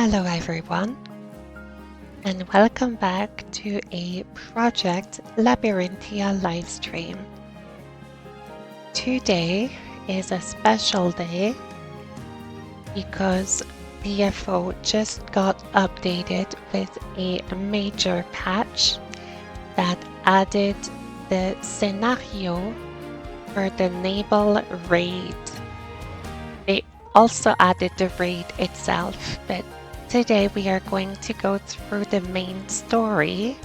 Hello everyone, and welcome back to a Project Labyrinthia livestream. Today is a special day because PFO just got updated with a major patch that added the scenario for the Nabel raid. They also added the raid itself, but today we are going to go through the main story,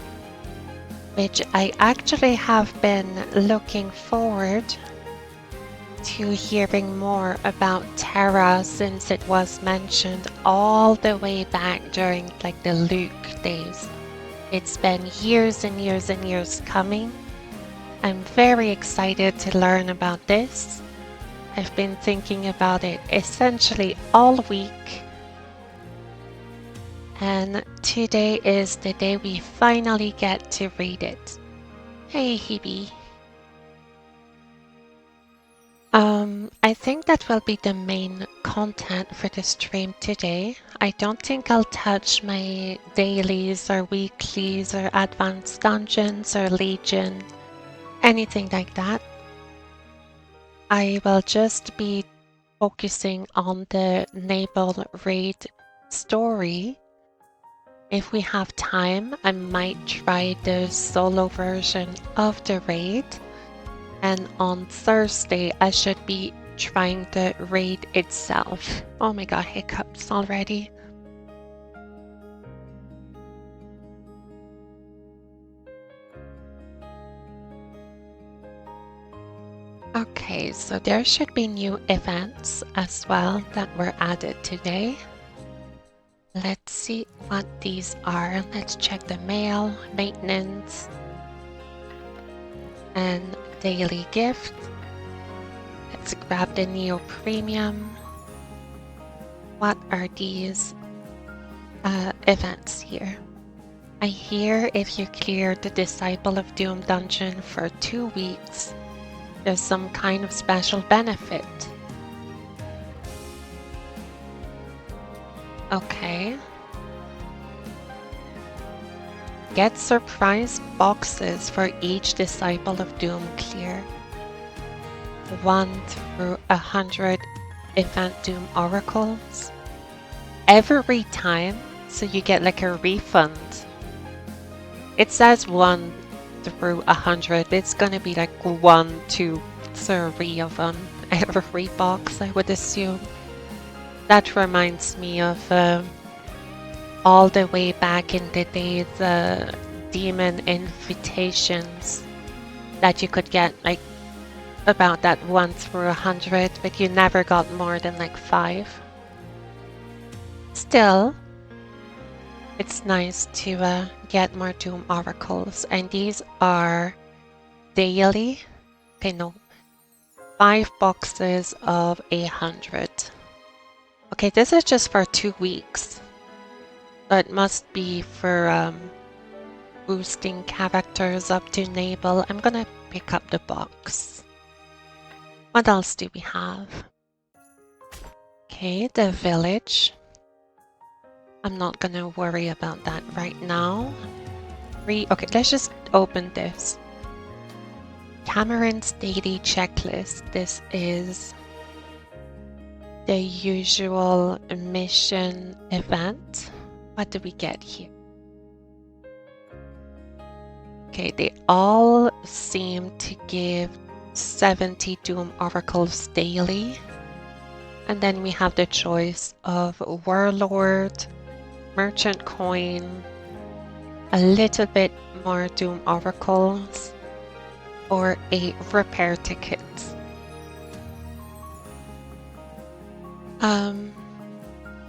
which I actually have been looking forward to hearing more about Terra since it was mentioned all the way back during like the Luke days. It's been years and years and years coming. I'm very excited to learn about this. I've been thinking about it essentially all week. And today is the day we finally get to read it. Hey, Hebe. I think that will be the main content for the stream today. I don't think I'll touch my dailies or weeklies or advanced dungeons or legion, anything like that. I will just be focusing on the Nabel raid story. If we have time, I might try the solo version of the raid. And on Thursday, I should be trying the raid itself. Oh my god, hiccups already. Okay, so there should be new events as well that were added today. Let's see what these are. Let's check the mail, maintenance, and daily gift. Let's grab the Neo Premium. What are these events here? I hear if you clear the Disciple of Doom dungeon for 2 weeks, there's some kind of special benefit. Okay. Get surprise boxes for each Disciple of Doom clear. 1 through 100 Event Doom Oracles. Every time, so you get like a refund. It says 1 through 100. It's gonna be like 1, 2, 3 of them every box, I would assume. That reminds me of all the way back in the days, demon invitations that you could get like about that 1 through 100, but you never got more than like 5. Still, it's nice to get more Doom Oracles, and these are daily. Okay, no, 5 boxes of 100. Okay, this is just for 2 weeks. But it must be for boosting characters up to Nabel. I'm gonna pick up the box. What else do we have? Okay, the village. I'm not gonna worry about that right now. Okay, let's just open this. Cameron's daily checklist. This is the usual mission event. What do we get here? Okay, they all seem to give 70 Doom Oracles daily. And then we have the choice of Warlord, Merchant Coin, a little bit more Doom Oracles, or a repair ticket.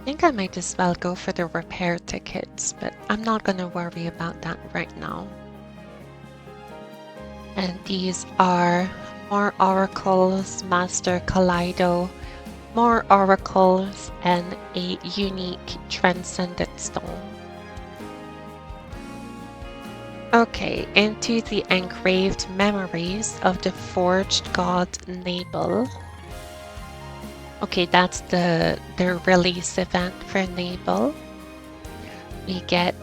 I think I might as well go for the repair tickets, but I'm not going to worry about that right now. And these are more oracles, Master Kaleido, more oracles, and a unique Transcendent Stone. Okay, into the engraved memories of the forged god Nabel. Okay, that's the release event for Nabel. we get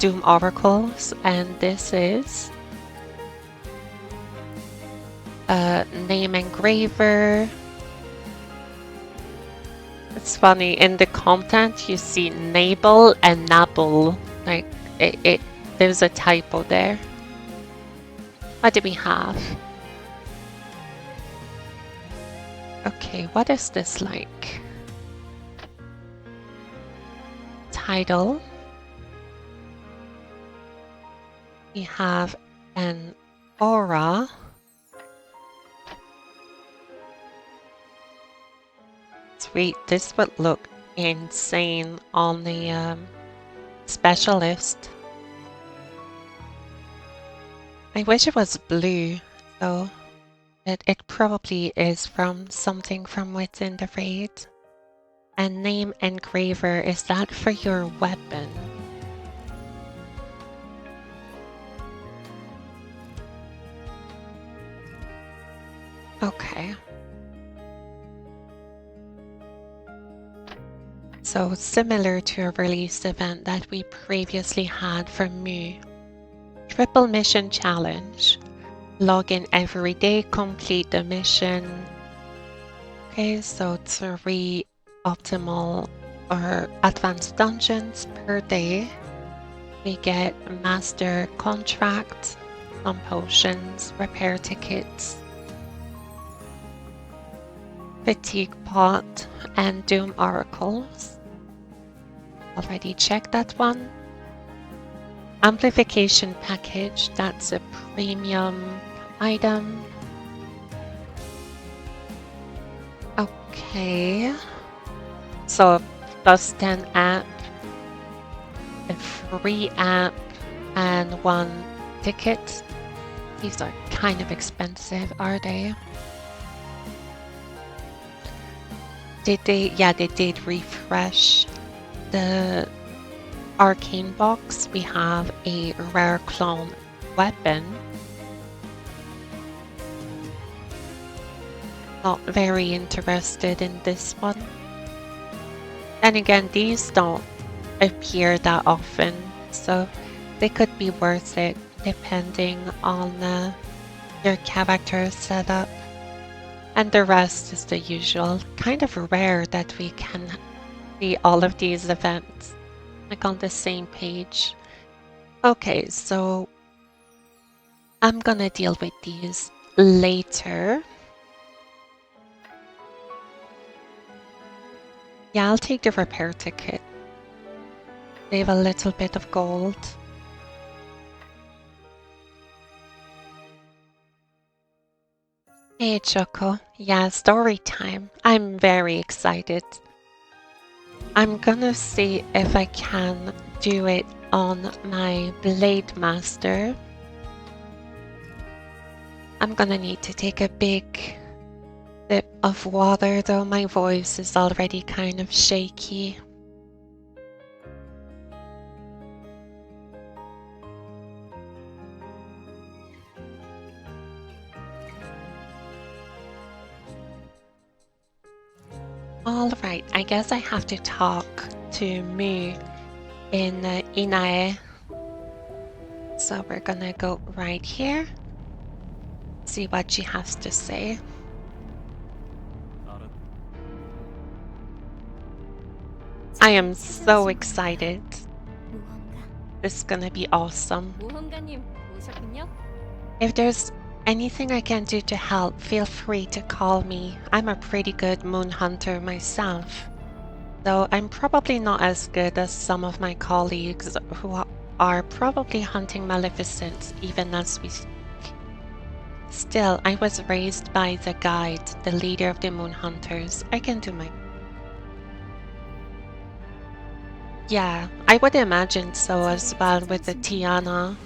Doom Oracles, and this is a name engraver. It's funny, in the content you see Nabel and Nabel, like there's a typo there. What do we have? Okay, what is this like? Title. We have an aura. Sweet, this would look insane on the specialist. I wish it was blue, though. It probably is from something from within the raid. And name engraver, is that for your weapon? Okay. So similar to a release event that we previously had for Mu. Triple mission challenge. Log in every day, complete the mission. Okay, so 3 optimal or advanced dungeons per day. We get master contract, some potions, repair tickets, fatigue pot, and doom oracles. Already checked that one. Amplification package, that's a premium item. Okay. So plus 10 app, a free app, and 1 ticket. These are kind of expensive, are they? Did they? Yeah, they did refresh the arcane box. We have a rare clone weapon. Not very interested in this one. And again, these don't appear that often, so they could be worth it depending on your character setup. And the rest is the usual. Kind of rare that we can see all of these events like on the same page. Okay, so I'm gonna deal with these later. Yeah, I'll take the repair ticket. Save a little bit of gold. Hey Choco, yeah, story time. I'm very excited. I'm gonna see if I can do it on my Blade Master. I'm gonna need to take a big sip of water though, my voice is already kind of shaky. Alright, I guess I have to talk to Mu in Inae. So we're gonna go right here. See what she has to say. I am so excited. This is gonna be awesome. If there's anything I can do to help, feel free to call me. I'm a pretty good moon hunter myself. Though I'm probably not as good as some of my colleagues who are probably hunting Maleficents even as we speak. Still, I was raised by the guide, the leader of the moon hunters. I can do my... Yeah, I would imagine so as well with the Tiana.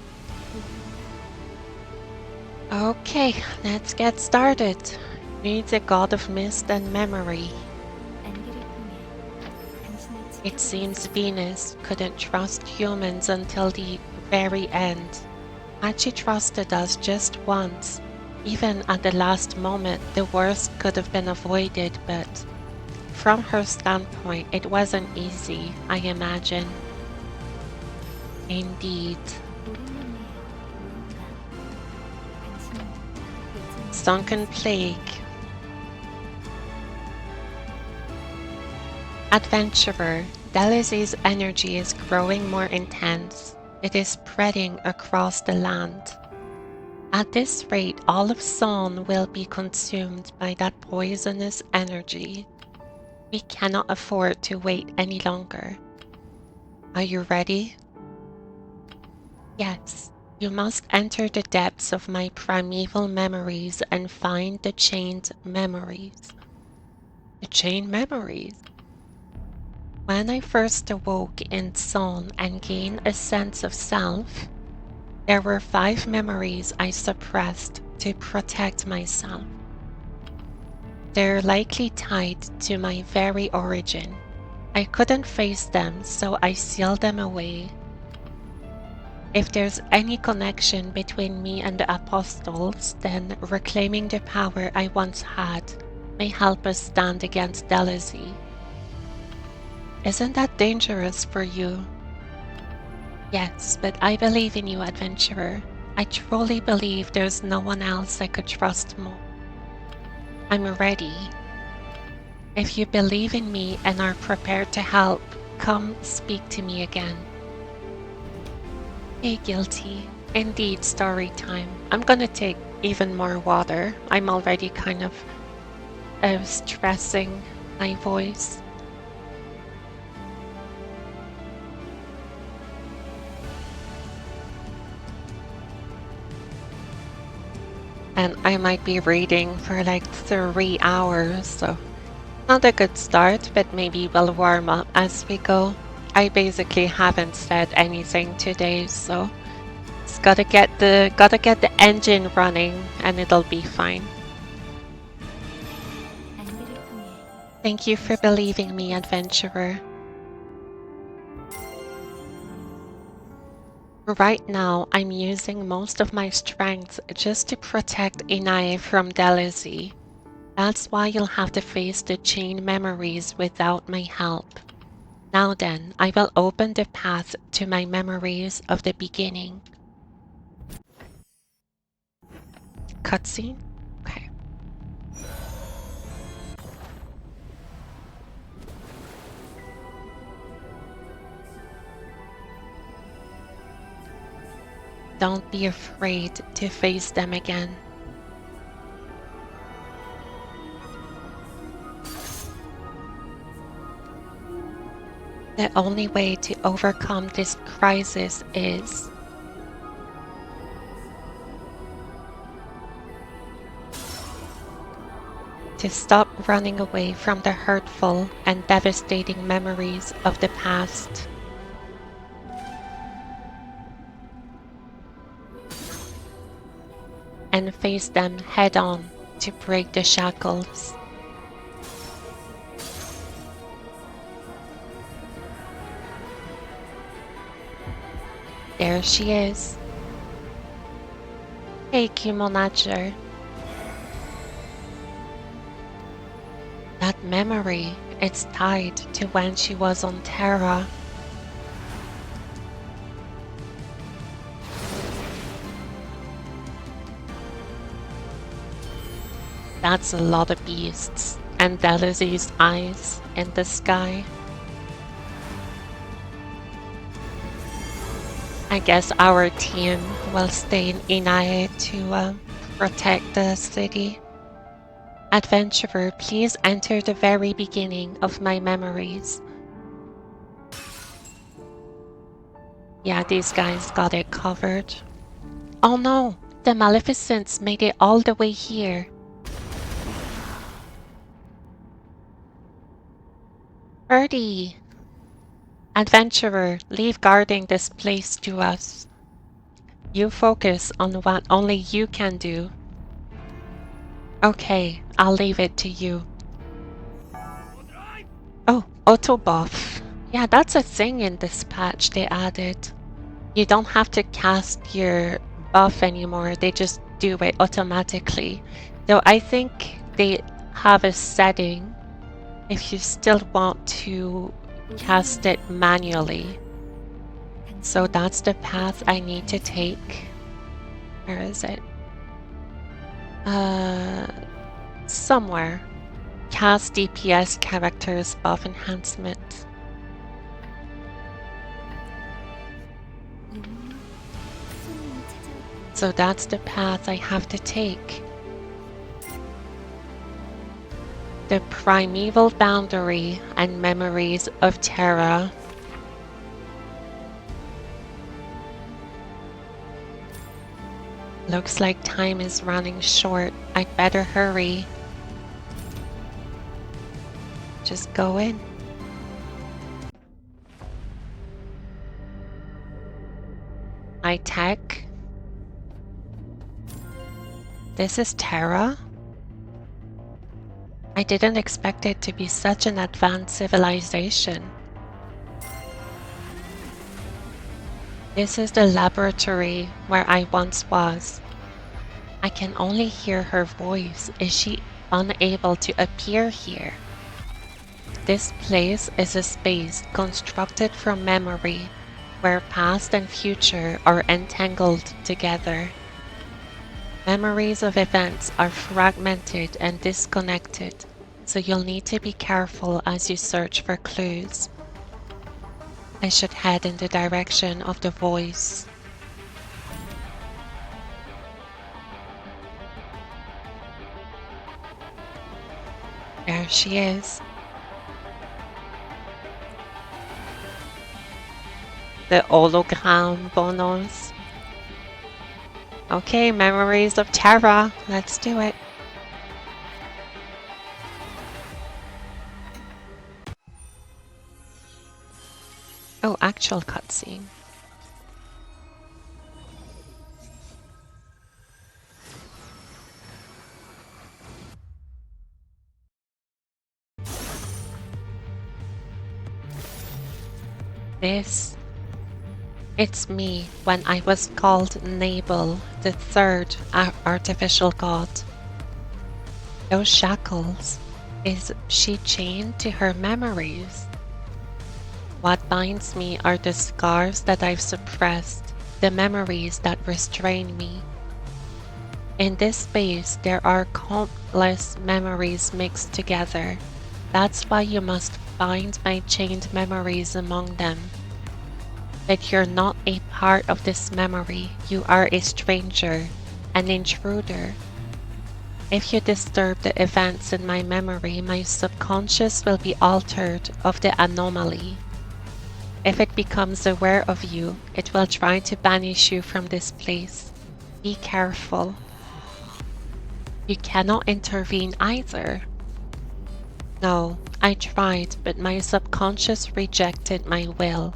Okay, let's get started. Needs a god of mist and memory. It seems Venus couldn't trust humans until the very end. Had she trusted us just once, even at the last moment, the worst could have been avoided, but from her standpoint, it wasn't easy, I imagine. Indeed. Sunken Plague. Adventurer, Delizé's energy is growing more intense. It is spreading across the land. At this rate, all of Son will be consumed by that poisonous energy. We cannot afford to wait any longer. Are you ready? Yes. You must enter the depths of my primeval memories and find the chained memories. The chained memories? When I first awoke in Son and gained a sense of self, there were 5 memories I suppressed to protect myself. They're likely tied to my very origin. I couldn't face them, so I sealed them away. If there's any connection between me and the apostles, then reclaiming the power I once had may help us stand against Delizé. Isn't that dangerous for you? Yes, but I believe in you, adventurer. I truly believe there's no one else I could trust more. I'm ready. If you believe in me and are prepared to help, come speak to me again. Hey, Guilty. Indeed, story time. I'm gonna take even more water. I'm already kind of stressing my voice. And I might be reading for like 3 hours, so not a good start, but maybe we'll warm up as we go. I basically haven't said anything today, so it's gotta get the engine running and it'll be fine. Thank you for believing me, adventurer. Right now, I'm using most of my strength just to protect Inae from Delizé. That's why you'll have to face the chain memories without my help. Now then, I will open the path to my memories of the beginning. Cutscene? Okay. Don't be afraid to face them again. The only way to overcome this crisis is to stop running away from the hurtful and devastating memories of the past. And face them head on to break the shackles. There she is. Hey, Kimonager. That memory, it's tied to when she was on Terra. That's a lot of beasts, and Delizé's eyes in the sky. I guess our team will stay in Inae to protect the city. Adventurer, please enter the very beginning of my memories. Yeah, these guys got it covered. Oh no, the Maleficents made it all the way here. Birdie! Adventurer, leave guarding this place to us. You focus on what only you can do. Okay, I'll leave it to you. Oh, auto buff. Yeah, that's a thing in this patch they added. You don't have to cast your buff anymore, they just do it automatically. Though I think they have a setting if you still want to cast it manually. So that's the path I need to take. Where is it? Somewhere. Cast DPS characters buff enhancement. So that's the path I have to take. The primeval boundary and memories of Terra. Looks like time is running short. I'd better hurry. Just go in. High tech. This is Terra? I didn't expect it to be such an advanced civilization. This is the laboratory where I once was. I can only hear her voice. Is she unable to appear here? This place is a space constructed from memory, where past and future are entangled together. Memories of events are fragmented and disconnected, so you'll need to be careful as you search for clues. I should head in the direction of the voice. There she is. The hologram bonus. Okay, memories of Terra. Let's do it. Oh, actual cutscene. It's me when I was called Nabel, the third artificial god. Those shackles, is she chained to her memories? What binds me are the scars that I've suppressed, the memories that restrain me. In this space, there are countless memories mixed together. That's why you must find my chained memories among them. But you're not a part of this memory. You are a stranger, an intruder. If you disturb the events in my memory, my subconscious will be altered of the anomaly. If it becomes aware of you, it will try to banish you from this place. Be careful. You cannot intervene either. No, I tried, but my subconscious rejected my will.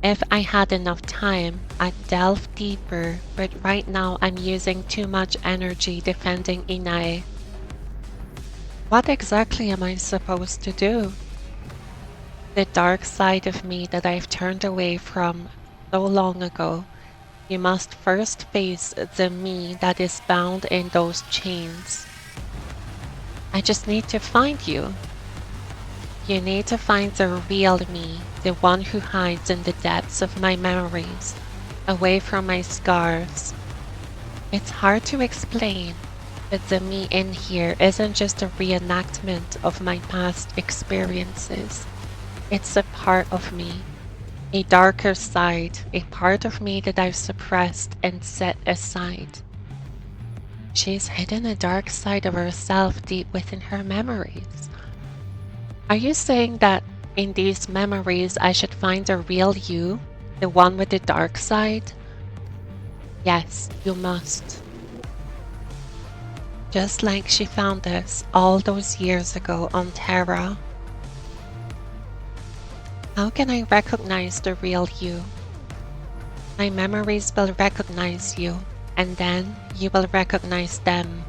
If I had enough time, I'd delve deeper, but right now I'm using too much energy defending Inae. What exactly am I supposed to do? The dark side of me that I've turned away from so long ago, you must first face the me that is bound in those chains. I just need to find you. You need to find the real me, the one who hides in the depths of my memories, away from my scars. It's hard to explain, but the me in here isn't just a reenactment of my past experiences. It's a part of me, a darker side, a part of me that I've suppressed and set aside. She's hidden a dark side of herself deep within her memories. Are you saying that in these memories I should find the real you, the one with the dark side? Yes, you must. Just like she found us all those years ago on Terra. How can I recognize the real you? My memories will recognize you, and then you will recognize them.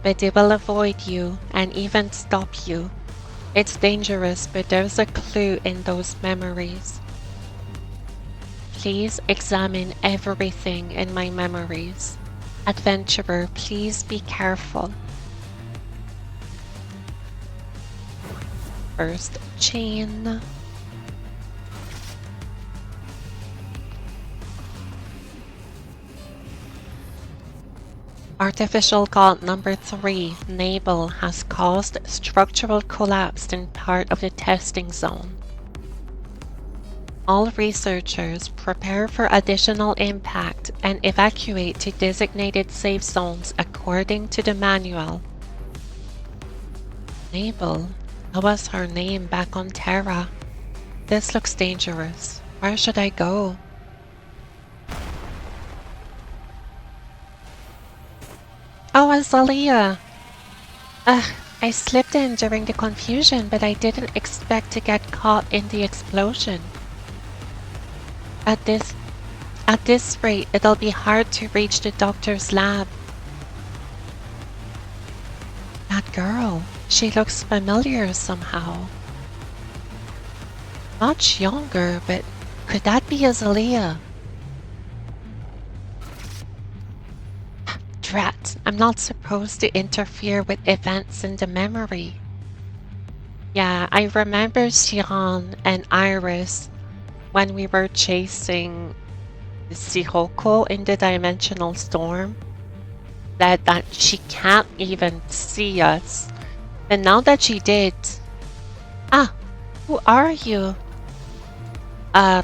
But they will avoid you and even stop you. It's dangerous, but there's a clue in those memories. Please examine everything in my memories. Adventurer, please be careful. First chain. Artificial god number 3, Nabel, has caused structural collapse in part of the testing zone. All researchers prepare for additional impact and evacuate to designated safe zones according to the manual. Nabel, that was her name back on Terra. This looks dangerous. Where should I go? Oh, Azalea! I slipped in during the confusion, but I didn't expect to get caught in the explosion. At this rate, it'll be hard to reach the doctor's lab. That girl, she looks familiar somehow. Much younger, but could that be Azalea? Drat, I'm not supposed to interfere with events in the memory. Yeah, I remember Shiran and Iris when we were chasing Sirocco in the dimensional storm. That she can't even see us. And now that she did... Ah, who are you? I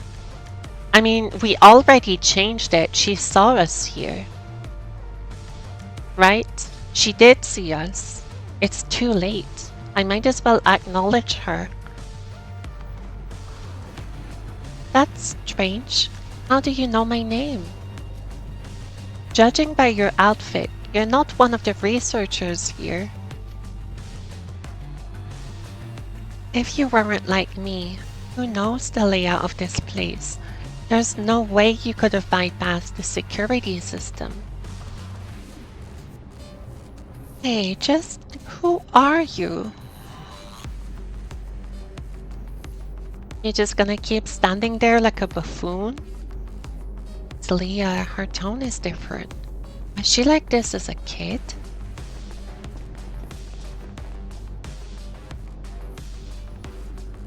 mean, we already changed it. She saw us here. Right? She did see us. It's too late. I might as well acknowledge her. That's strange. How do you know my name? Judging by your outfit, you're not one of the researchers here. If you weren't like me, who knows the layout of this place? There's no way you could have bypassed the security system. Hey, just who are you? You're just gonna keep standing there like a buffoon? Celia, her tone is different. Was she like this as a kid?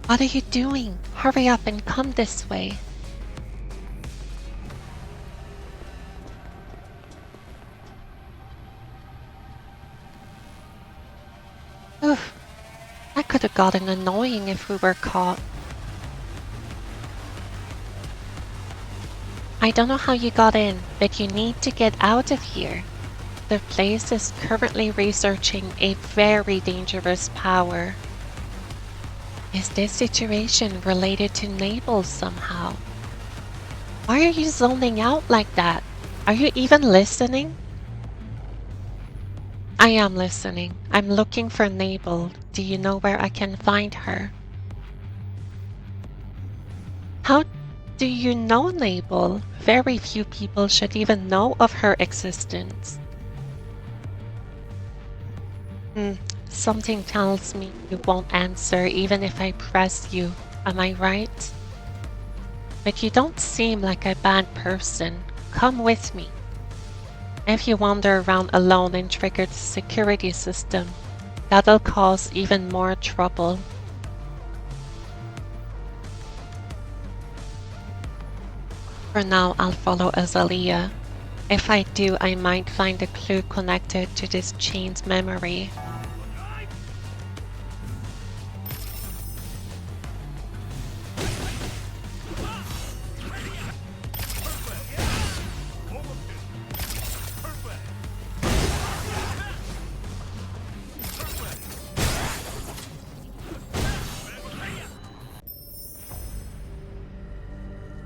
What are you doing? Hurry up and come this way. Oof, that could have gotten annoying if we were caught. I don't know how you got in, but you need to get out of here. The place is currently researching a very dangerous power. Is this situation related to Nabel somehow? Why are you zoning out like that? Are you even listening? I am listening. I'm looking for Nabel. Do you know where I can find her? How do you know Nabel? Very few people should even know of her existence. Something tells me you won't answer even if I press you. Am I right? But you don't seem like a bad person. Come with me. If you wander around alone and trigger the security system, that'll cause even more trouble. For now, I'll follow Azalea. If I do, I might find a clue connected to this chain's memory.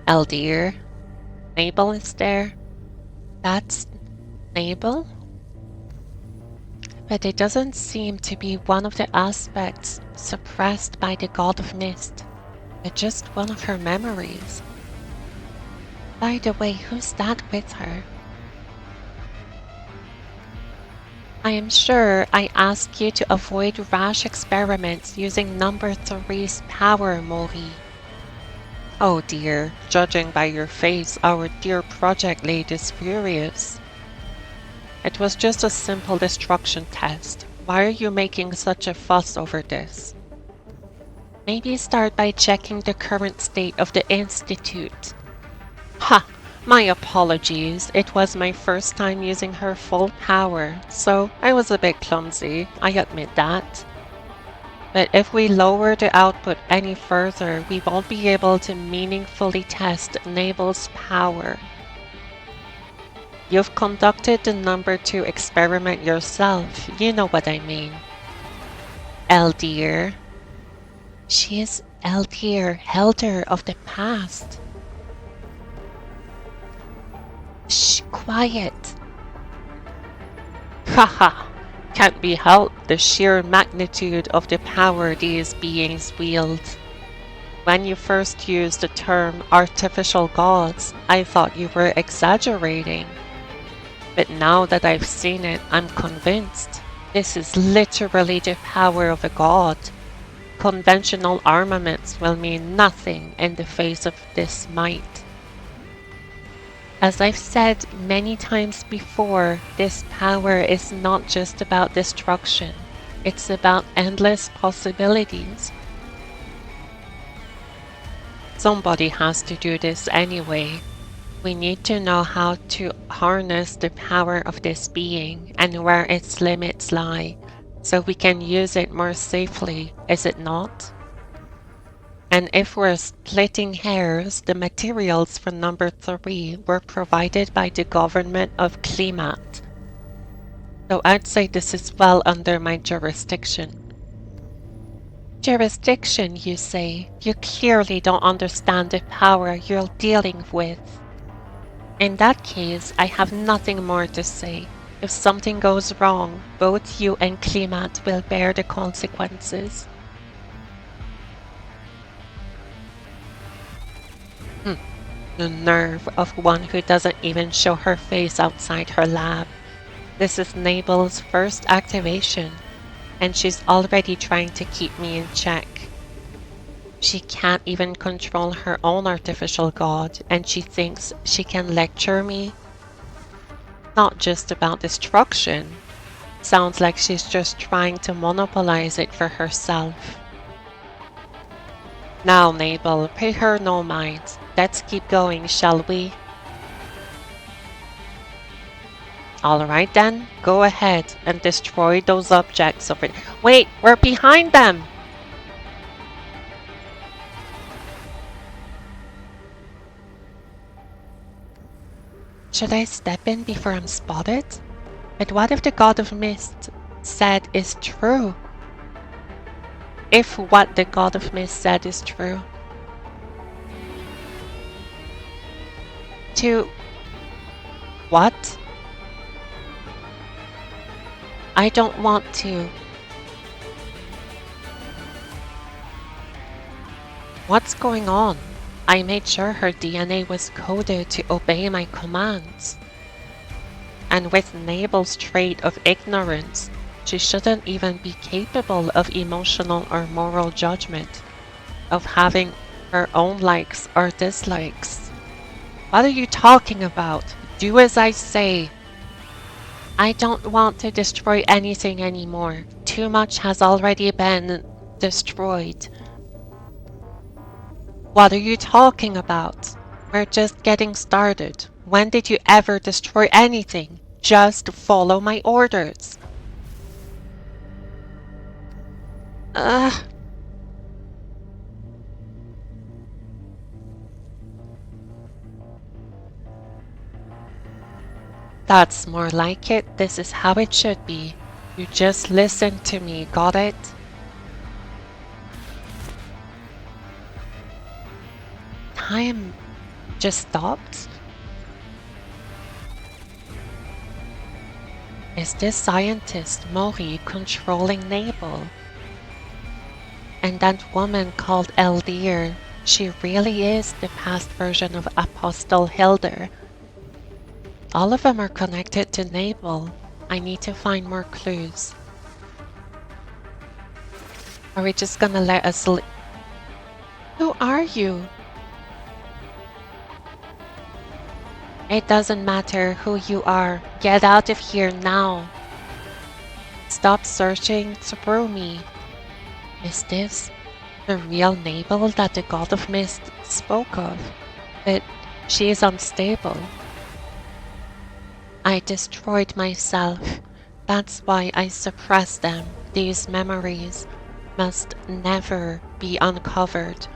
Eldir. Nabel is there. That's Nabel? But it doesn't seem to be one of the aspects suppressed by the God of Mist, but just one of her memories. By the way, who's that with her? I am sure I ask you to avoid rash experiments using number 3's power, Mori. Oh dear, judging by your face, our dear project lead is furious. It was just a simple destruction test. Why are you making such a fuss over this? Maybe start by checking the current state of the Institute. Ha! My apologies, it was my first time using her full power, so I was a bit clumsy, I admit that. But if we lower the output any further, we won't be able to meaningfully test Nabel's power. You've conducted the number 2 experiment yourself, you know what I mean. Eldir. She is Eldir, Helder of the past. Shh, quiet. Haha, can't be helped, the sheer magnitude of the power these beings wield. When you first used the term artificial gods, I thought you were exaggerating. But now that I've seen it, I'm convinced. This is literally the power of a god. Conventional armaments will mean nothing in the face of this might. As I've said many times before, this power is not just about destruction. It's about endless possibilities. Somebody has to do this anyway. We need to know how to harness the power of this being and where its limits lie, so we can use it more safely, is it not? And if we're splitting hairs, the materials for number 3 were provided by the government of Klimat. So I'd say this is well under my jurisdiction. Jurisdiction, you say? You clearly don't understand the power you're dealing with. In that case, I have nothing more to say. If something goes wrong, both you and Klimat will bear the consequences. The nerve of one who doesn't even show her face outside her lab. This is Nabel's first activation, and she's already trying to keep me in check. She can't even control her own artificial god, and she thinks she can lecture me? Not just about destruction. Sounds like she's just trying to monopolize it for herself. Now, Nabel, pay her no mind. Let's keep going, shall we? Alright then, go ahead and destroy those objects over there. Wait, we're behind them! Should I step in before I'm spotted? But what if the God of Mist said is true? If what the God of Mist said is true. To... what? I don't want to. What's going on? I made sure her DNA was coded to obey my commands. And with Nabel's trait of ignorance, she shouldn't even be capable of emotional or moral judgment, of having her own likes or dislikes. What are you talking about? Do as I say. I don't want to destroy anything anymore. Too much has already been destroyed. What are you talking about? We're just getting started. When did you ever destroy anything? Just follow my orders. That's more like it. This is how it should be. You just listen to me, got it? Time just stopped? Is this scientist Mori controlling Nabel? And that woman called Eldir, she really is the past version of Apostle Hilder. All of them are connected to Nabel. I need to find more clues. Are we just gonna let us Who are you? It doesn't matter who you are. Get out of here now. Stop searching through me. Is this the real Nabel that the God of Mist spoke of? But She is unstable. I destroyed myself. That's why I suppress them. These memories must never be uncovered.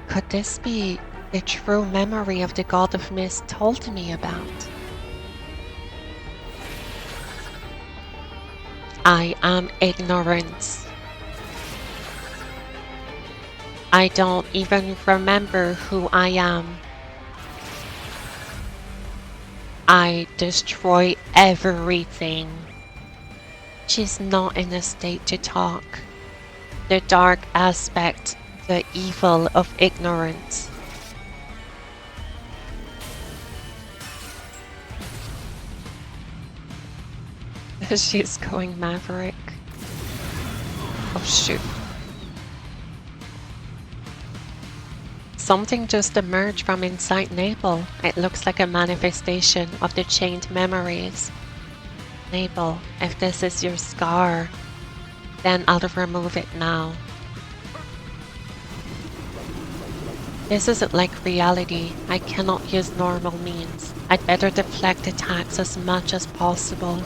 Could this be the true memory of the God of Mist told me about? I am ignorant. I don't even remember who I am. I destroy everything. She's not in a state to talk. The dark aspect, the evil of ignorance. She's going Maverick. Oh shoot. Something just emerged from inside Nabel. It looks like a manifestation of the chained memories. Nabel, if this is your scar, then I'll remove it now. This isn't like reality. I cannot use normal means. I'd better deflect attacks as much as possible.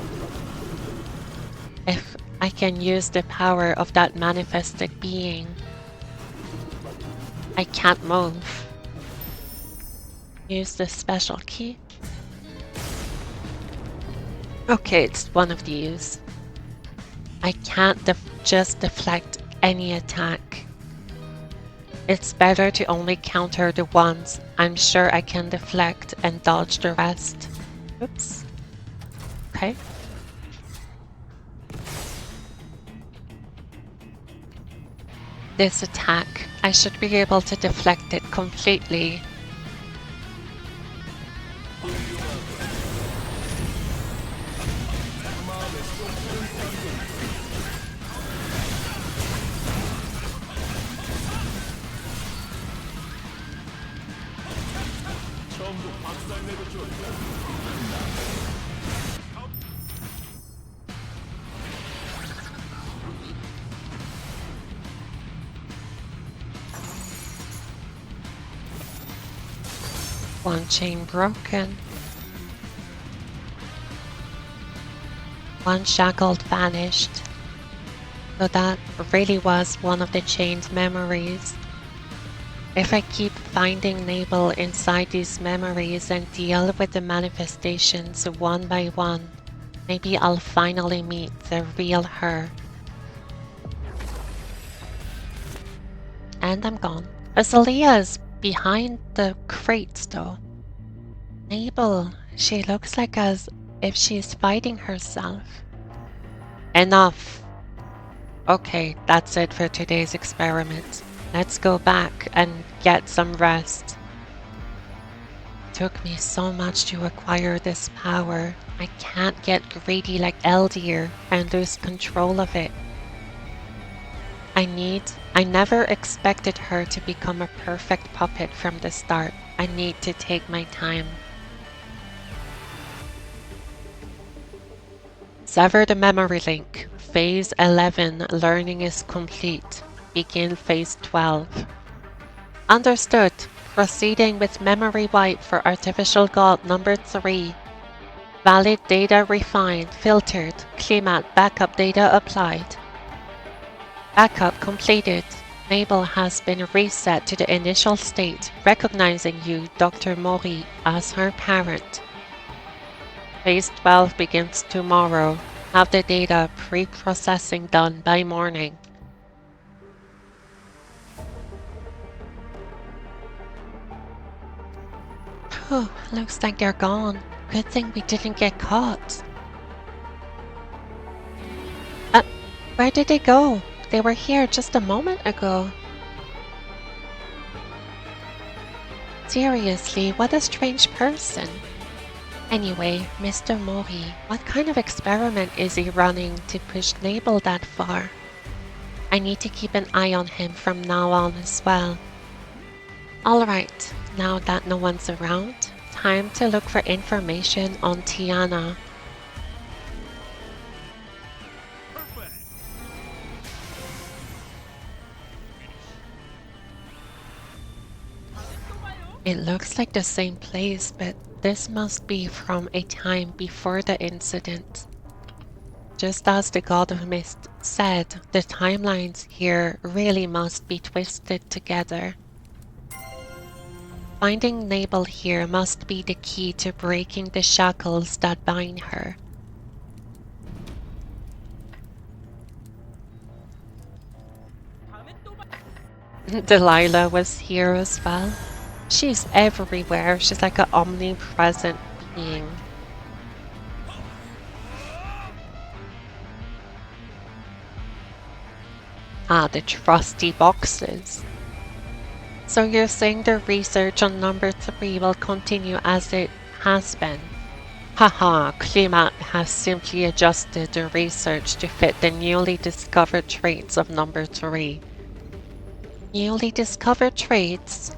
If I can use the power of that manifested being. I can't move. Use the special key. Okay, it's one of these. I can't just deflect any attack. It's better to only counter the ones I'm sure I can deflect and dodge the rest. Oops. Okay. This attack, I should be able to deflect it completely. One chain broken. One shackled vanished. So that really was one of the chained memories. If I keep finding Nabel inside these memories and deal with the manifestations one by one, maybe I'll finally meet the real her. And I'm gone. Azalea's behind the crates though. Nabel, she looks like as if she's fighting herself. Enough! Okay, that's it for today's experiment. Let's go back and get some rest. Took me so much to acquire this power. I can't get greedy like Eldir and lose control of it. I never expected her to become a perfect puppet from the start. I need to take my time. Sever the memory link. Phase 11 learning is complete. Begin phase 12. Understood. Proceeding with memory wipe for artificial god number 3. Valid data refined, filtered, CLIMAT backup data applied. Backup completed. Nabel has been reset to the initial state, recognizing you, Dr. Mori, as her parent. Phase 12 begins tomorrow. Have the data pre-processing done by morning. Looks like they're gone. Good thing we didn't get caught. Where did they go? They were here just a moment ago. Seriously, what a strange person. Anyway, Mr. Mori, what kind of experiment is he running to push Nabel that far? I need to keep an eye on him from now on as well. Alright, now that no one's around, time to look for information on Tiana. It looks like the same place, but this must be from a time before the incident. Just as the God of Mist said, the timelines here really must be twisted together. Finding Nabel here must be the key to breaking the shackles that bind her. Delilah was here as well. She's everywhere. She's like an omnipresent being. Ah, the trusty boxes. So you're saying the research on number 3 will continue as it has been? Haha, Klimat has simply adjusted the research to fit the newly discovered traits of number 3. Newly discovered traits?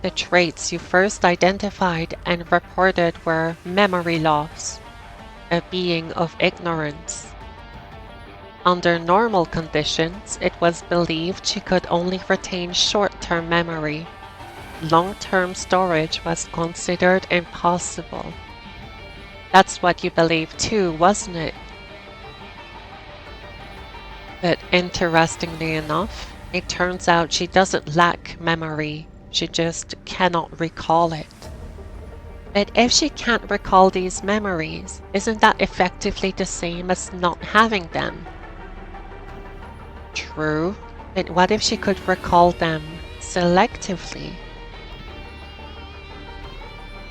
The traits you first identified and reported were memory loss, a being of ignorance. Under normal conditions, it was believed she could only retain short-term memory. Long-term storage was considered impossible. That's what you believed too, wasn't it? But interestingly enough, it turns out she doesn't lack memory, she just cannot recall it. But if she can't recall these memories, isn't that effectively the same as not having them? True, but what if she could recall them selectively?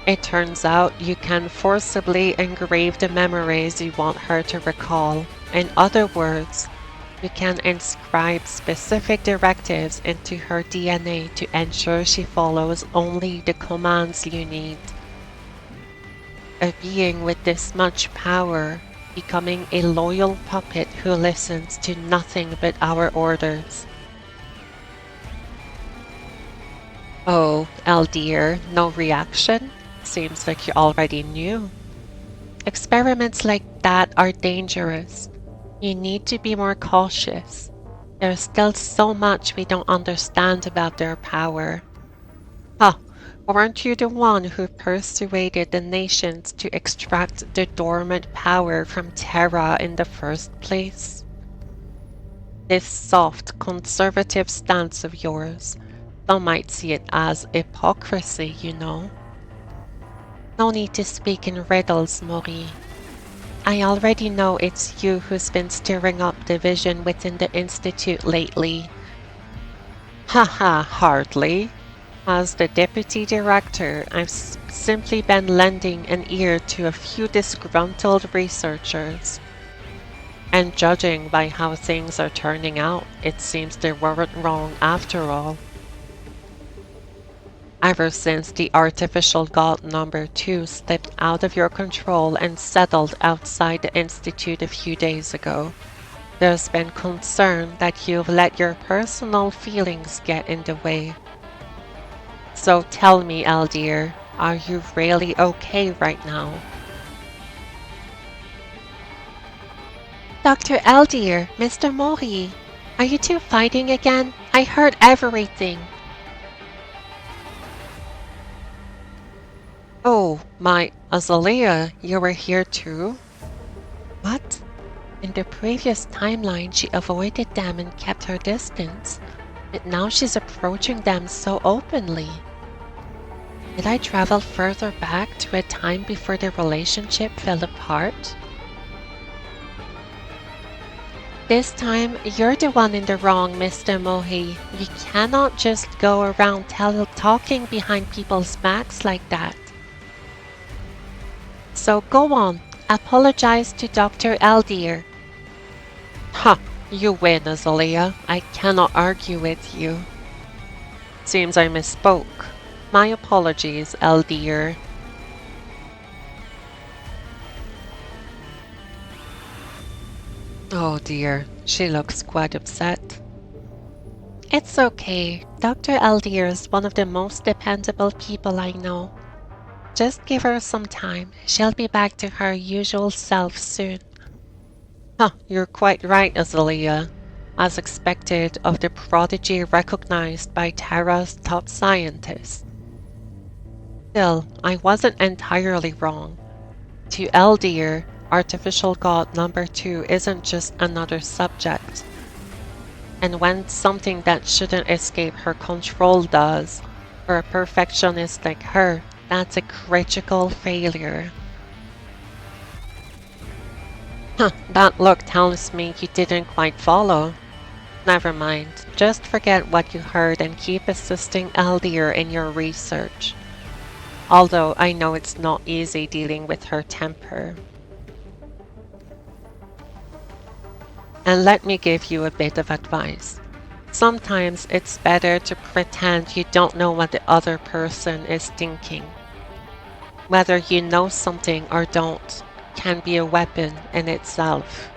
It turns out you can forcibly engrave the memories you want her to recall. In other words, you can inscribe specific directives into her DNA to ensure she follows only the commands you need. A being with this much power, becoming a loyal puppet who listens to nothing but our orders. Oh, Eldir, no reaction? Seems like you already knew. Experiments like that are dangerous. You need to be more cautious. There's still so much we don't understand about their power. Huh, weren't you the one who persuaded the nations to extract the dormant power from Terra in the first place? This soft, conservative stance of yours, some might see it as hypocrisy, you know. No need to speak in riddles, Mori. I already know it's you who's been stirring up division within the Institute lately. Haha, hardly. As the deputy director, I've simply been lending an ear to a few disgruntled researchers. And judging by how things are turning out, it seems they weren't wrong after all. Ever since the artificial god number 2 slipped out of your control and settled outside the Institute a few days ago, there's been concern that you've let your personal feelings get in the way. So tell me, Eldir, are you really okay right now? Dr. Eldir, Mr. Mori, are you two fighting again? I heard everything. Oh, my Azalea, you were here too? What? In the previous timeline, she avoided them and kept her distance, but now she's approaching them so openly. Did I travel further back to a time before the relationship fell apart? This time, you're the one in the wrong, Mr. Mohi. You cannot just go around talking behind people's backs like that. So go on, apologize to Dr. Eldir. Ha! You win, Azalea. I cannot argue with you. Seems I misspoke. My apologies, Eldir. Oh dear, she looks quite upset. It's okay. Dr. Eldir is one of the most dependable people I know. Just give her some time. She'll be back to her usual self soon. Huh, you're quite right, Azalea. As expected of the prodigy recognized by Terra's top scientists. Still, I wasn't entirely wrong. To Eldir, artificial god number 2 isn't just another subject. And when something that shouldn't escape her control does, for a perfectionist like her, that's a critical failure. Huh, that look tells me you didn't quite follow. Never mind, just forget what you heard and keep assisting Eldir in your research. Although I know it's not easy dealing with her temper. And let me give you a bit of advice. Sometimes it's better to pretend you don't know what the other person is thinking. Whether you know something or don't can be a weapon in itself.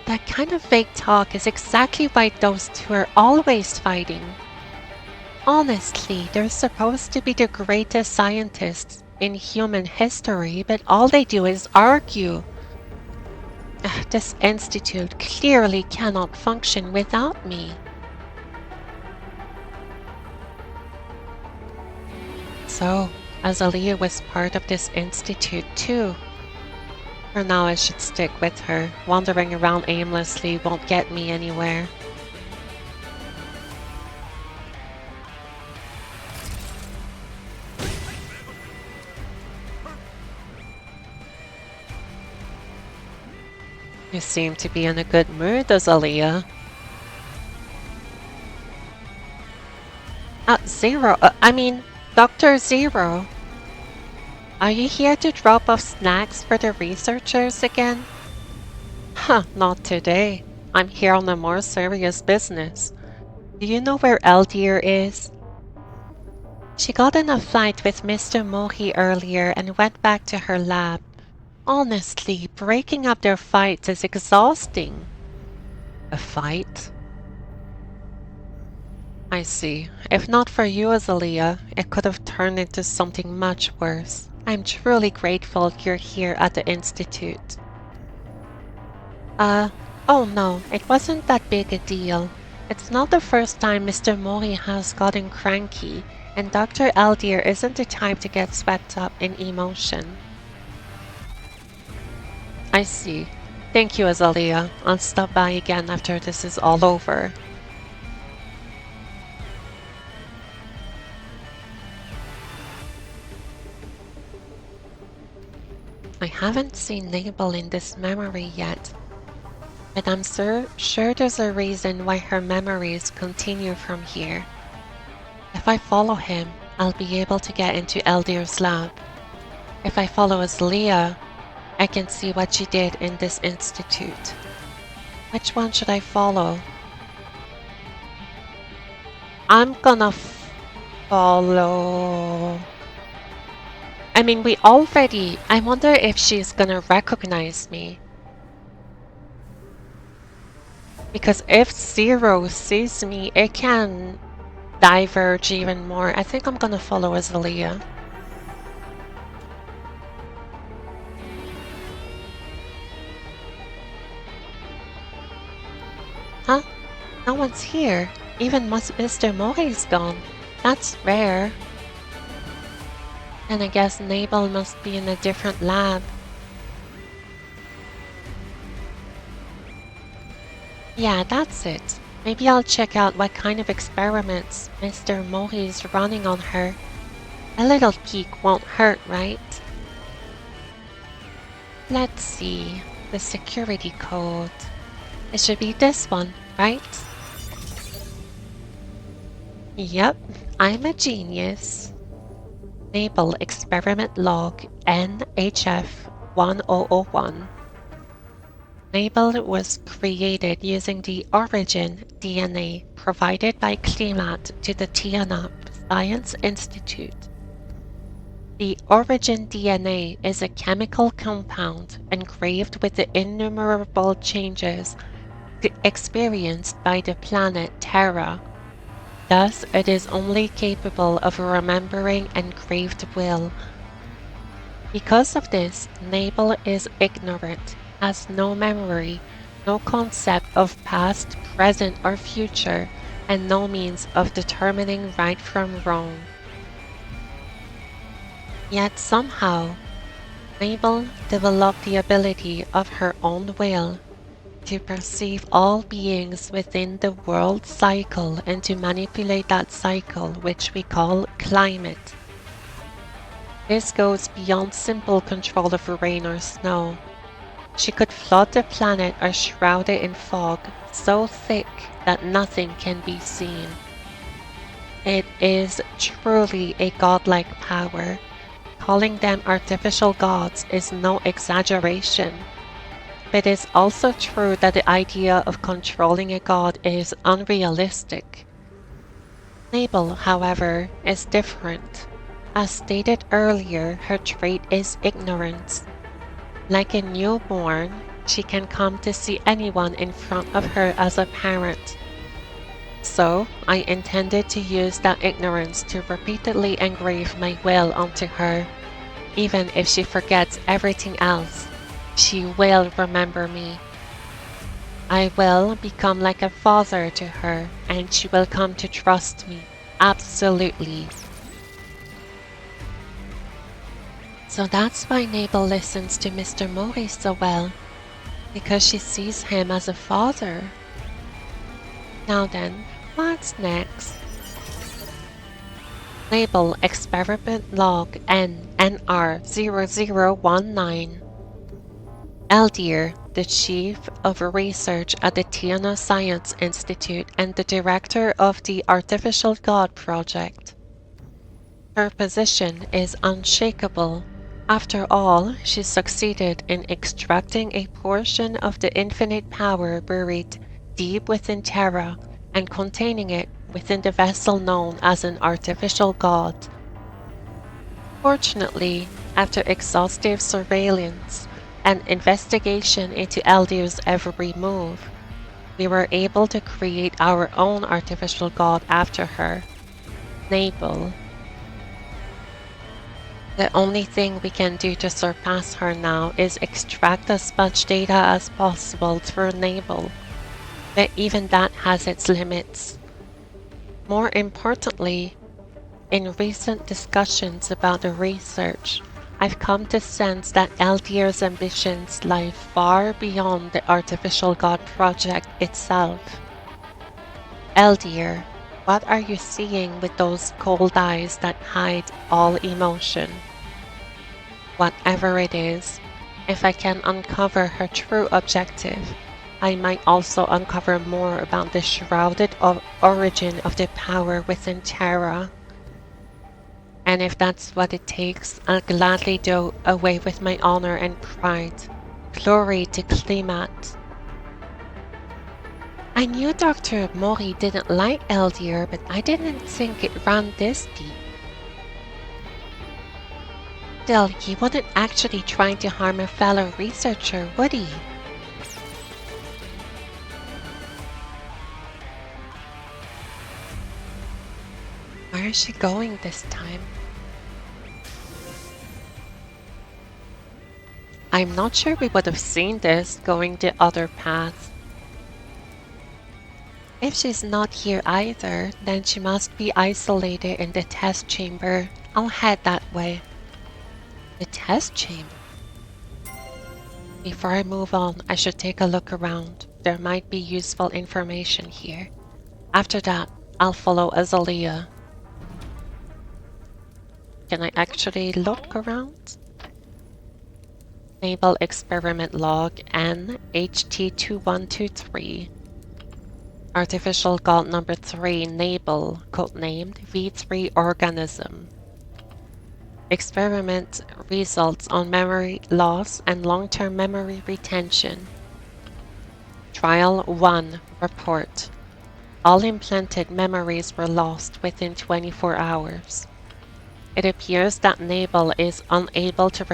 That kind of fake talk is exactly why those two are always fighting. Honestly, they're supposed to be the greatest scientists in human history, but all they do is argue. This institute clearly cannot function without me. So, Azalea was part of this institute too. For now I should stick with her. Wandering around aimlessly won't get me anywhere. You seem to be in a good mood, Azalea. Zero, Dr. Zero. Are you here to drop off snacks for the researchers again? Huh, not today. I'm here on a more serious business. Do you know where Eldir is? She got in a fight with Mr. Mohi earlier and went back to her lab. Honestly, breaking up their fights is exhausting. A fight? I see. If not for you, Azalea, it could have turned into something much worse. I'm truly grateful you're here at the Institute. Oh no, it wasn't that big a deal. It's not the first time Mr. Mori has gotten cranky, and Dr. Eldir isn't the type to get swept up in emotion. I see. Thank you, Azalea. I'll stop by again after this is all over. I haven't seen Nabel in this memory yet, but I'm sure there's a reason why her memories continue from here. If I follow him, I'll be able to get into Eldir's lab. If I follow Azalea, I can see what she did in this institute. Which one should I follow? I'm gonna follow... I wonder if she's gonna recognize me. Because if Zero sees me, it can diverge even more. I think I'm gonna follow Azalea. Huh? No one's here. Even Mr. Mori's gone. That's rare. And I guess Nabel must be in a different lab. Yeah, that's it. Maybe I'll check out what kind of experiments Mr. Mori is running on her. A little peek won't hurt, right? Let's see. The security code. It should be this one, right? Yep, I'm a genius. Nabel experiment log NHF1001. Nabel was created using the origin DNA provided by Klimat to the Tianap Science Institute. The origin DNA is a chemical compound engraved with the innumerable changes experienced by the planet Terra. Thus, it is only capable of remembering engraved will. Because of this, Nabel is ignorant, has no memory, no concept of past, present, or future, and no means of determining right from wrong. Yet somehow, Nabel developed the ability of her own will to perceive all beings within the world cycle and to manipulate that cycle, which we call climate. This goes beyond simple control of rain or snow. She could flood the planet or shroud it in fog so thick that nothing can be seen. It is truly a godlike power. Calling them artificial gods is no exaggeration. But it is also true that the idea of controlling a god is unrealistic. Nabel, however, is different. As stated earlier, her trait is ignorance. Like a newborn, she can come to see anyone in front of her as a parent. So, I intended to use that ignorance to repeatedly engrave my will onto her. Even if she forgets everything else, she will remember me. I will become like a father to her, and she will come to trust me. Absolutely. So that's why Nabel listens to Mr. Mori so well, because she sees him as a father. Now then, what's next? Nabel Experiment Log NNR0019. Eldir, the Chief of Research at the Tiana Science Institute and the Director of the Artificial God Project. Her position is unshakable. After all, she succeeded in extracting a portion of the infinite power buried deep within Terra and containing it within the vessel known as an artificial god. Fortunately, after exhaustive surveillance and investigation into Eldir's every move, we were able to create our own artificial god after her, Nabel. The only thing we can do to surpass her now is extract as much data as possible through Nabel, but even that has its limits. More importantly, in recent discussions about the research, I've come to sense that Eldir's ambitions lie far beyond the Artificial God Project itself. Eldir, what are you seeing with those cold eyes that hide all emotion? Whatever it is, if I can uncover her true objective, I might also uncover more about the shrouded origin of the power within Terra. And if that's what it takes, I'll gladly do away with my honor and pride. Glory to Klimat. I knew Dr. Mori didn't like Eldir, but I didn't think it ran this deep. Still, he wouldn't actually try to harm a fellow researcher, would he? Where is she going this time? I'm not sure we would have seen this going the other path. If she's not here either, then she must be isolated in the test chamber. I'll head that way. The test chamber? Before I move on, I should take a look around. There might be useful information here. After that, I'll follow Azalea. Can I actually look around? Nabel Experiment Log NHT2123. Artificial God number 3, Nabel, codenamed V3 Organism. Experiment results on memory loss and long-term memory retention. Trial 1 report. All implanted memories were lost within 24 hours. It appears that Nabel is unable to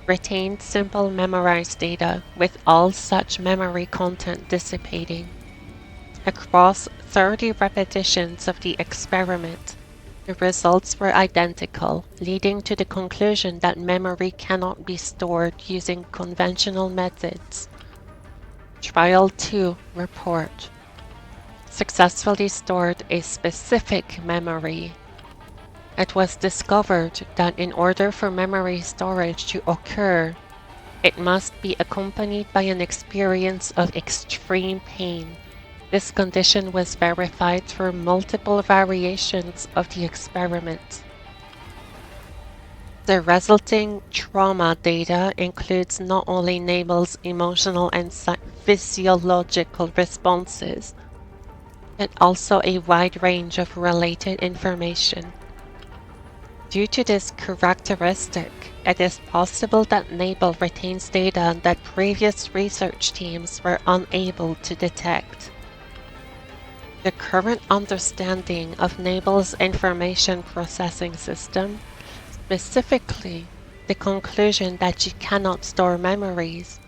retain simple memorized data, with all such memory content dissipating. Across 30 repetitions of the experiment, the results were identical, leading to the conclusion that memory cannot be stored using conventional methods. Trial 2 report. successfully stored a specific memory. It was discovered that in order for memory storage to occur, it must be accompanied by an experience of extreme pain. This condition was verified through multiple variations of the experiment. The resulting trauma data includes not only Nabel's emotional and physiological responses, but also a wide range of related information. Due to this characteristic, it is possible that Nabel retains data that previous research teams were unable to detect. The current understanding of Nabel's information processing system, specifically the conclusion that you cannot store memories,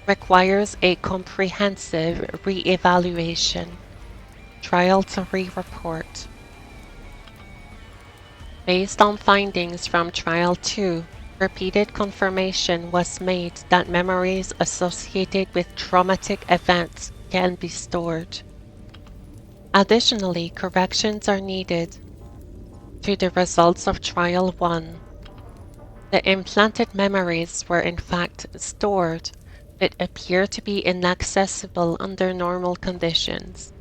requires a comprehensive re-evaluation. Trial 3 report. Based on findings from Trial 2, repeated confirmation was made that memories associated with traumatic events can be stored. Additionally, corrections are needed to the results of Trial 1. The implanted memories were in fact stored, but appear to be inaccessible under normal conditions.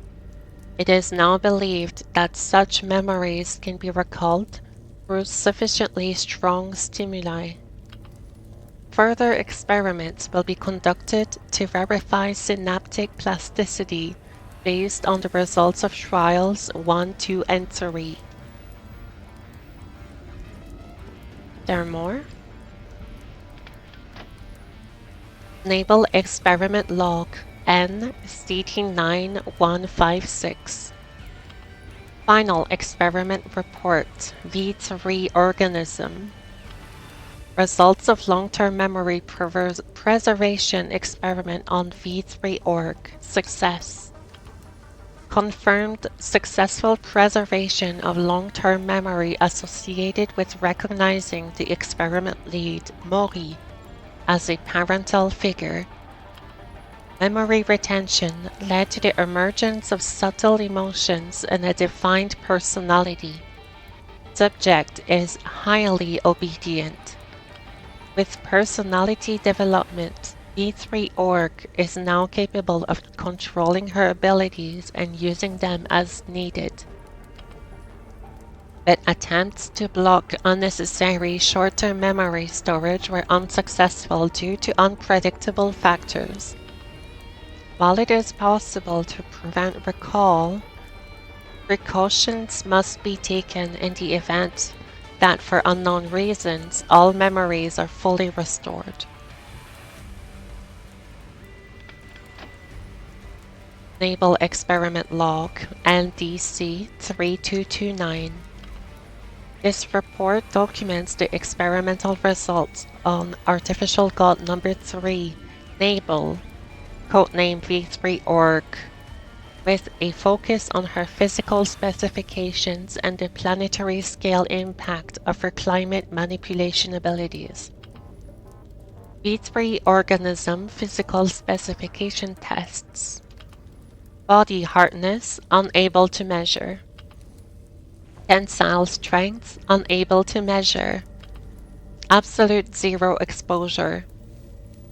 It is now believed that such memories can be recalled through sufficiently strong stimuli. Further experiments will be conducted to verify synaptic plasticity based on the results of trials 1, 2, and 3. There are more? Nabel Experiment Log N-C9-156. Final Experiment Report V3 Organism. Results of Long-Term Memory Preservation Experiment on V3-org. Success. Confirmed successful preservation of long-term memory associated with recognizing the experiment lead, Mori, as a parental figure. Memory retention led to the emergence of subtle emotions and a defined personality. Subject is highly obedient. With personality development, V3-org is now capable of controlling her abilities and using them as needed. But attempts to block unnecessary short-term memory storage were unsuccessful due to unpredictable factors. While it is possible to prevent recall, precautions must be taken in the event that for unknown reasons all memories are fully restored. Nabel Experiment Log NDC 3229. This report documents the experimental results on Artificial God number 3, Nabel, codename V3-org, with a focus on her physical specifications and the planetary scale impact of her climate manipulation abilities. V3 organism physical specification tests. Body hardness, unable to measure. Tensile strength, unable to measure. Absolute zero exposure.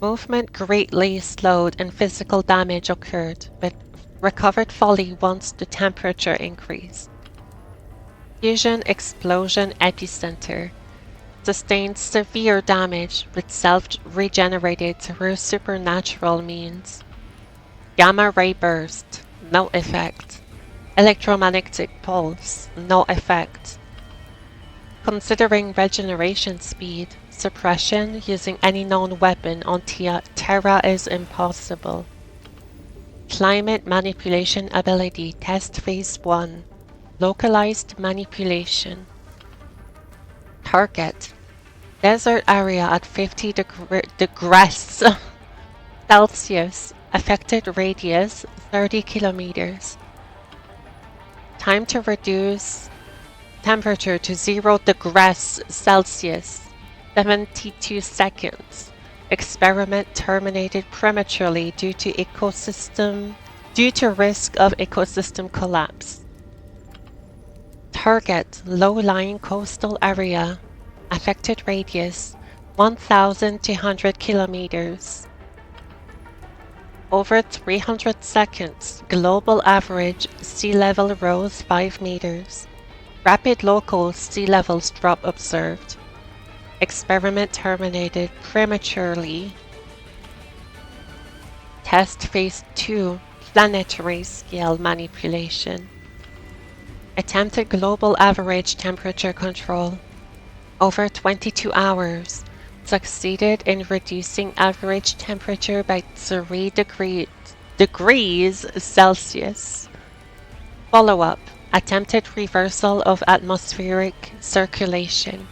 Movement greatly slowed and physical damage occurred, but recovered fully once the temperature increased. Fusion explosion epicenter. Sustained severe damage but self-regenerated through supernatural means. Gamma ray burst, no effect. Electromagnetic pulse, no effect. Considering regeneration speed, suppression using any known weapon on Terra is impossible. Climate manipulation ability test phase 1. Localized manipulation. Target. Desert area at 50 degrees Celsius. Affected radius 30 kilometers. Time to reduce temperature to 0 degrees Celsius. 72 seconds. Experiment terminated prematurely due to due to risk of ecosystem collapse. Target low-lying coastal area. Affected radius 1,200 kilometers. Over 300 seconds, global average sea level rose 5 meters. Rapid local sea levels drop observed. Experiment terminated prematurely. Test phase 2, planetary scale manipulation. Attempted global average temperature control. Over 22 hours. Succeeded in reducing average temperature by 3 degrees Celsius. Follow-up. Attempted reversal of atmospheric circulation.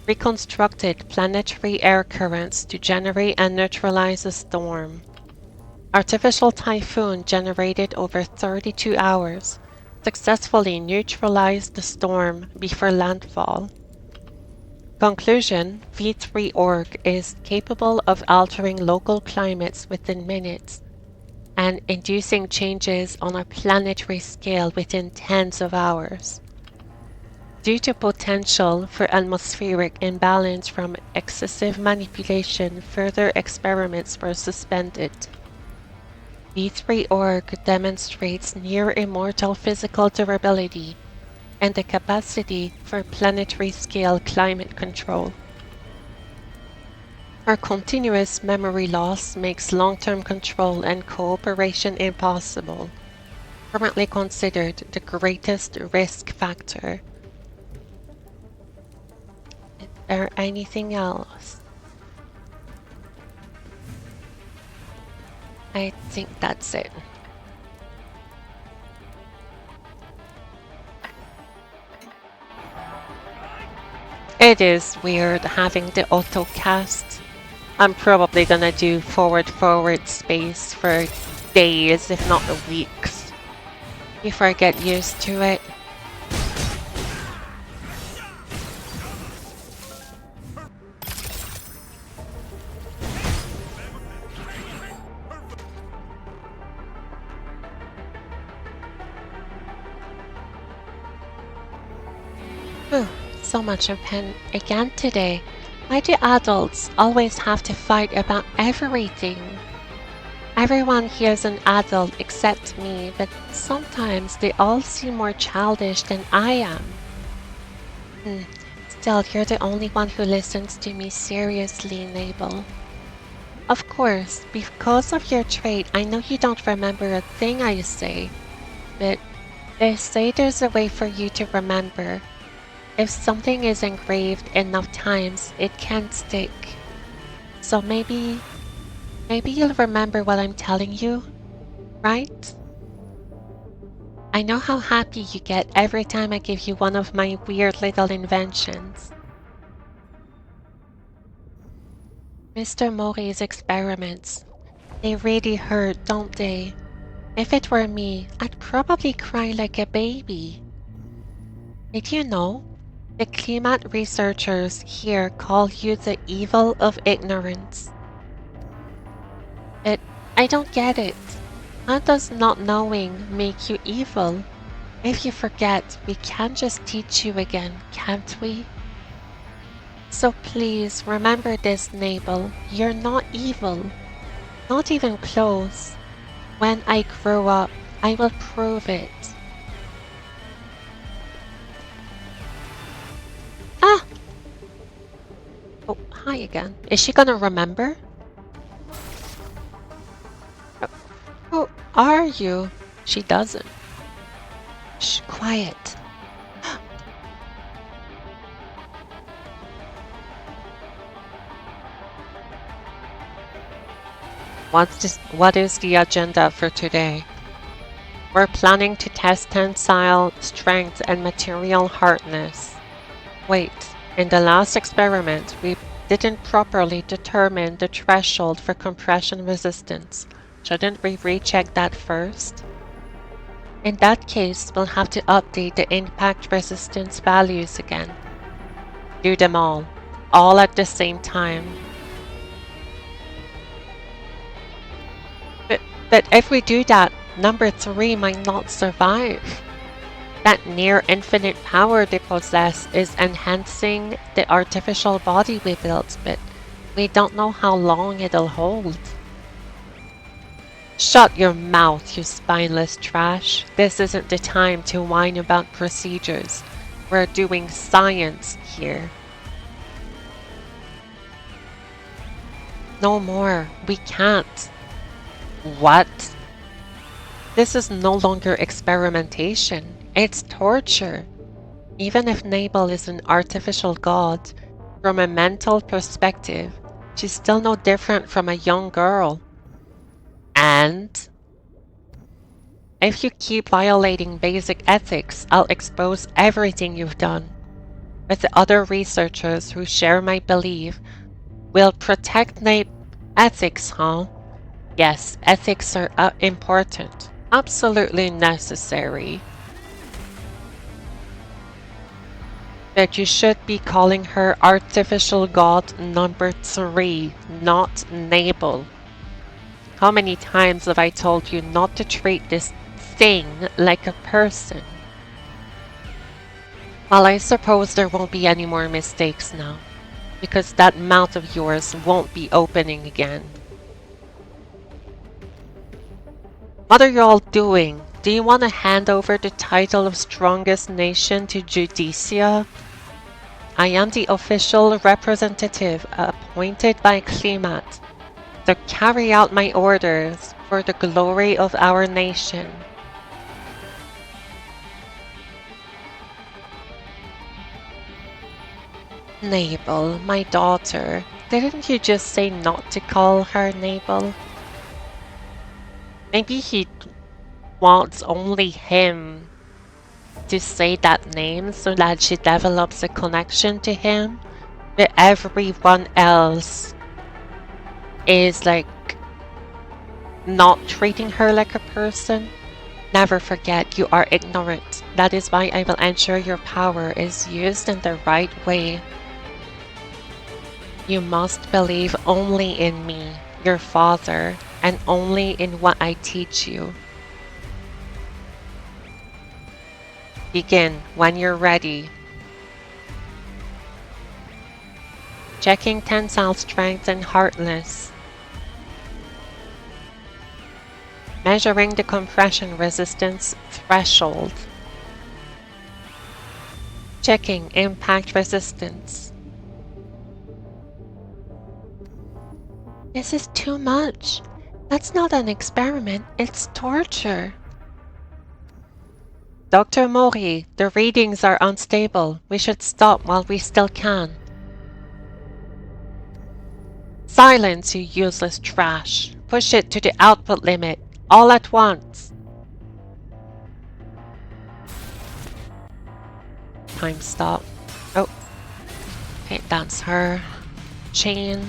Reconstructed planetary air currents to generate and neutralize a storm. Artificial typhoon generated over 32 hours. Successfully neutralized the storm before landfall. Conclusion: V3 org is capable of altering local climates within minutes and inducing changes on a planetary scale within tens of hours. Due to potential for atmospheric imbalance from excessive manipulation, further experiments were suspended. V3 org demonstrates near-immortal physical durability and the capacity for planetary-scale climate control. Our continuous memory loss makes long-term control and cooperation impossible, currently considered the greatest risk factor. Is there anything else? I think that's it. It is weird having the autocast. I'm probably gonna do forward space for days, if not weeks, before I get used to it. Whew, so much of pen again today. Why do adults always have to fight about everything? Everyone here is an adult except me, but sometimes they all seem more childish than I am. Still, you're the only one who listens to me seriously, Nabel. Of course, because of your trait, I know you don't remember a thing I say, but they say there's a way for you to remember. If something is engraved enough times, it can stick. So maybe you'll remember what I'm telling you, right? I know how happy you get every time I give you one of my weird little inventions. Mr. Mori's experiments. They really hurt, don't they? If it were me, I'd probably cry like a baby. Did you know? The climate researchers here call you the evil of ignorance. But I don't get it. How does not knowing make you evil? If you forget, we can just teach you again, can't we? So please remember this, Nabel. You're not evil. Not even close. When I grow up, I will prove it. Ah! Oh, hi again. Is she gonna remember? Who are you? She doesn't. Shh, quiet. What is the agenda for today? We're planning to test tensile strength and material hardness. Wait, in the last experiment, we didn't properly determine the threshold for compression resistance. Shouldn't we recheck that first? In that case, we'll have to update the impact resistance values again. Do them all at the same time. But if we do that, number 3 might not survive. That near infinite power they possess is enhancing the artificial body we built, but we don't know how long it'll hold. Shut your mouth, you spineless trash. This isn't the time to whine about procedures. We're doing science here. No more. We can't. What? This is no longer experimentation. It's torture. Even if Nabel is an artificial god, from a mental perspective, she's still no different from a young girl. And if you keep violating basic ethics, I'll expose everything you've done. With the other researchers who share my belief, we'll protect ethics, huh? Yes, ethics are important. Absolutely necessary. But you should be calling her artificial god number 3, not Nabel. How many times have I told you not to treat this thing like a person? Well, I suppose there won't be any more mistakes now, because that mouth of yours won't be opening again. What are you all doing? Do you want to hand over the title of strongest nation to Judicia? I am the official representative appointed by Klimat to carry out my orders for the glory of our nation. Nabel, my daughter, didn't you just say not to call her Nabel? Maybe he wants only him to say that name so that she develops a connection to him, but everyone else is like not treating her like a person. Never forget, you are ignorant. That is why I will ensure your power is used in the right way. You must believe only in me, your father, and only in what I teach you. Begin when you're ready. Checking tensile strength and hardness. Measuring the compression resistance threshold. Checking impact resistance. This is too much. That's not an experiment, it's torture. Dr. Mori, the readings are unstable. We should stop while we still can. Silence, you useless trash. Push it to the output limit, all at once. Time stop. Oh. Okay, that's her. Chain.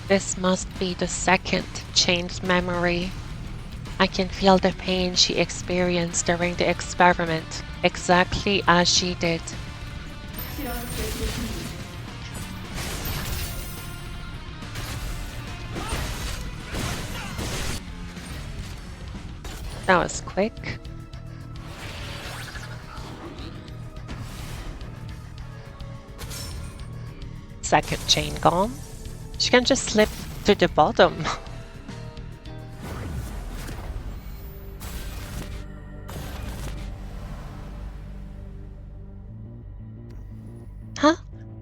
This must be the second chain's memory. I can feel the pain she experienced during the experiment, exactly as she did. That was quick. Second chain gone. She can just slip to the bottom. Huh?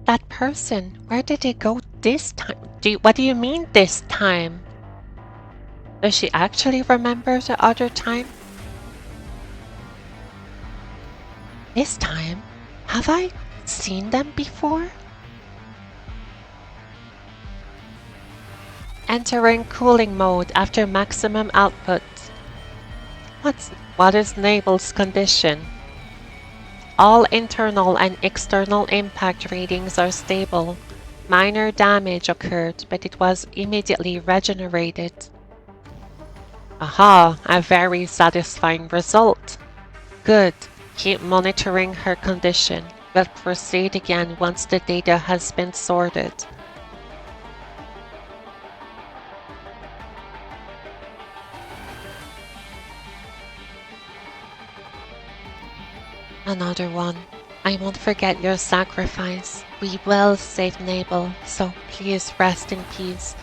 That person, where did they go this time? What do you mean this time? Does she actually remember the other time? This time? Have I seen them before? Entering cooling mode after maximum output. What is Nabel's condition? All internal and external impact readings are stable. Minor damage occurred, but it was immediately regenerated. Aha, a very satisfying result. Good. Keep monitoring her condition. We'll proceed again once the data has been sorted. Another one. I won't forget your sacrifice. We will save Nabel, so please rest in peace.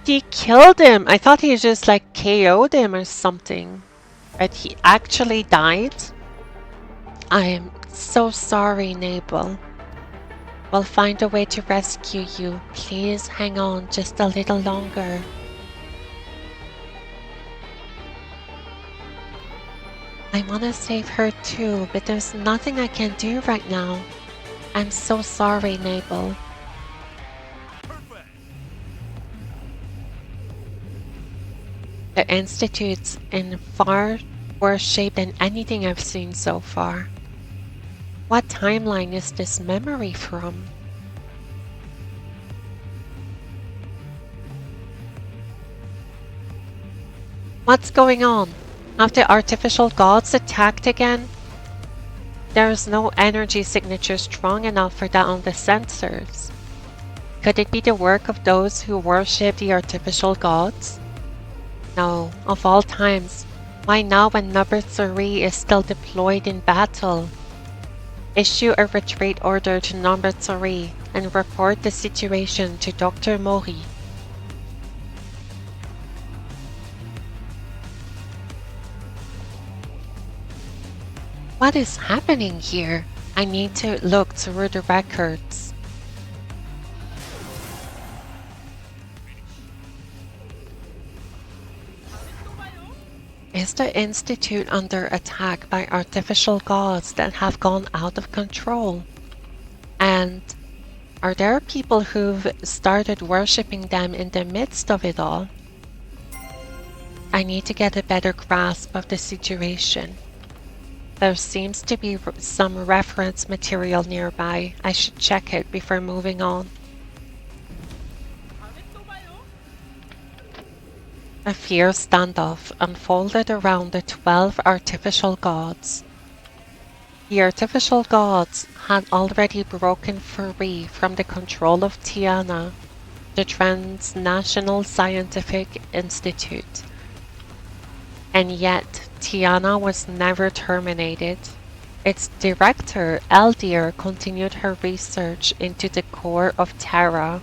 He killed him! I thought he just like KO'd him or something. But he actually died? I am so sorry, Nabel. We'll find a way to rescue you. Please hang on just a little longer. I want to save her too, but there's nothing I can do right now. I'm so sorry, Nabel. The Institute's in far worse shape than anything I've seen so far. What timeline is this memory from? What's going on? Have the artificial gods attacked again? There's no energy signature strong enough for that on the sensors. Could it be the work of those who worship the artificial gods? No, of all times, why now when number 3 is still deployed in battle? Issue a retreat order to number 3 and report the situation to Dr. Mori. What is happening here? I need to look through the records. Is the Institute under attack by artificial gods that have gone out of control? And are there people who've started worshipping them in the midst of it all? I need to get a better grasp of the situation. There seems to be some reference material nearby. I should check it before moving on. A fierce standoff unfolded around the 12 artificial gods. The artificial gods had already broken free from the control of Tiana, the Transnational Scientific Institute. And yet, Tiana was never terminated. Its director, Eldir, continued her research into the core of Terra.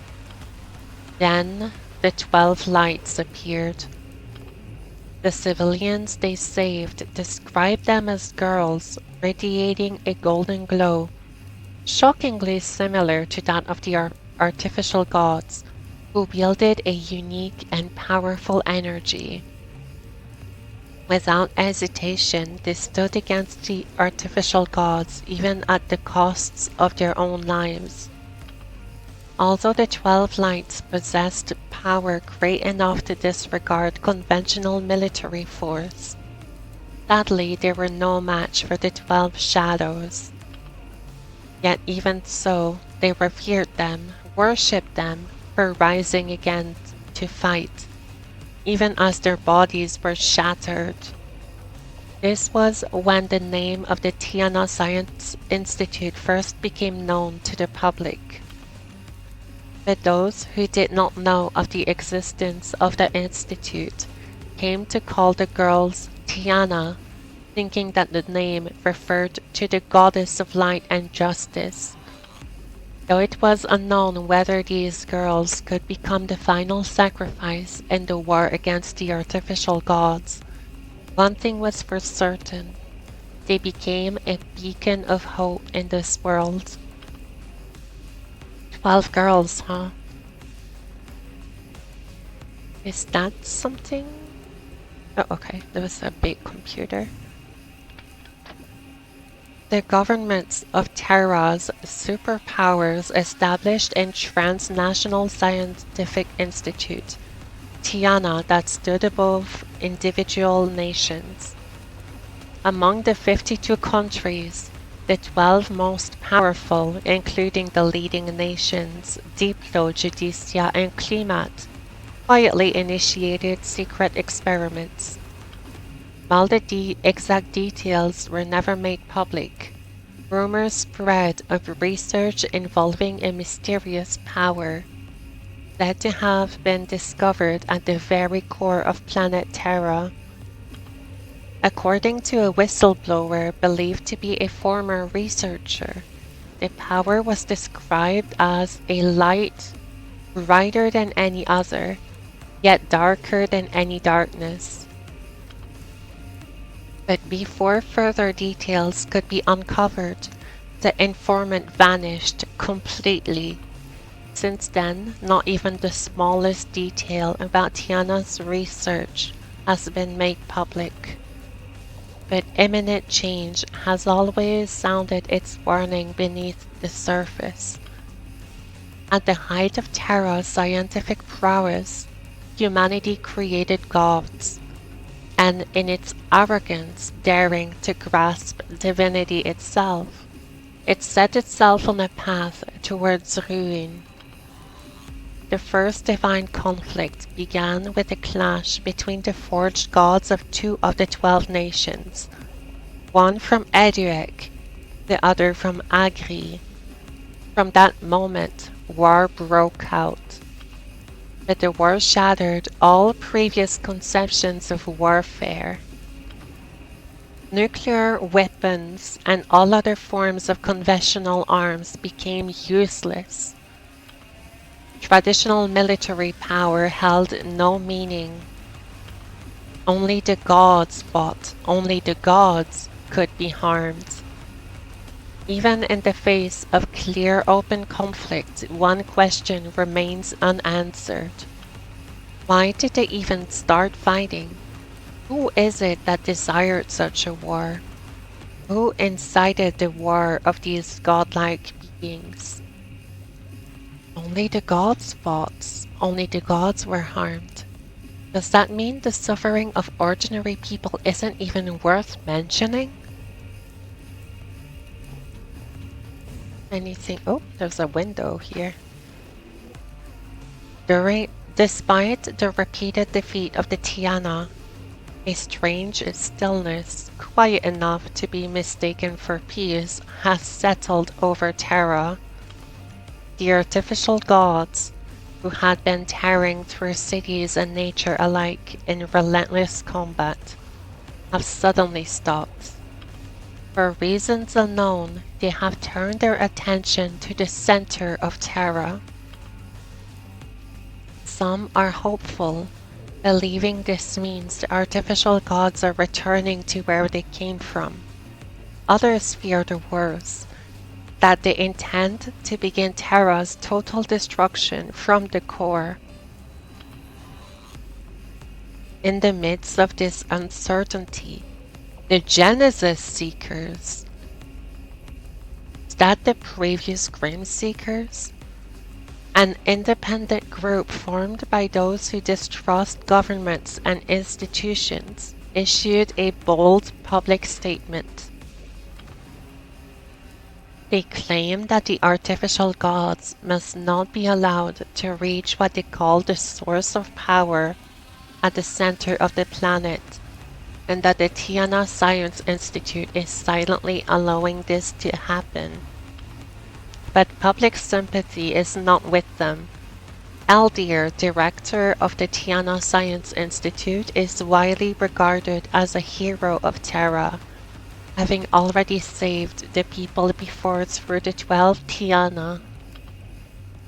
Then, the 12 lights appeared. The civilians they saved described them as girls radiating a golden glow, shockingly similar to that of the artificial gods, who wielded a unique and powerful energy. Without hesitation, they stood against the artificial gods even at the costs of their own lives. Although the 12 lights possessed power great enough to disregard conventional military force, sadly they were no match for the 12 shadows. Yet even so, they revered them, worshipped them for rising again to fight, even as their bodies were shattered. This was when the name of the Tiana Science Institute first became known to the public. But those who did not know of the existence of the institute came to call the girls Tiana, thinking that the name referred to the goddess of light and justice. Though it was unknown whether these girls could become the final sacrifice in the war against the artificial gods, one thing was for certain: they became a beacon of hope in this world. 12 girls, huh? Is that something? Oh, okay, there was a big computer. The governments of Terra's superpowers established a transnational scientific institute, Tiana, that stood above individual nations. Among the 52 countries, the 12 most powerful, including the leading nations Diplo, Judicia, and Klimat, quietly initiated secret experiments. While the exact details were never made public, rumors spread of research involving a mysterious power, said to have been discovered at the very core of planet Terra. According to a whistleblower believed to be a former researcher, the power was described as a light brighter than any other, yet darker than any darkness. But before further details could be uncovered, the informant vanished completely. Since then, not even the smallest detail about Tiana's research has been made public. But imminent change has always sounded its warning beneath the surface. At the height of Terra's scientific prowess, humanity created gods, and in its arrogance daring to grasp divinity itself, it set itself on a path towards ruin. The first divine conflict began with a clash between the forged gods of 2 of the 12 nations, one from Eduek, the other from Agri. From that moment, war broke out. But the war shattered all previous conceptions of warfare. Nuclear weapons and all other forms of conventional arms became useless. Traditional military power held no meaning. Only the gods fought, only the gods could be harmed. Even in the face of clear open conflict, one question remains unanswered. Why did they even start fighting? Who is it that desired such a war? Who incited the war of these godlike beings? Only the gods fought, only the gods were harmed. Does that mean the suffering of ordinary people isn't even worth mentioning? Anything? Oh, there's a window here. Despite the repeated defeat of the Tiana, a strange stillness, quiet enough to be mistaken for peace, has settled over Terra. The artificial gods, who had been tearing through cities and nature alike in relentless combat, have suddenly stopped. For reasons unknown, they have turned their attention to the center of Terra. Some are hopeful, believing this means the artificial gods are returning to where they came from. Others fear the worst, that they intend to begin Terra's total destruction from the core. In the midst of this uncertainty, the Genesis Seekers, is that the previous Grim Seekers? An independent group formed by those who distrust governments and institutions, issued a bold public statement. They claim that the artificial gods must not be allowed to reach what they call the source of power at the center of the planet, and that the Tiana Science Institute is silently allowing this to happen. But public sympathy is not with them. Aldir, director of the Tiana Science Institute, is widely regarded as a hero of Terra, having already saved the people before through the 12 Tiana.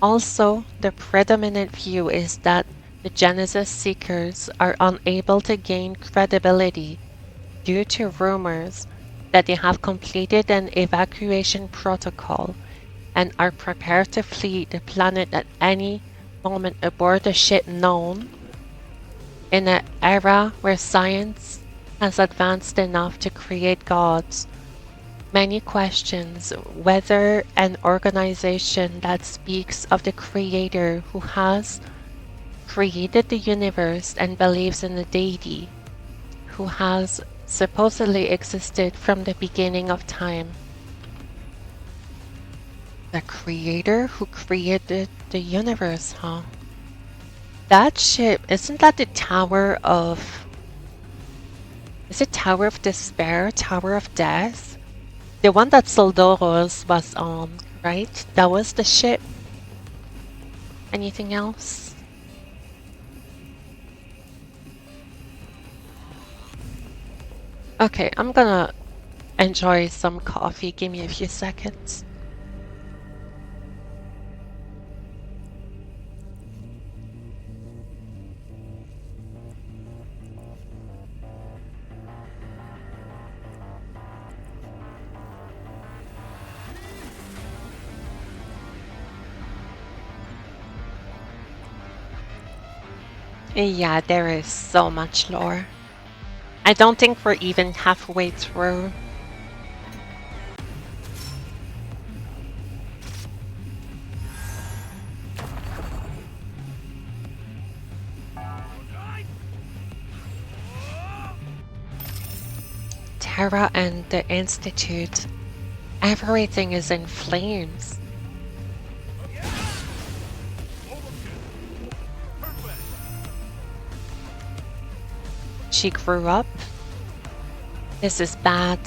Also, the predominant view is that the Genesis Seekers are unable to gain credibility due to rumors that they have completed an evacuation protocol and are prepared to flee the planet at any moment aboard a ship known in an era where science has advanced enough to create gods. Many questions whether an organization that speaks of the Creator who has created the universe and believes in the deity, who has supposedly existed from the beginning of time. The Creator who created the universe, huh? That ship, isn't that the Tower of... Is it Tower of Despair? Tower of Death? The one that Soldoros was on, right? That was the ship. Anything else? Okay, I'm gonna enjoy some coffee. Give me a few seconds. Yeah, there is so much lore. I don't think we're even halfway through. Terra and the Institute. Everything is in flames. She grew up. This is bad.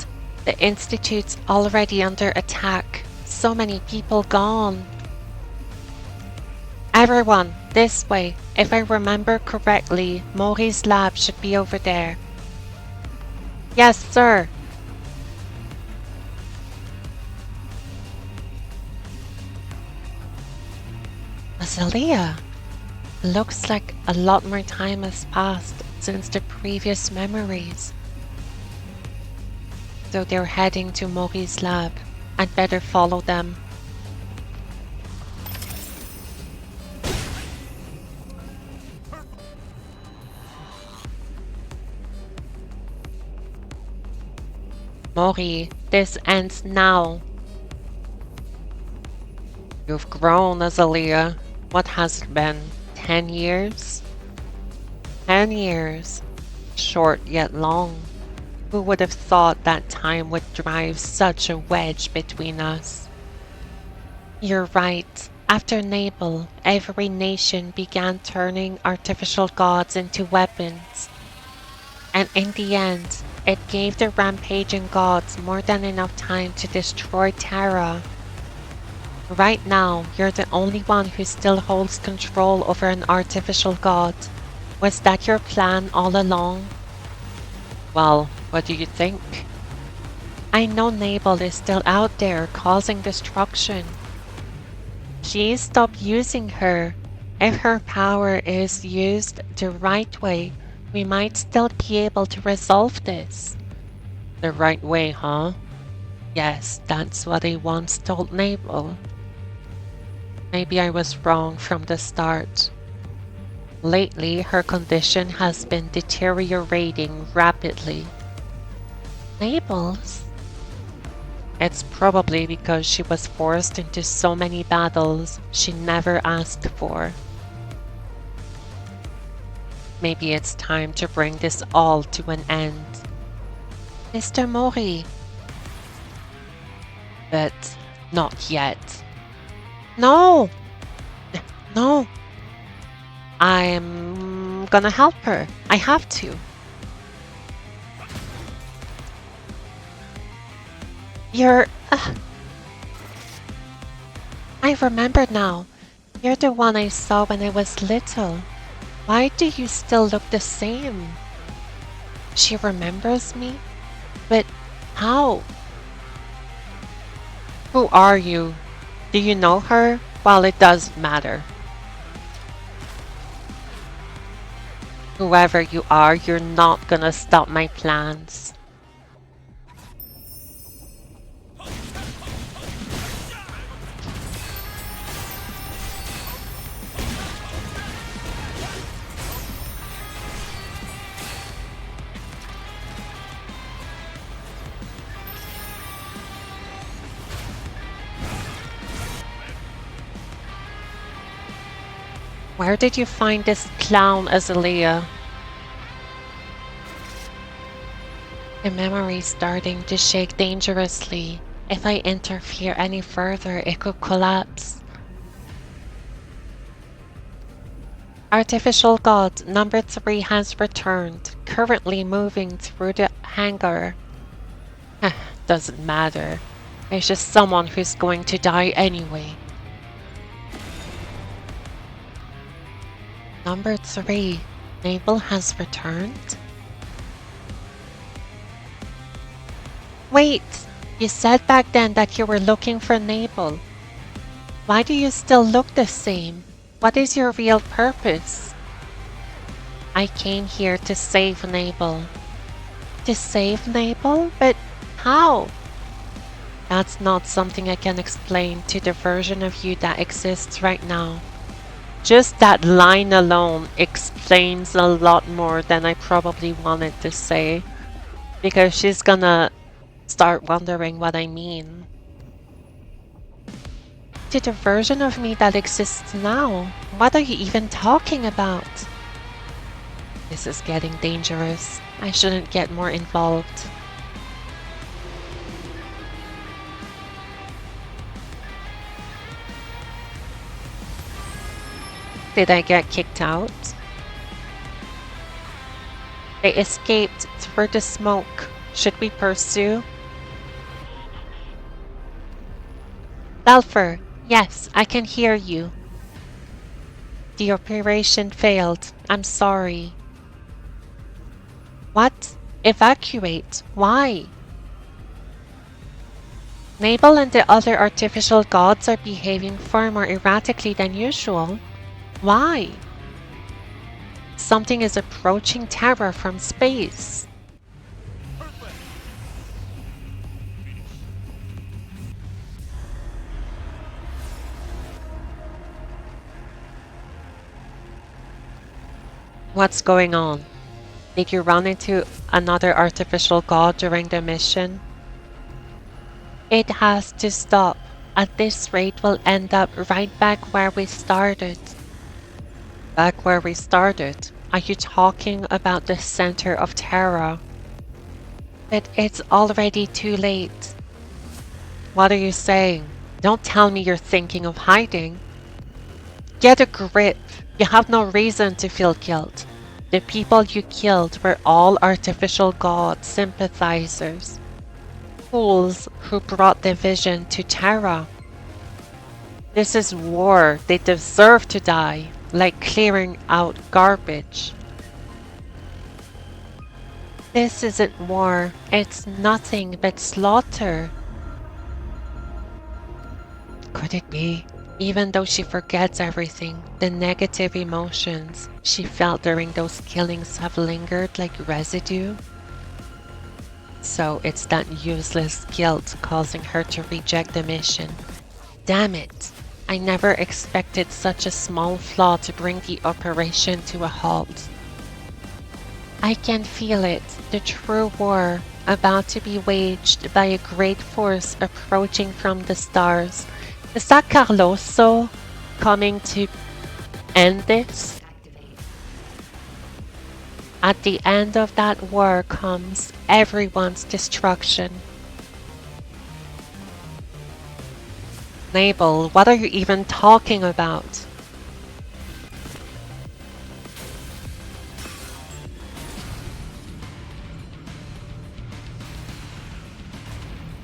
The Institute's already under attack. So many people gone. Everyone, this way. If I remember correctly, Mori's lab should be over there. Yes, sir. Azalea. Looks like a lot more time has passed since the previous memories. So they're heading to Mori's lab. I'd better follow them. Mori, this ends now. You've grown, Azalea. What has it been? 10 years? 10 years. Short yet long. Who would have thought that time would drive such a wedge between us? You're right. After Nabel, every nation began turning artificial gods into weapons. And in the end, it gave the rampaging gods more than enough time to destroy Terra. Right now, you're the only one who still holds control over an artificial god. Was that your plan all along? Well, what do you think? I know Nabel is still out there causing destruction. Please stop using her. If her power is used the right way, we might still be able to resolve this. The right way, huh? Yes, that's what I once told Nabel. Maybe I was wrong from the start. Lately, her condition has been deteriorating rapidly. Nabel's? It's probably because she was forced into so many battles she never asked for. Maybe it's time to bring this all to an end. Mr. Mori. But not yet. No! No! I'm gonna help her. I have to. You're... I remember now. You're the one I saw when I was little. Why do you still look the same? She remembers me? But how? Who are you? Do you know her? Well, it doesn't matter. Whoever you are, you're not gonna stop my plans. Where did you find this clown, Azalea? The memory's starting to shake dangerously. If I interfere any further, it could collapse. Artificial God number 3 has returned, currently moving through the hangar. Doesn't matter. There's just someone who's going to die anyway. Number 3, Nabel has returned? Wait! You said back then that you were looking for Nabel. Why do you still look the same? What is your real purpose? I came here to save Nabel. To save Nabel? But how? That's not something I can explain to the version of you that exists right now. Just that line alone explains a lot more than I probably wanted to say, because she's gonna start wondering what I mean. To the version of me that exists now, what are you even talking about? This is getting dangerous. I shouldn't get more involved. Did I get kicked out? They escaped through the smoke. Should we pursue? Belfer, yes, I can hear you. The operation failed. I'm sorry. What? Evacuate? Why? Nabel and the other artificial gods are behaving far more erratically than usual. Why? Something is approaching Terra from space. What's going on? Did you run into another artificial god during the mission? It has to stop. At this rate, we'll end up right back where we started. Back where we started? Are you talking about the center of Terra? But it's already too late. What are you saying? Don't tell me you're thinking of hiding. Get a grip. You have no reason to feel guilt. The people you killed were all artificial god sympathizers. Fools who brought division to Terra. This is war. They deserve to die, like clearing out garbage. This isn't war. It's nothing but slaughter. Could it be? Even though she forgets everything, the negative emotions she felt during those killings have lingered like residue. So it's that useless guilt causing her to reject the mission. Damn it! I never expected such a small flaw to bring the operation to a halt. I can feel it, the true war about to be waged by a great force approaching from the stars. Is that Carloso coming to end this? At the end of that war comes everyone's destruction. Nabel, what are you even talking about?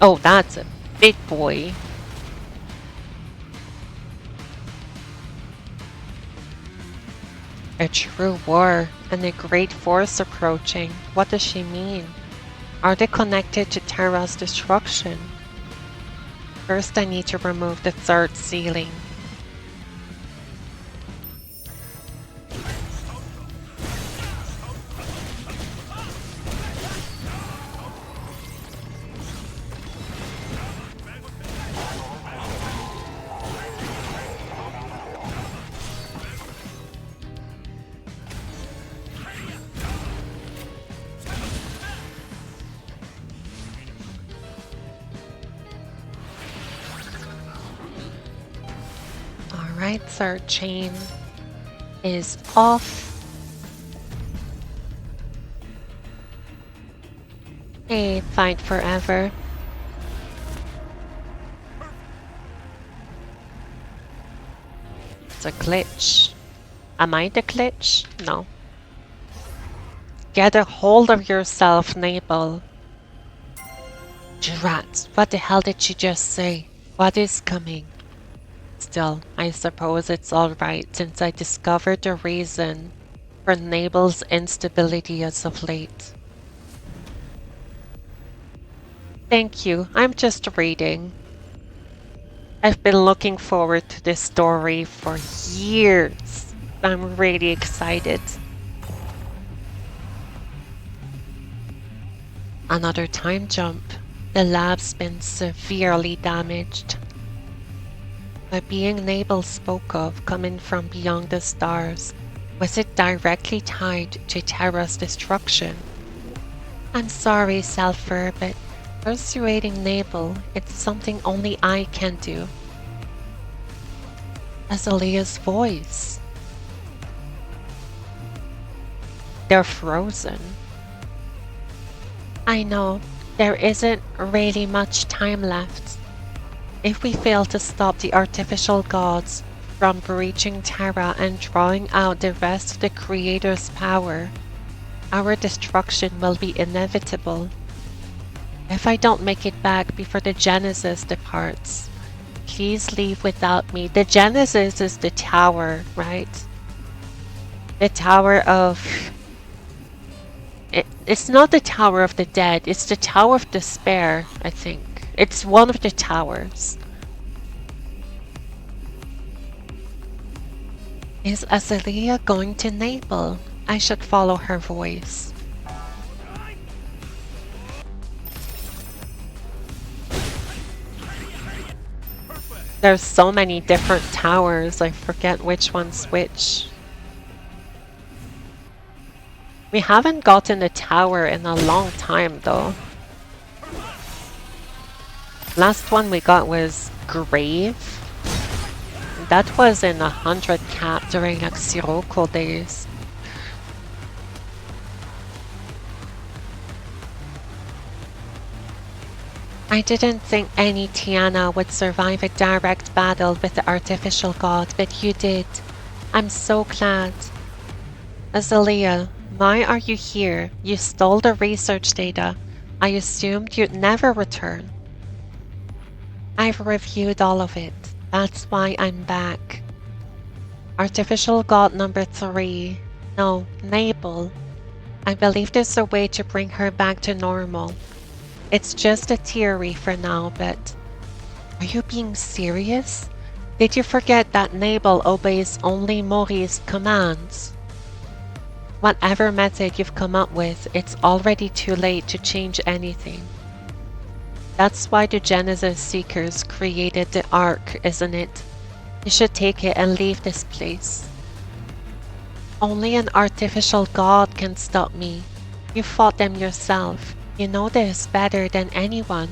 Oh, that's a big boy. A true war and a great force approaching. What does she mean? Are they connected to Terra's destruction? First, I need to remove the third ceiling. Alright, third chain is off. Hey, fight forever. It's a glitch. Am I the glitch? No. Get a hold of yourself, Nabel. Drat, what the hell did she just say? What is coming? Still, I suppose it's alright since I discovered the reason for Nabel's instability as of late. Thank you. I'm just reading. I've been looking forward to this story for years. I'm really excited. Another time jump. The lab's been severely damaged. The being Nabel spoke of coming from beyond the stars, was it directly tied to Terra's destruction? I'm sorry, Sulfur, but persuading Nabel, it's something only I can do. Azalea's voice. They're frozen. I know, there isn't really much time left. If we fail to stop the artificial gods from breaching Terra and drawing out the rest of the Creator's power, our destruction will be inevitable. If I don't make it back before the Genesis departs, please leave without me. The Genesis is the tower, right? The tower of... It's not the Tower of the Dead, it's the Tower of Despair, I think. It's one of the towers. Is Azalea going to Nabel? I should follow her voice. There's so many different towers, I forget which one's which. We haven't gotten a tower in a long time though. Last one we got was Grave. That was in 100 cap during like Sirocco days. I didn't think any Tiana would survive a direct battle with the artificial god, but you did. I'm so glad. Azalea, why are you here? You stole the research data. I assumed you'd never return. I've reviewed all of it. That's why I'm back. Artificial god number 3. No, Nabel. I believe there's a way to bring her back to normal. It's just a theory for now, but... Are you being serious? Did you forget that Nabel obeys only Mori's commands? Whatever method you've come up with, it's already too late to change anything. That's why the Genesis Seekers created the Ark, isn't it? You should take it and leave this place. Only an artificial god can stop me. You fought them yourself. You know this better than anyone.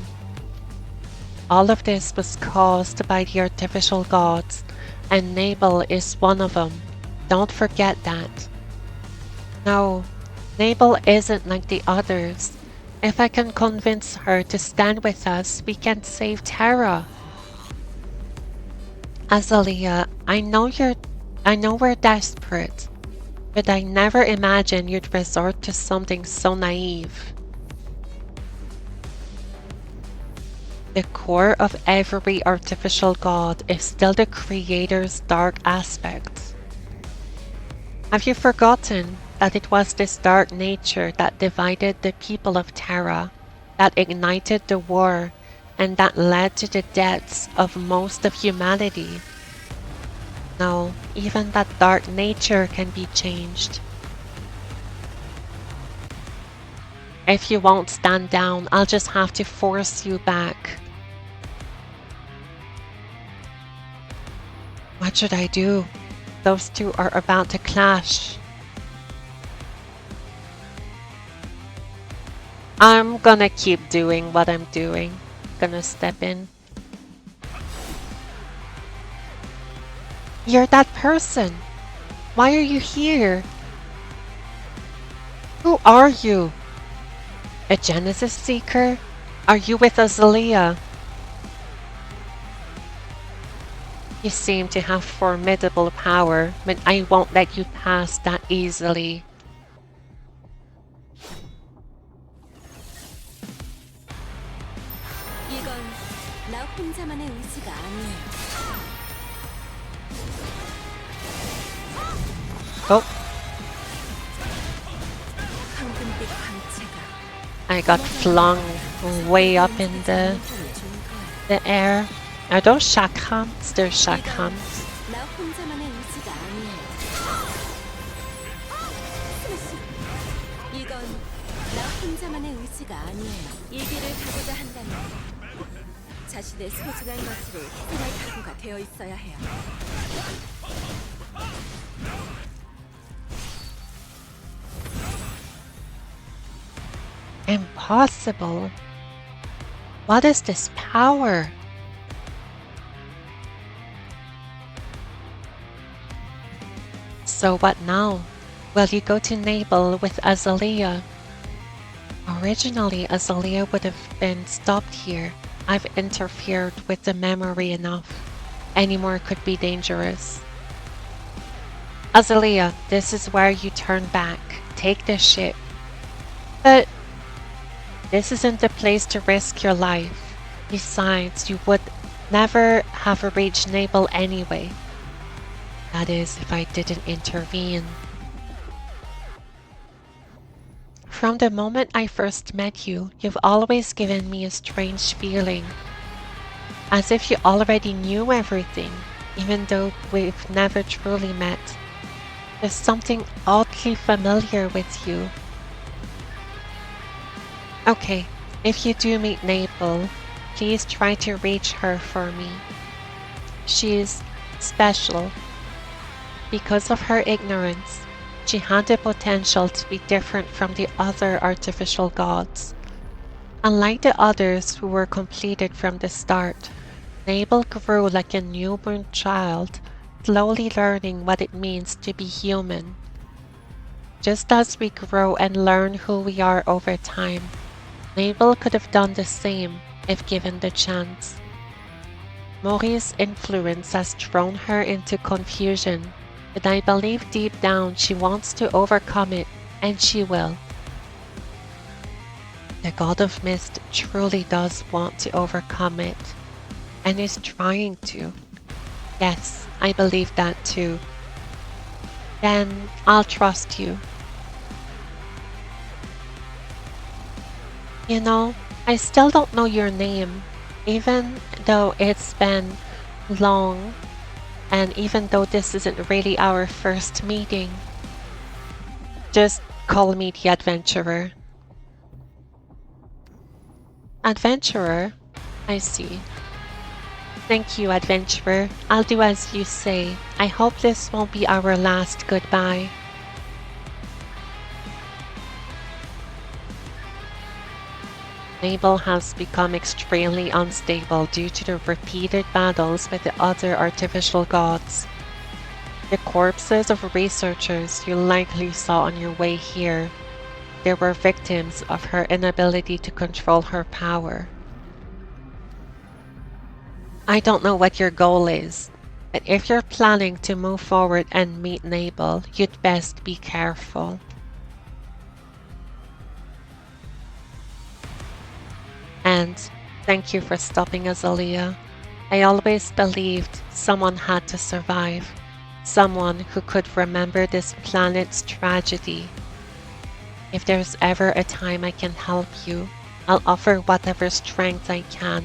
All of this was caused by the artificial gods, and Nabel is one of them. Don't forget that. No, Nabel isn't like the others. If I can convince her to stand with us, we can save Terra. Azalea, I know we're desperate, but I never imagined you'd resort to something so naive. The core of every artificial god is still the Creator's dark aspect. Have you forgotten that it was this dark nature that divided the people of Terra, that ignited the war, and that led to the deaths of most of humanity? No, even that dark nature can be changed. If you won't stand down, I'll just have to force you back. What should I do? Those two are about to clash. I'm gonna keep doing what I'm doing. Gonna step in. You're that person. Why are you here? Who are you? A Genesis Seeker? Are you with Azalea? You seem to have formidable power, but I won't let you pass that easily. 이건 나 혼자만의 의지가 아니에요. Oh, 황금빛 광채가 I got flung. way up in the air. Are those chakrams? They're chakrams. 나 혼자만의 의지가 아니에요. 스매시. 이건 나 혼자만의 의지가 아니에요. 이 길을 가고자 한다면 자신의 소중한 것들을 희생할 각오가 되어 있어야 해요. Impossible. What is this power? So what now? Will you go to Nabel with Azalea? Originally, Azalea would have been stopped here. I've interfered with the memory enough. Any more could be dangerous. Azalea, this is where you turn back. Take the ship. But this isn't the place to risk your life. Besides, you would never have reached Nabel anyway. That is, if I didn't intervene. From the moment I first met you, you've always given me a strange feeling. As if you already knew everything, even though we've never truly met. There's something oddly familiar with you. Okay, if you do meet Nabel, please try to reach her for me. She's special. Because of her ignorance, she had the potential to be different from the other artificial gods. Unlike the others who were completed from the start, Nabel grew like a newborn child, slowly learning what it means to be human. Just as we grow and learn who we are over time, Nabel could have done the same if given the chance. Mori's influence has thrown her into confusion, but I believe deep down she wants to overcome it, and she will. The God of Mist truly does want to overcome it, and is trying to. Yes, I believe that too. Then I'll trust you. You know, I still don't know your name, even though it's been long. And even though this isn't really our first meeting, just call me the Adventurer. Adventurer? I see. Thank you, Adventurer. I'll do as you say. I hope this won't be our last goodbye. Nabel has become extremely unstable due to the repeated battles with the other artificial gods. The corpses of researchers you likely saw on your way here, they were victims of her inability to control her power. I don't know what your goal is, but if you're planning to move forward and meet Nabel, you'd best be careful. And thank you for stopping Azalea. I always believed someone had to survive. Someone who could remember this planet's tragedy. If there's ever a time I can help you, I'll offer whatever strength I can.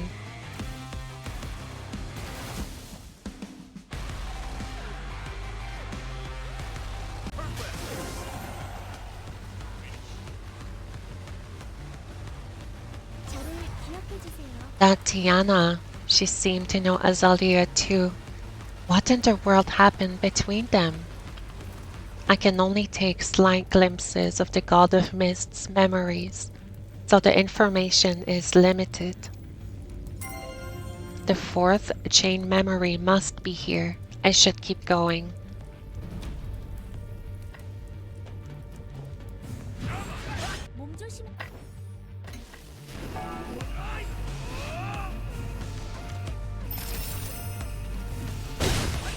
That Tiana, she seemed to know Azalea too. What in the world happened between them? I can only take slight glimpses of the God of Mist's memories, so the information is limited. The fourth chain memory must be here. I should keep going.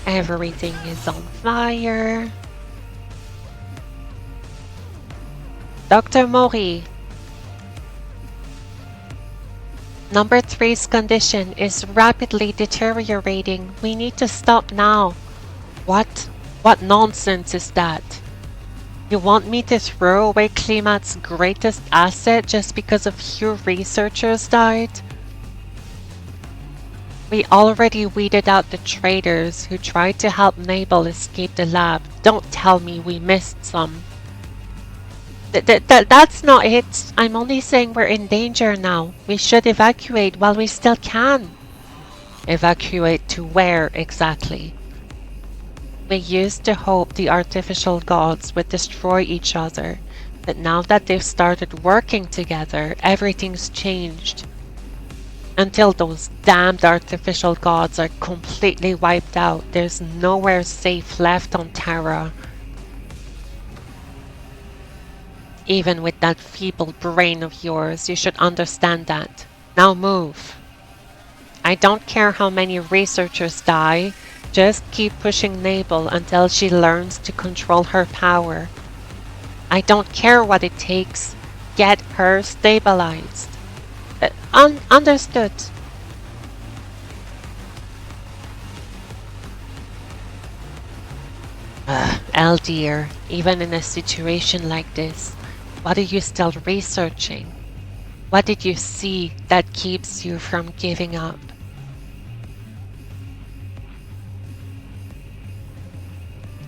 Everything is on fire. Dr. Mori. Number 3's condition is rapidly deteriorating. We need to stop now. What nonsense is that? You want me to throw away Klimat's greatest asset just because a few researchers died? We already weeded out the traitors who tried to help Nabel escape the lab. Don't tell me we missed some. That's not it. I'm only saying we're in danger now. We should evacuate while we still can. Evacuate to where exactly? We used to hope the artificial gods would destroy each other, but now that they've started working together, everything's changed. Until those damned artificial gods are completely wiped out, there's nowhere safe left on Terra. Even with that feeble brain of yours, you should understand that. Now move. I don't care how many researchers die, just keep pushing Nabel until she learns to control her power. I don't care what it takes. Get her stabilized. Understood. Eldir, even in a situation like this, what are you still researching? What did you see that keeps you from giving up?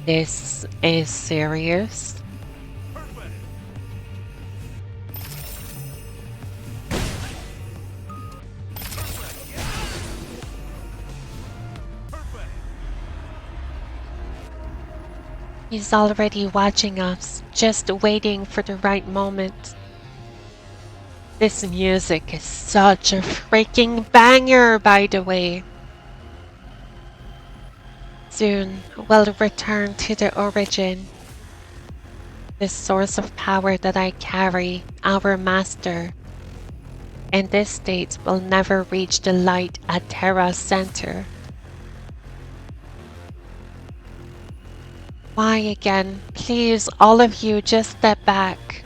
This is serious. He's already watching us, just waiting for the right moment. This music is such a freaking banger, by the way. Soon, we'll return to the origin. The source of power that I carry, our master. And this state will never reach the light at Terra's center. Why again? Please, all of you, just step back.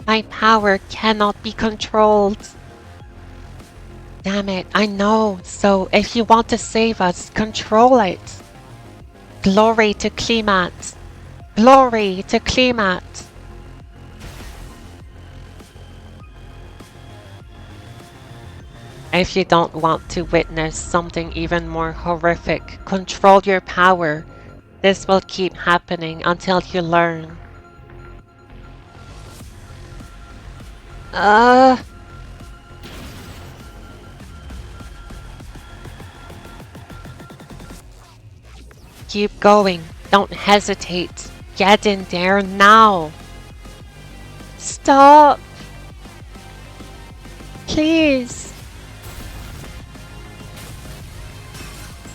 My power cannot be controlled. Damn it, I know. So if you want to save us, control it. Glory to Klimat. Glory to Klimat. If you don't want to witness something even more horrific, control your power. This will keep happening until you learn. Keep going. Don't hesitate. Get in there now. Stop. Please.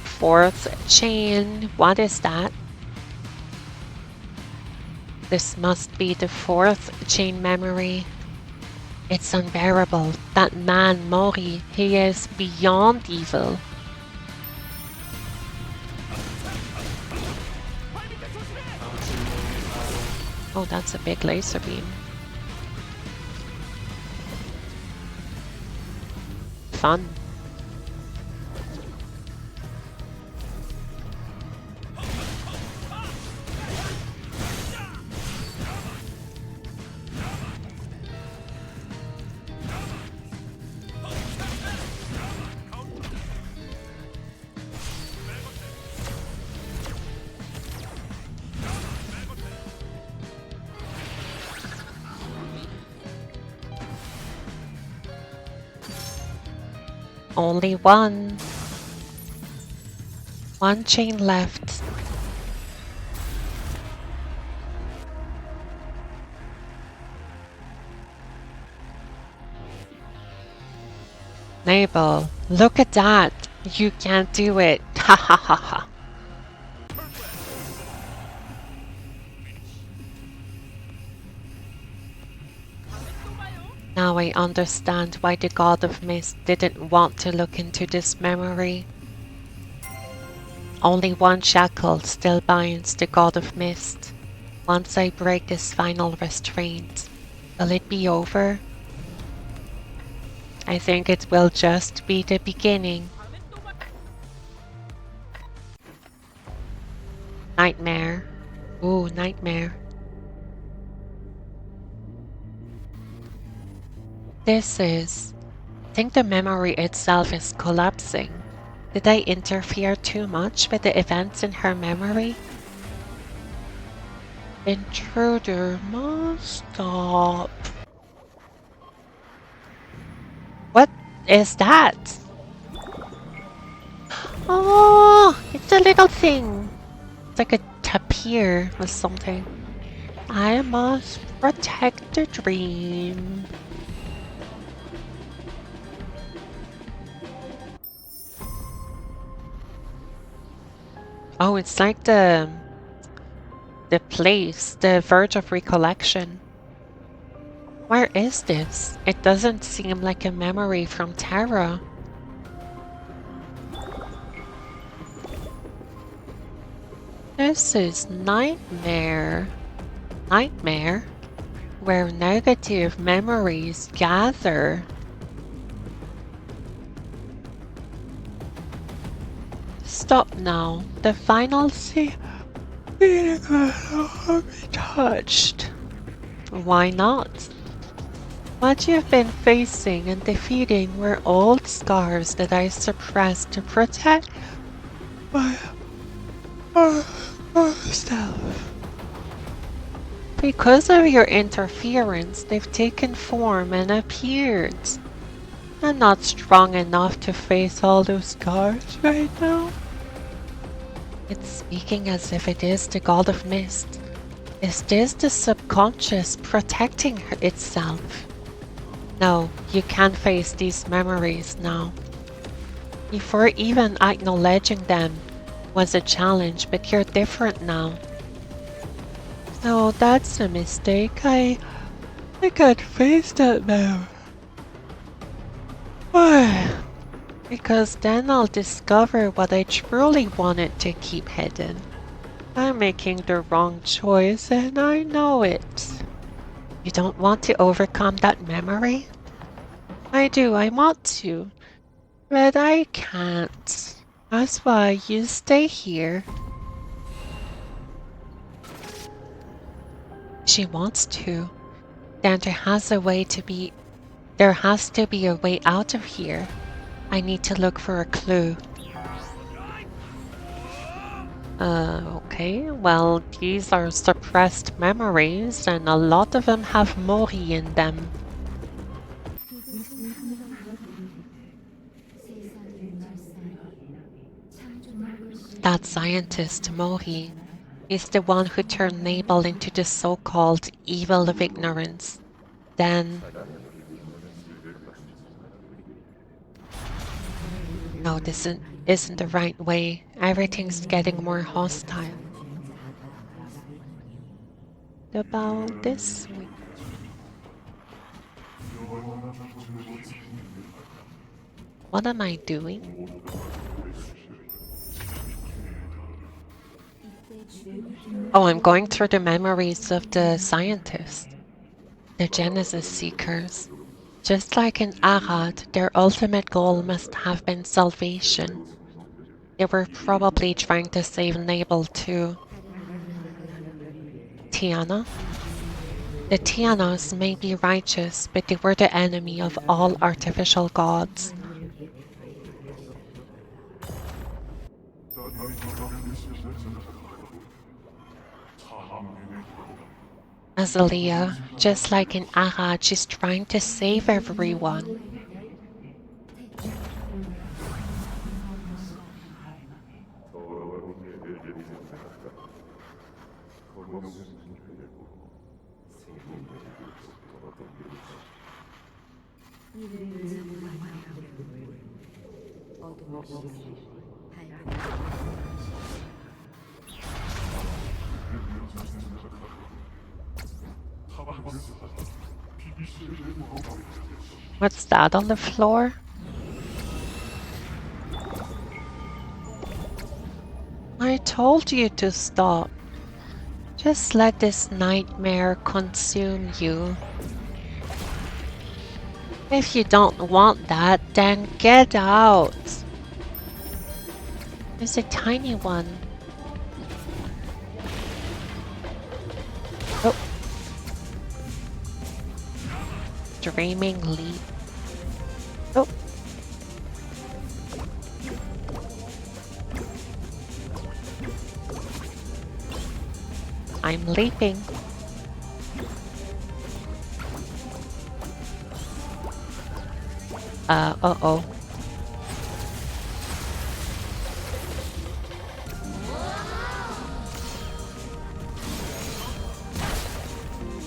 Fourth chain. What is that? This must be the fourth chain memory. It's unbearable. That man, Mori, he is beyond evil. Oh, that's a big laser beam. Fun. Only one. One chain left. Nabel, look at that. You can't do it. Ha ha ha ha. Now I understand why the God of Mist didn't want to look into this memory. Only one shackle still binds the God of Mist. Once I break this final restraint, will it be over? I think it will just be the beginning. Nightmare. Ooh, nightmare. This is... I think the memory itself is collapsing. Did I interfere too much with the events in her memory? Intruder must stop. What is that? Oh, it's a little thing. It's like a tapir or something. I must protect the dream. Oh, it's like the place, the verge of recollection. Where is this? It doesn't seem like a memory from Terra. This is Nightmare. Nightmare? Where negative memories gather. Stop now. The final scene will be touched. Why not? What you've been facing and defeating were old scars that I suppressed to protect myself. Because of your interference, they've taken form and appeared. I'm not strong enough to face all those scars right now. It's speaking as if it is the god of mist. Is this the subconscious protecting itself? No, you can't face these memories now. Before even acknowledging them was a challenge, but you're different now. No, that's a mistake. I can't face that now. Why? Because then I'll discover what I truly wanted to keep hidden. I'm making the wrong choice and I know it. You don't want to overcome that memory? I do, I want to. But I can't. That's why you stay here. She wants to. Then there has to be a way out of here. I need to look for a clue. Okay, well, these are suppressed memories and a lot of them have mori in them. That scientist, Mori, is the one who turned Nabel into the so-called evil of ignorance. Then... No, this isn't the right way. Everything's getting more hostile. About this week. What am I doing? Oh, I'm going through the memories of the scientists. The Genesis Seekers. Just like in Arad, their ultimate goal must have been salvation. They were probably trying to save Nabel too. Tiana? The Tianas may be righteous, but they were the enemy of all artificial gods. Azalea, just like in Arad, she's trying to save everyone. What's that on the floor? I told you to stop. Just let this nightmare consume you. If you don't want that, then get out. There's a tiny one. Oh. streaming leap. Oh. I'm leaping. Uh-oh.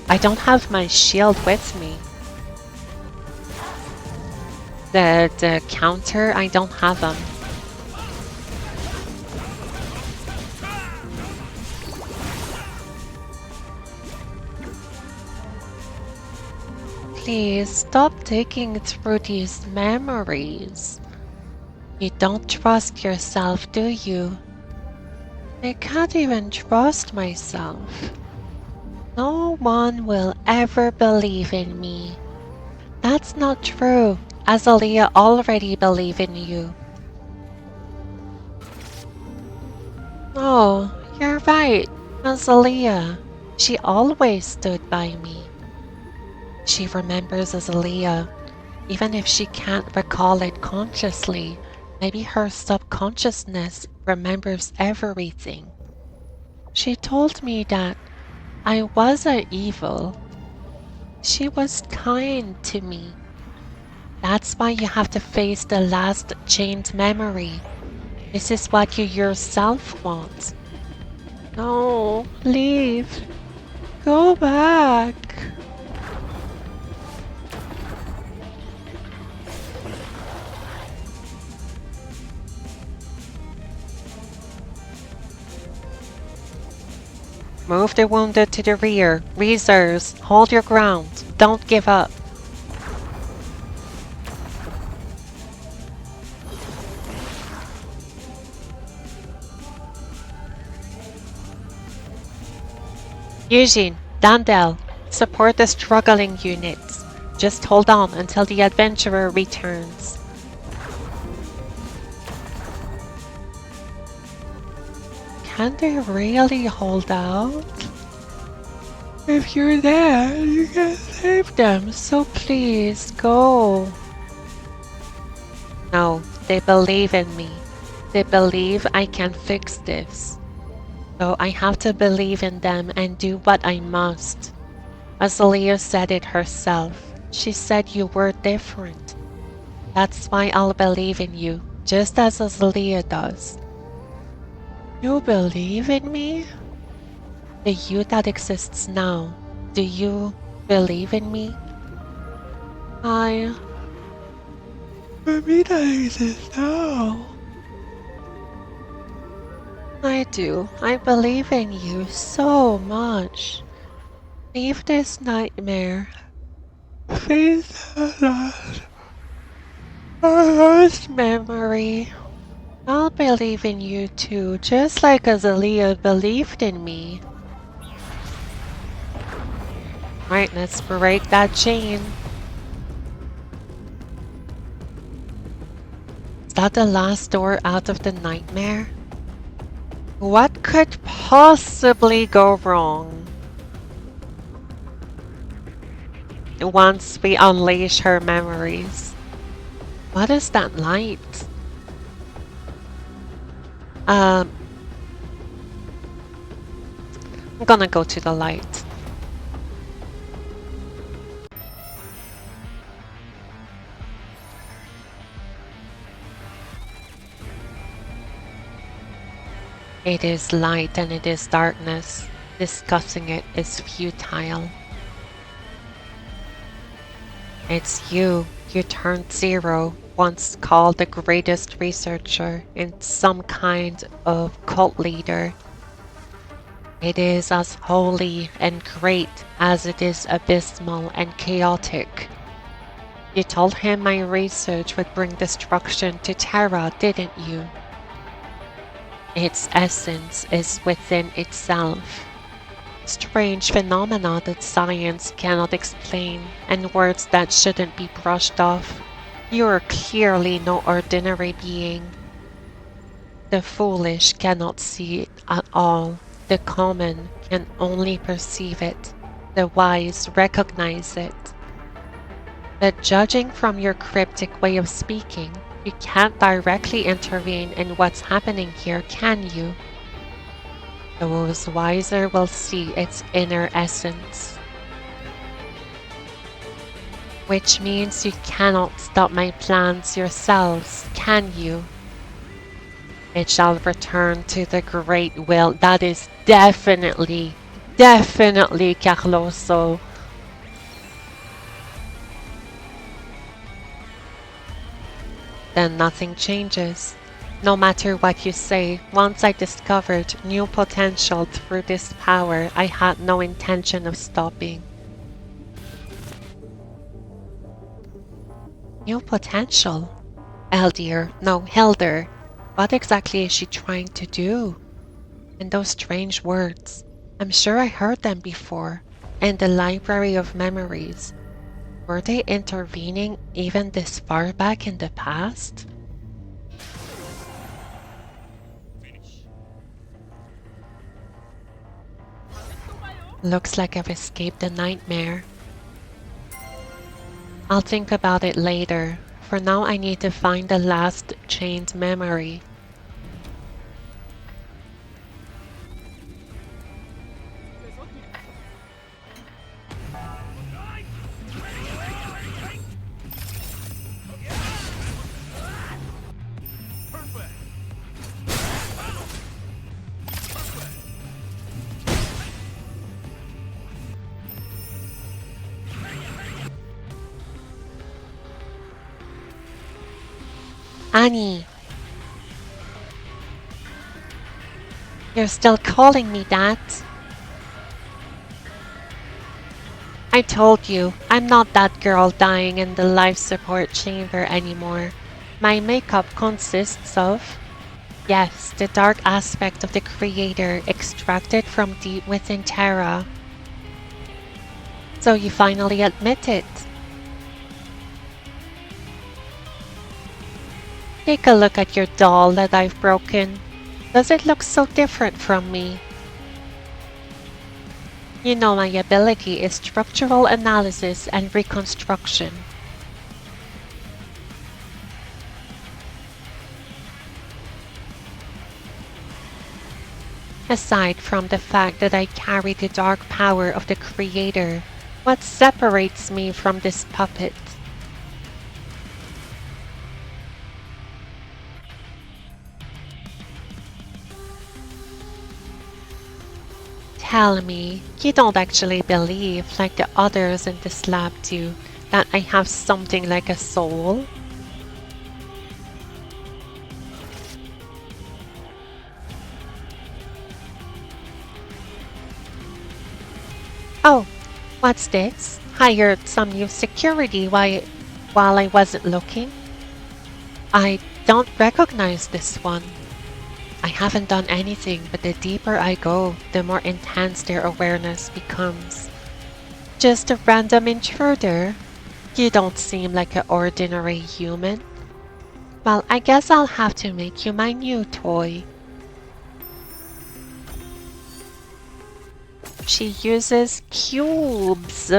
I don't have my shield with me. The counter, I don't have them. Please stop digging through these memories. You don't trust yourself, do you? I can't even trust myself. No one will ever believe in me. That's not true. Azalea already believed in you. Oh, you're right. Azalea. She always stood by me. She remembers Azalea. Even if she can't recall it consciously, maybe her subconsciousness remembers everything. She told me that I wasn't evil. She was kind to me. That's why you have to face the last chained memory. This is what you yourself want. No, leave. Go back. Move the wounded to the rear. Reserves, hold your ground. Don't give up. Eugene, Dandel, support the struggling units. Just hold on until the adventurer returns. Can they really hold out? If you're there, you can save them, so please go. No, they believe in me. They believe I can fix this. So I have to believe in them and do what I must. Azalea said it herself. She said you were different. That's why I'll believe in you, just as Azalea does. You believe in me? The you that exists now, do you believe in me? For me that exists now. I do. I believe in you so much. Leave this nightmare. Face the last memory. I'll believe in you too, just like Azalea believed in me. Right, let's break that chain. Is that the last door out of the nightmare? What could possibly go wrong? Once we unleash her memories. What is that light? I'm gonna go to the light. It is light and it is darkness. Discussing it is futile. It's you. You turned zero, once called the greatest researcher and some kind of cult leader. It is as holy and great as it is abysmal and chaotic. You told him my research would bring destruction to Terra, didn't you? Its essence is within itself. Strange phenomena that science cannot explain, and words that shouldn't be brushed off. You are clearly no ordinary being. The foolish cannot see it at all. The common can only perceive it. The wise recognize it. But judging from your cryptic way of speaking, you can't directly intervene in what's happening here, can you? Those wiser will see its inner essence. Which means you cannot stop my plans yourselves, can you? It shall return to the great will. That is definitely Carloso. Then nothing changes. No matter what you say, once I discovered new potential through this power, I had no intention of stopping. New potential? Eldir, no, Hilder. What exactly is she trying to do? And those strange words. I'm sure I heard them before. In the Library of Memories. Were they intervening even this far back in the past? Looks like I've escaped a nightmare. I'll think about it later. For now, I need to find the last chained memory. Annie! You're still calling me that? I told you, I'm not that girl dying in the life support chamber anymore. My makeup consists of, yes, the dark aspect of the creator extracted from deep within Terra. So you finally admit it. Take a look at your doll that I've broken. Does it look so different from me? You know my ability is structural analysis and reconstruction. Aside from the fact that I carry the dark power of the creator, what separates me from this puppet? Tell me, you don't actually believe, like the others in this lab do, that I have something like a soul? Oh, what's this? Hired some new security while I wasn't looking? I don't recognize this one. I haven't done anything, but the deeper I go, the more intense their awareness becomes. Just a random intruder? You don't seem like an ordinary human. Well, I guess I'll have to make you my new toy. She uses cubes.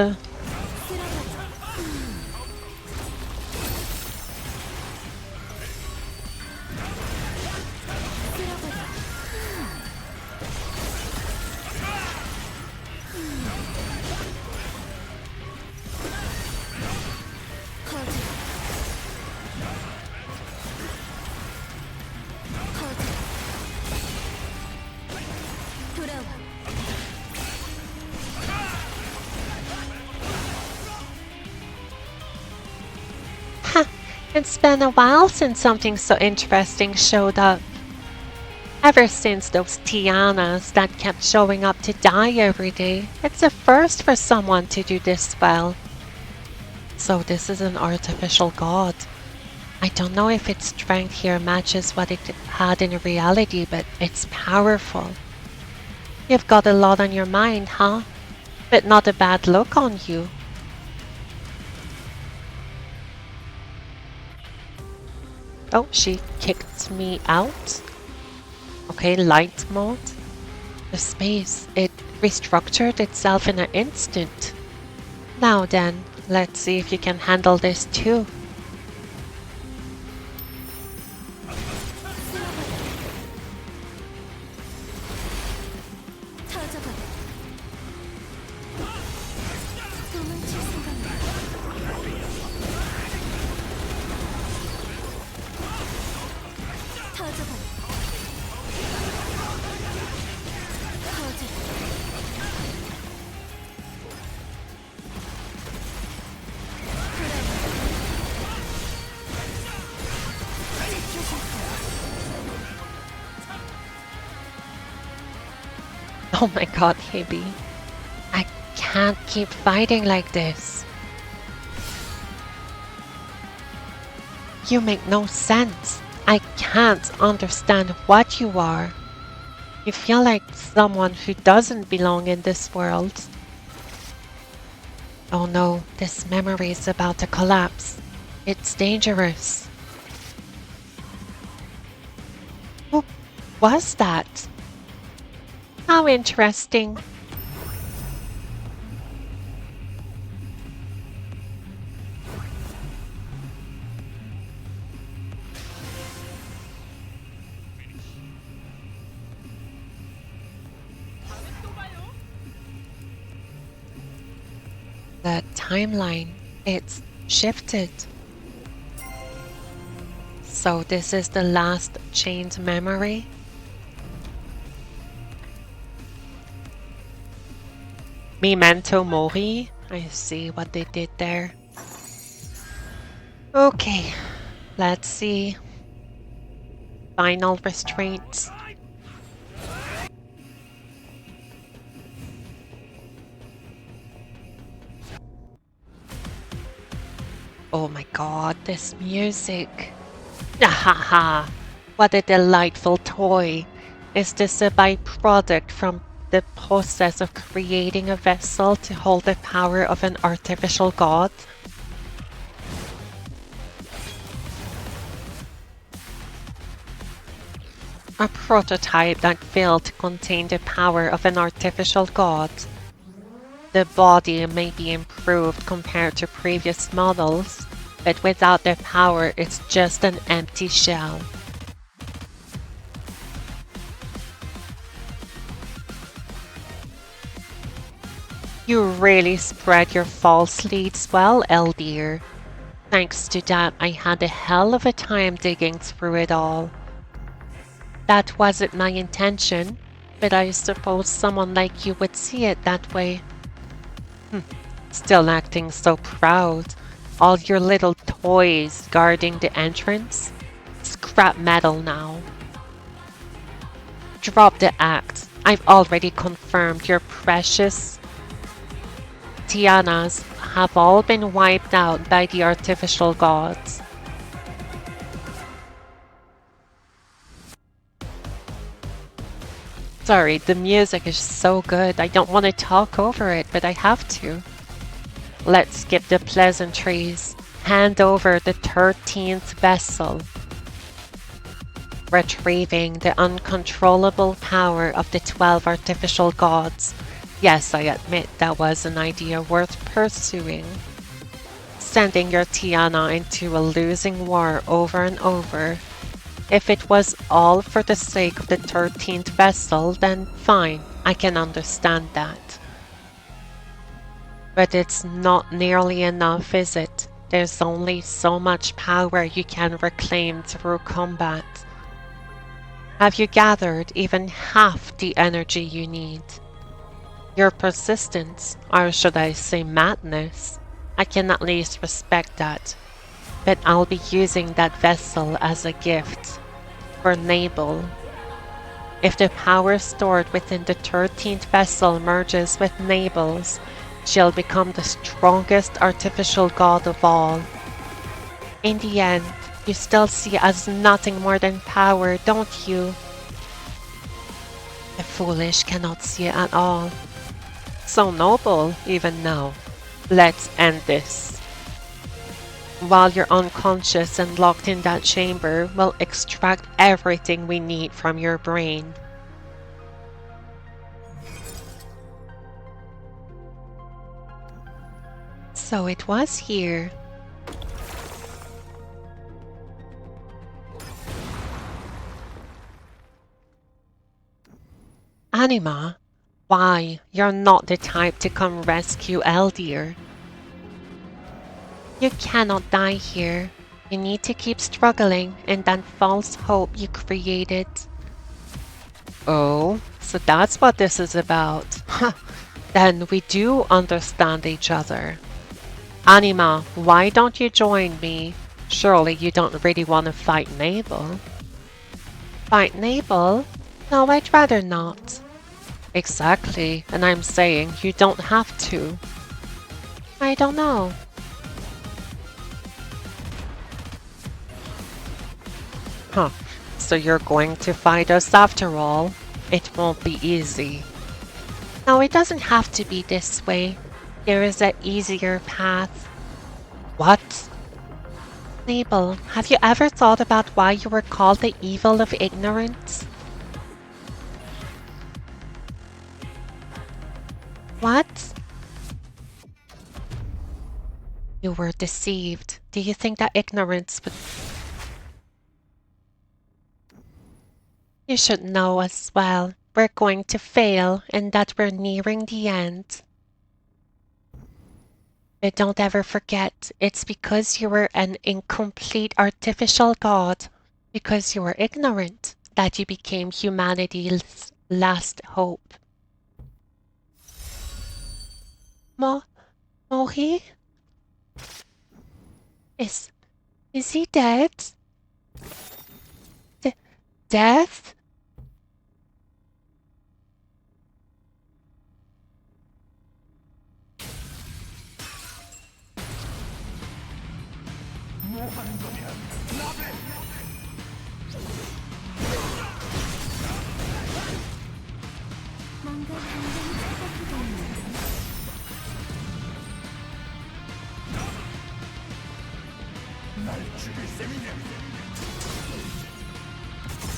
It's been a while since something so interesting showed up. Ever since those Tianas that kept showing up to die every day, it's a first for someone to do this well. So this is an artificial god. I don't know if its strength here matches what it had in reality, but it's powerful. You've got a lot on your mind, huh? But not a bad look on you. Oh, she kicked me out. Okay, light mode. The space, it restructured itself in an instant. Now then, Let's see if you can handle this too. 터져버려. 도망칠 생각만. 터져버려. 터져. Oh my god, Hibby. I can't keep fighting like this. You make no sense. I can't understand what you are. You feel like someone who doesn't belong in this world. Oh no, this memory is about to collapse. It's dangerous. Who was that? How interesting. The timeline, it's shifted. So this is the last chained memory? Memento Mori? I see what they did there. Okay, let's see. Final restraints. Oh my god, this music. Ahaha! What a delightful toy. Is this a byproduct from the process of creating a vessel to hold the power of an artificial god? A prototype that failed to contain the power of an artificial god. The body may be improved compared to previous models, but without the power it's just an empty shell. You really spread your false leads well, Eldir. Thanks to that, I had a hell of a time digging through it all. That wasn't my intention, but I suppose someone like you would see it that way. Still acting so proud. All your little toys guarding the entrance? Scrap metal now. Drop the act. I've already confirmed your precious Tianas have all been wiped out by the artificial gods. Sorry, the music is so good. I don't want to talk over it, but I have to. Let's skip the pleasantries. Hand over the 13th vessel. Retrieving the uncontrollable power of the 12 artificial gods. Yes, I admit that was an idea worth pursuing. Sending your Tiana into a losing war over and over. If it was all for the sake of the 13th vessel, then fine, I can understand that. But it's not nearly enough, is it? There's only so much power you can reclaim through combat. Have you gathered even half the energy you need? Your persistence, or should I say madness, I can at least respect that. But I'll be using that vessel as a gift. For Nabel. If the power stored within the 13th vessel merges with Nabel's, she'll become the strongest artificial god of all. In the end, you still see it as nothing more than power, don't you? The foolish cannot see it at all. So noble, even now. Let's end this. While you're unconscious and locked in that chamber, we'll extract everything we need from your brain. So it was here. Anima, why? You're not the type to come rescue Eldir. You cannot die here. You need to keep struggling in that false hope you created. Oh, so that's what this is about. Then we do understand each other. Anima, why don't you join me? Surely you don't really want to fight Nabel. Fight Nabel? No, I'd rather not. Exactly, and I'm saying you don't have to. I don't know. Huh, so you're going to fight us after all? It won't be easy. No, it doesn't have to be this way. There is an easier path. What? Nabel, have you ever thought about why you were called the evil of ignorance? What? You were deceived. Do you think that ignorance would... You should know as well. We're going to fail and that we're nearing the end. But don't ever forget, it's because you were an incomplete artificial god, because you were ignorant, that you became humanity's last hope. Mohi? Is he dead? Death? 뭔가 당장이 찾아지고 있는데.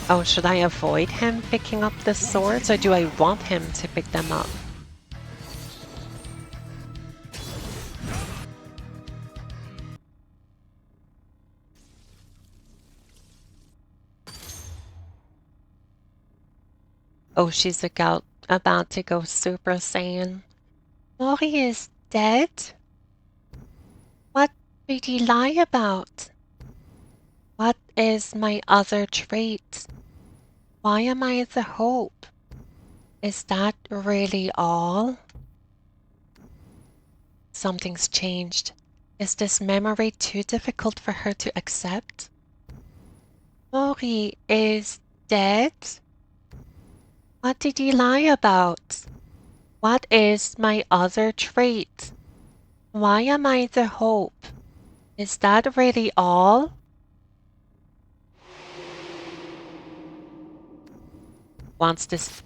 Oh, should I avoid him picking up the swords, or do I want him to pick them up? Oh, she's about to go Super Saiyan. Mori is dead? What did he lie about? What is my other trait? Why am I the hope? Is that really all? Something's changed. Is this memory too difficult for her to accept? Mori is dead? What did he lie about? What is my other trait? Why am I the hope? Is that really all? Wants this...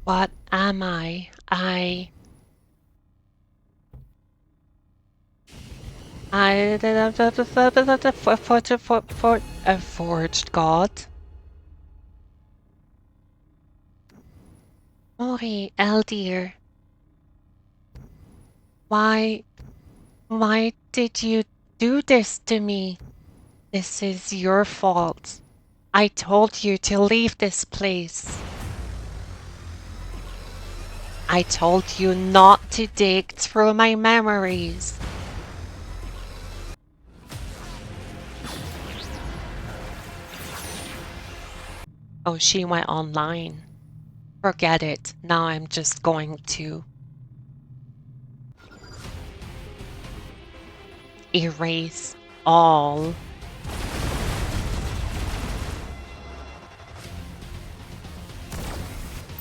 What am I? A forged god? Mori, Eldir. Why did you do this to me? This is your fault. I told you to leave this place. I told you not to dig through my memories. Oh, she went online. Forget it. Now I'm just going to erase all.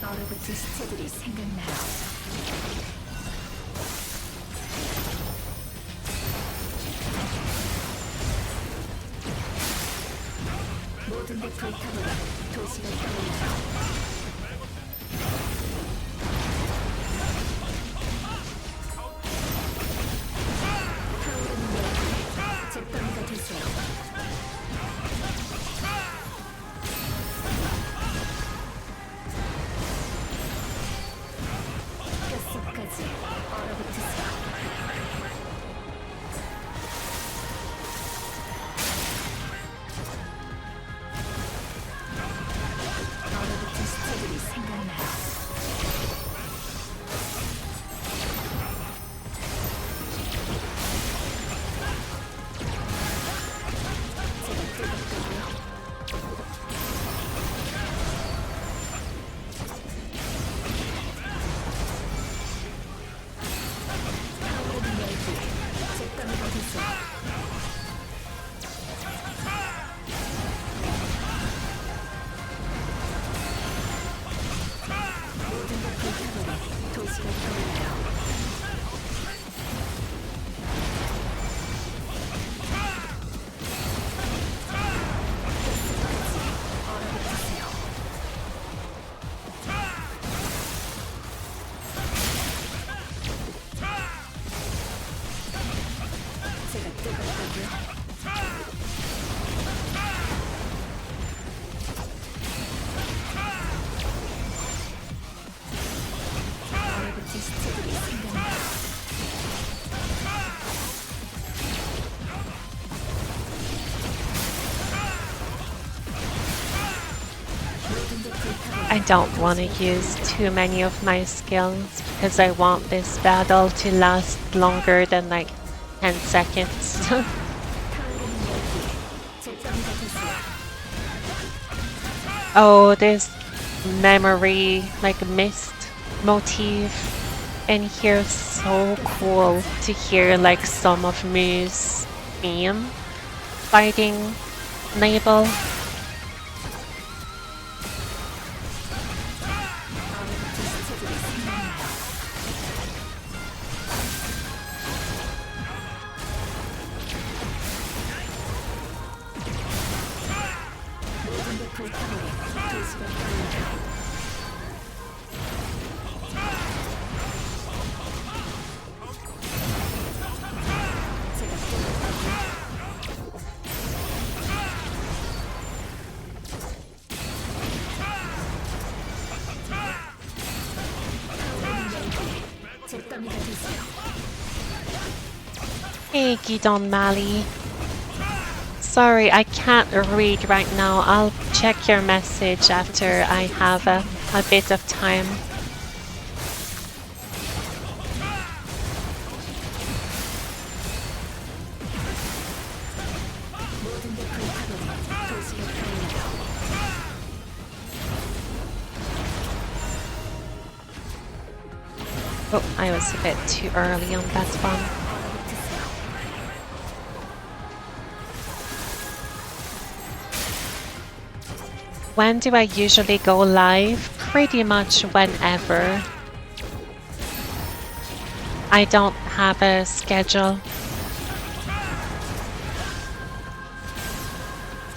얼어붙은 시체들이 생각나요. 모든 게 불타버려 도시가 떠올라요. 타오르는 열기에 잿더미가 되세요. 뼛속까지 얼어붙으세요. 얼어붙은 시체들이 생각나요. 제가 뜨겁다고요? 타오르는 열기에 잿더미가 되세요. 모든 게 불타버려 도시가 떠올라요. 뼛속까지 얼어붙으세요. 제가 뜨겁다고요? 얼어붙은 시체들이 생각나요. 모든 게 불타버려 I don't want to use too many of my skills because I want this battle to last longer than like 10 seconds. 타오르는 열기에 잿더미가 되세요. Oh, this memory, like mist motif in here is so cool to hear like some of Mu's theme fighting Nabel. 얼어붙은 시체들이 생각나요. 모든 게 불타버려 도시가 떠올라요. 제가 뜨겁다고요? 타오르는 열기에 잿더미가 되세요. Hey, Gidon Mali. Sorry, I can't read right now. I'll check your message after I have a bit of time. 모든 게 불타버려 도시가 떠올라요. Oh, I was a bit too early on that one. 얼어붙으세요. When do I usually go live? Pretty much whenever. I don't have a schedule.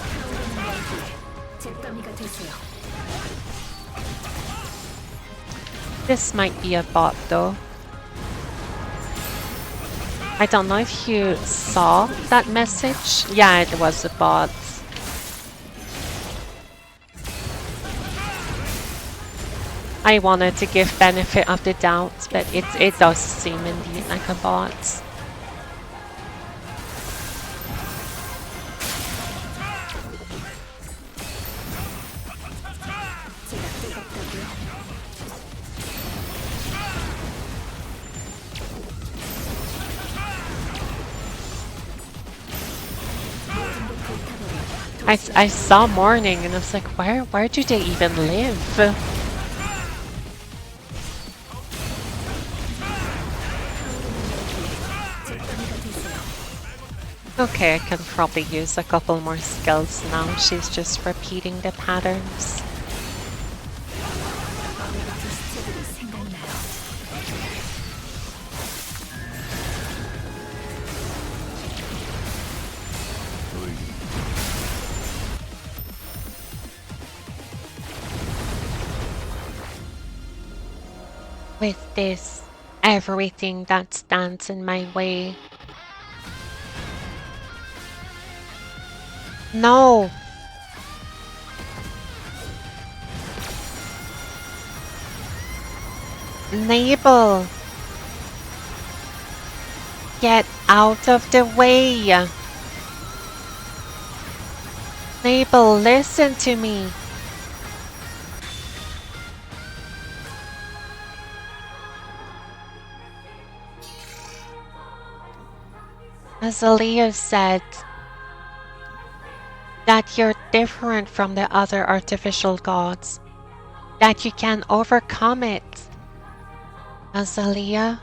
타오르는 열기에 잿더미가 되세요. This might be a bot though. I don't know if you saw that message. Yeah, it was a bot. I wanted to give benefit of the doubt, but it does seem indeed like a bot. 제가 뜨겁다고요? 모든 게 불타버려 I saw morning and I was like, where do they even live? Okay, I can probably use a couple more skills now. She's just repeating the patterns. with this everything that stands in my way. No! Nabel! Get out of the way! Nabel, listen to me! Azalea said that you're different from the other artificial gods, that you can overcome it. Azalea?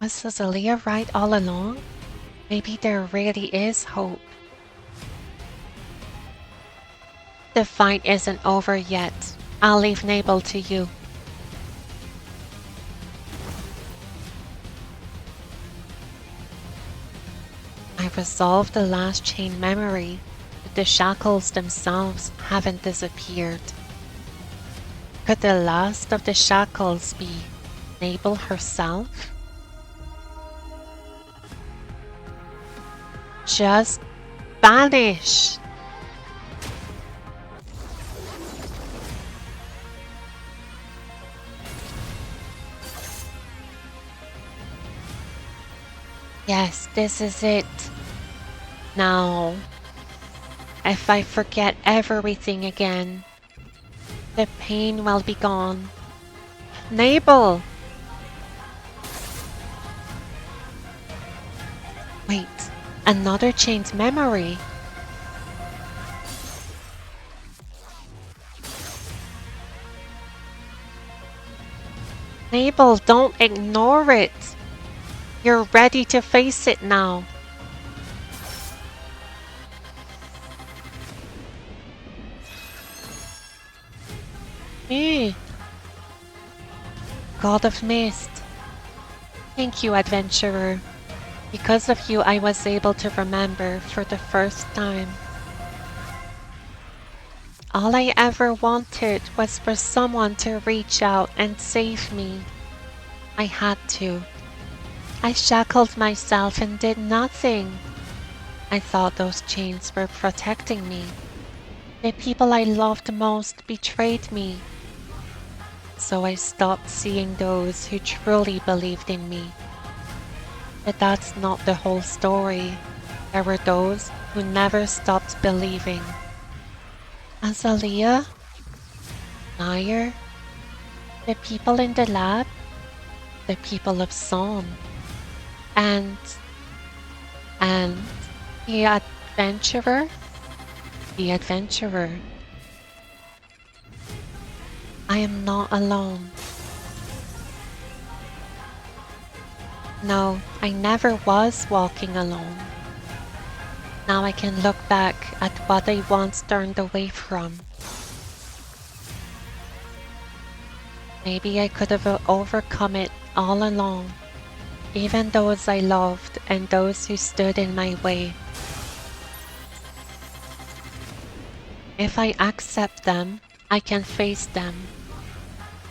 Was Azalea right all along? Maybe there really is hope. The fight isn't over yet. I'll leave Nabel to you. I resolved the last chain memory, but the shackles themselves haven't disappeared. Could the last of the shackles be Nabel herself? Just vanish! Yes, this is it. Now, if I forget everything again, the pain will be gone. Nabel! Wait, another chained memory. Nabel, don't ignore it. You're ready to face it now. Me, God of Mist. Thank you, adventurer. Because of you, I was able to remember for the first time. All I ever wanted was for someone to reach out and save me. I had to. I shackled myself and did nothing. I thought those chains were protecting me. The people I loved most betrayed me. So I stopped seeing those who truly believed in me. But that's not the whole story. There were those who never stopped believing. Azalea? Nair? The people in the lab? The people of Son? And the adventurer? The adventurer. I am not alone. No, I never was walking alone. Now I can look back at what I once turned away from. Maybe I could have overcome it all along, even those I loved and those who stood in my way. If I accept them, I can face them.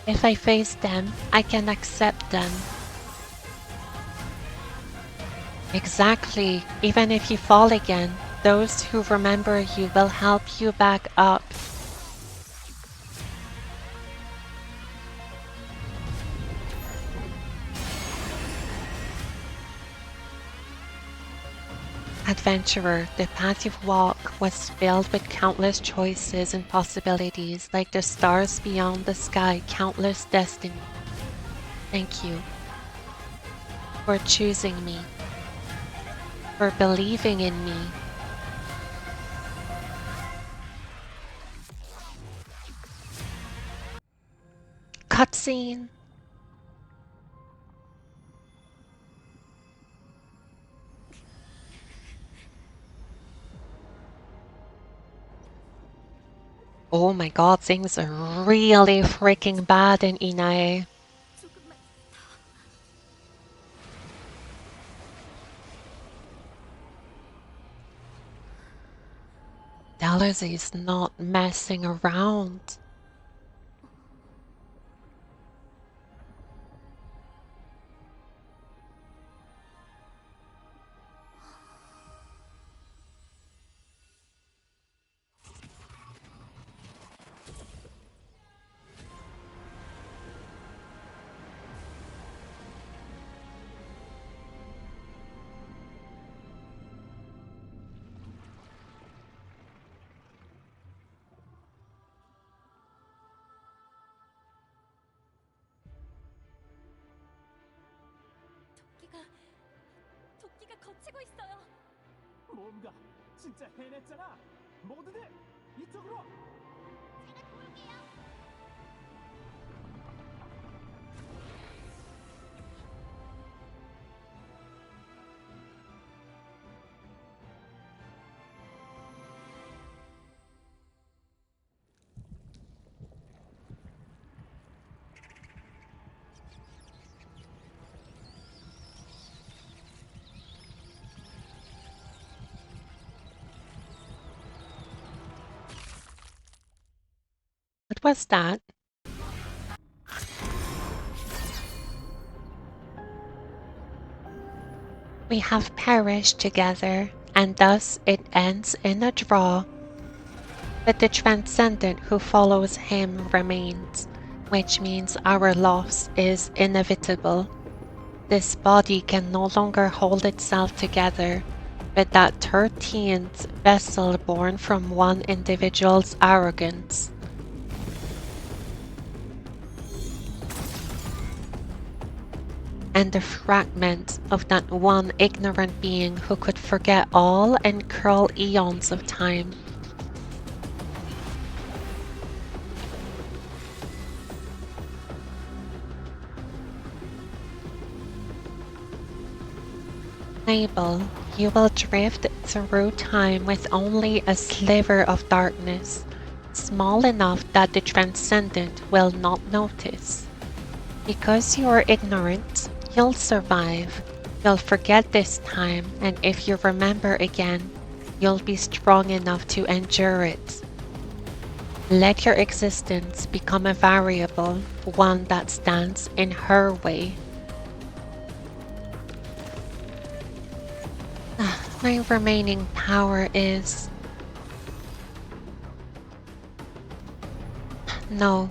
If I face them, I can accept them. Exactly. Even if you fall again, those who remember you will help you back up. Adventurer, the path you walk was filled with countless choices and possibilities, like the stars beyond the sky, countless destiny. Thank you for choosing me, for believing in me. Cutscene. Oh my god, things are really freaking bad in Inae. 조금만 Alice's not messing around. 도끼가 걷히고 있어요. 뭔가 진짜 해냈잖아. 모두들 이쪽으로. 제가 도울게요. What was that? We have perished together, and thus it ends in a draw. But the transcendent who follows him remains, which means our loss is inevitable. This body can no longer hold itself together, but that 13th vessel born from one individual's arrogance. And the fragment of that one ignorant being who could forget all and curl eons of time. Nabel, you will drift through time with only a sliver of darkness, small enough that the transcendent will not notice. Because you are ignorant, you'll survive. You'll forget this time, and if you remember again, you'll be strong enough to endure it. Let your existence become a variable, one that stands in her way. My remaining power is... No,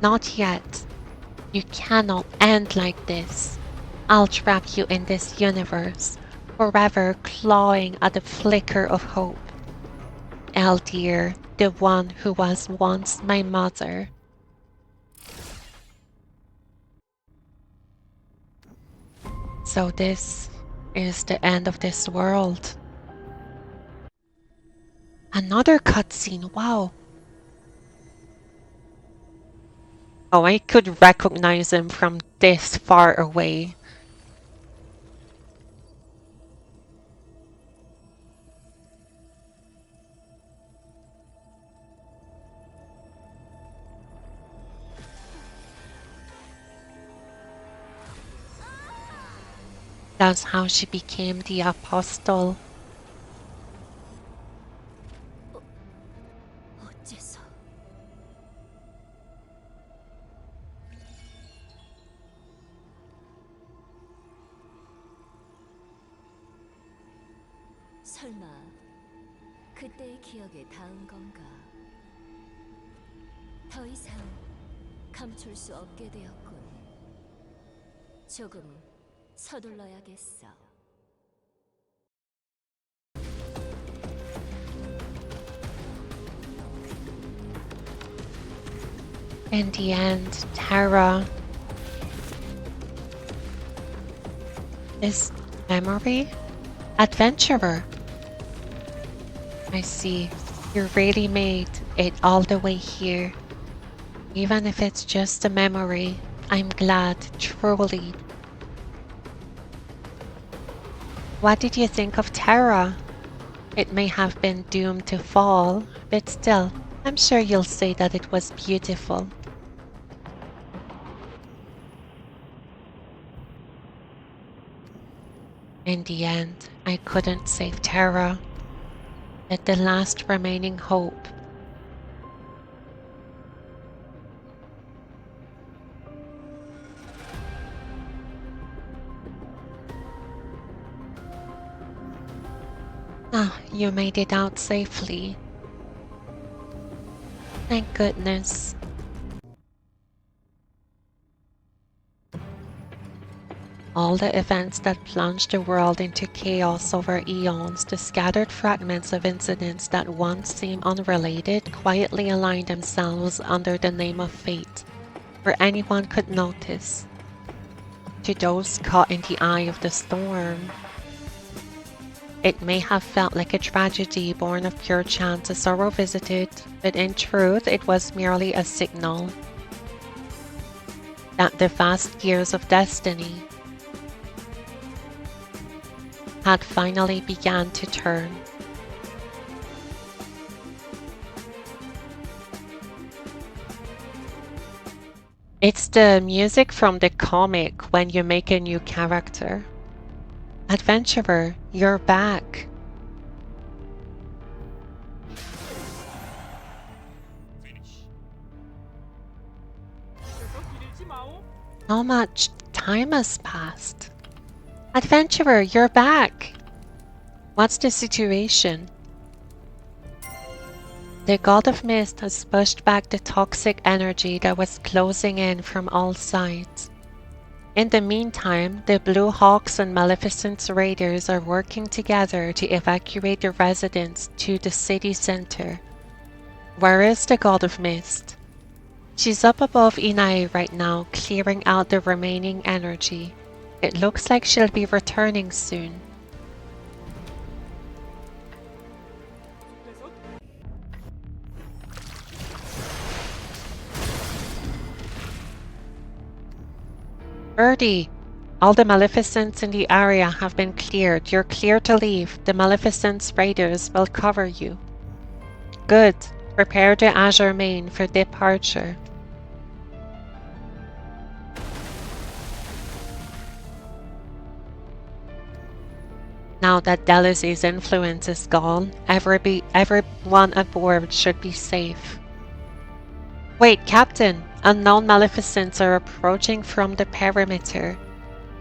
not yet. You cannot end like this. I'll trap you in this universe, forever clawing at the flicker of hope. Eldir, the one who was once my mother. So this is the end of this world. Another cutscene, wow. Oh, I could recognize him from this far away. That's how she became the apostle. 어째서? 설마 그때의 기억에 닿은 건가? 더 이상 감출 수 없게 되었군. 조금 서둘러야겠어. In the end, Terra is memory? Adventurer. I see. You really made it all the way here. Even if it's just a memory, I'm glad, truly. What did you think of Terra? It may have been doomed to fall, but still, I'm sure you'll say that it was beautiful. In the end, I couldn't save Terra. At the last remaining hope. Ah, you made it out safely. Thank goodness. All the events that plunged the world into chaos over eons, the scattered fragments of incidents that once seemed unrelated, quietly aligned themselves under the name of fate, where anyone could notice. To those caught in the eye of the storm, it may have felt like a tragedy born of pure chance, a sorrow visited, but in truth it was merely a signal that the vast gears of destiny had finally begun to turn. It's the music from the comic when you make a new character. Adventurer, you're back. How much time has passed? Adventurer, you're back. What's the situation? The god of mist has pushed back the toxic energy that was closing in from all sides. In the meantime, the Blue Hawks and Maleficent's raiders are working together to evacuate the residents to the city center. Where is the god of mist? She's up above Inai right now, clearing out the remaining energy. It looks like she'll be returning soon. Birdie, all the Maleficents in the area have been cleared. You're clear to leave. The Maleficent's raiders will cover you. Good. Prepare the Azure Main for departure. Now that Delizie's influence is gone, everyone aboard should be safe. Wait, Captain! Unknown Maleficents are approaching from the perimeter.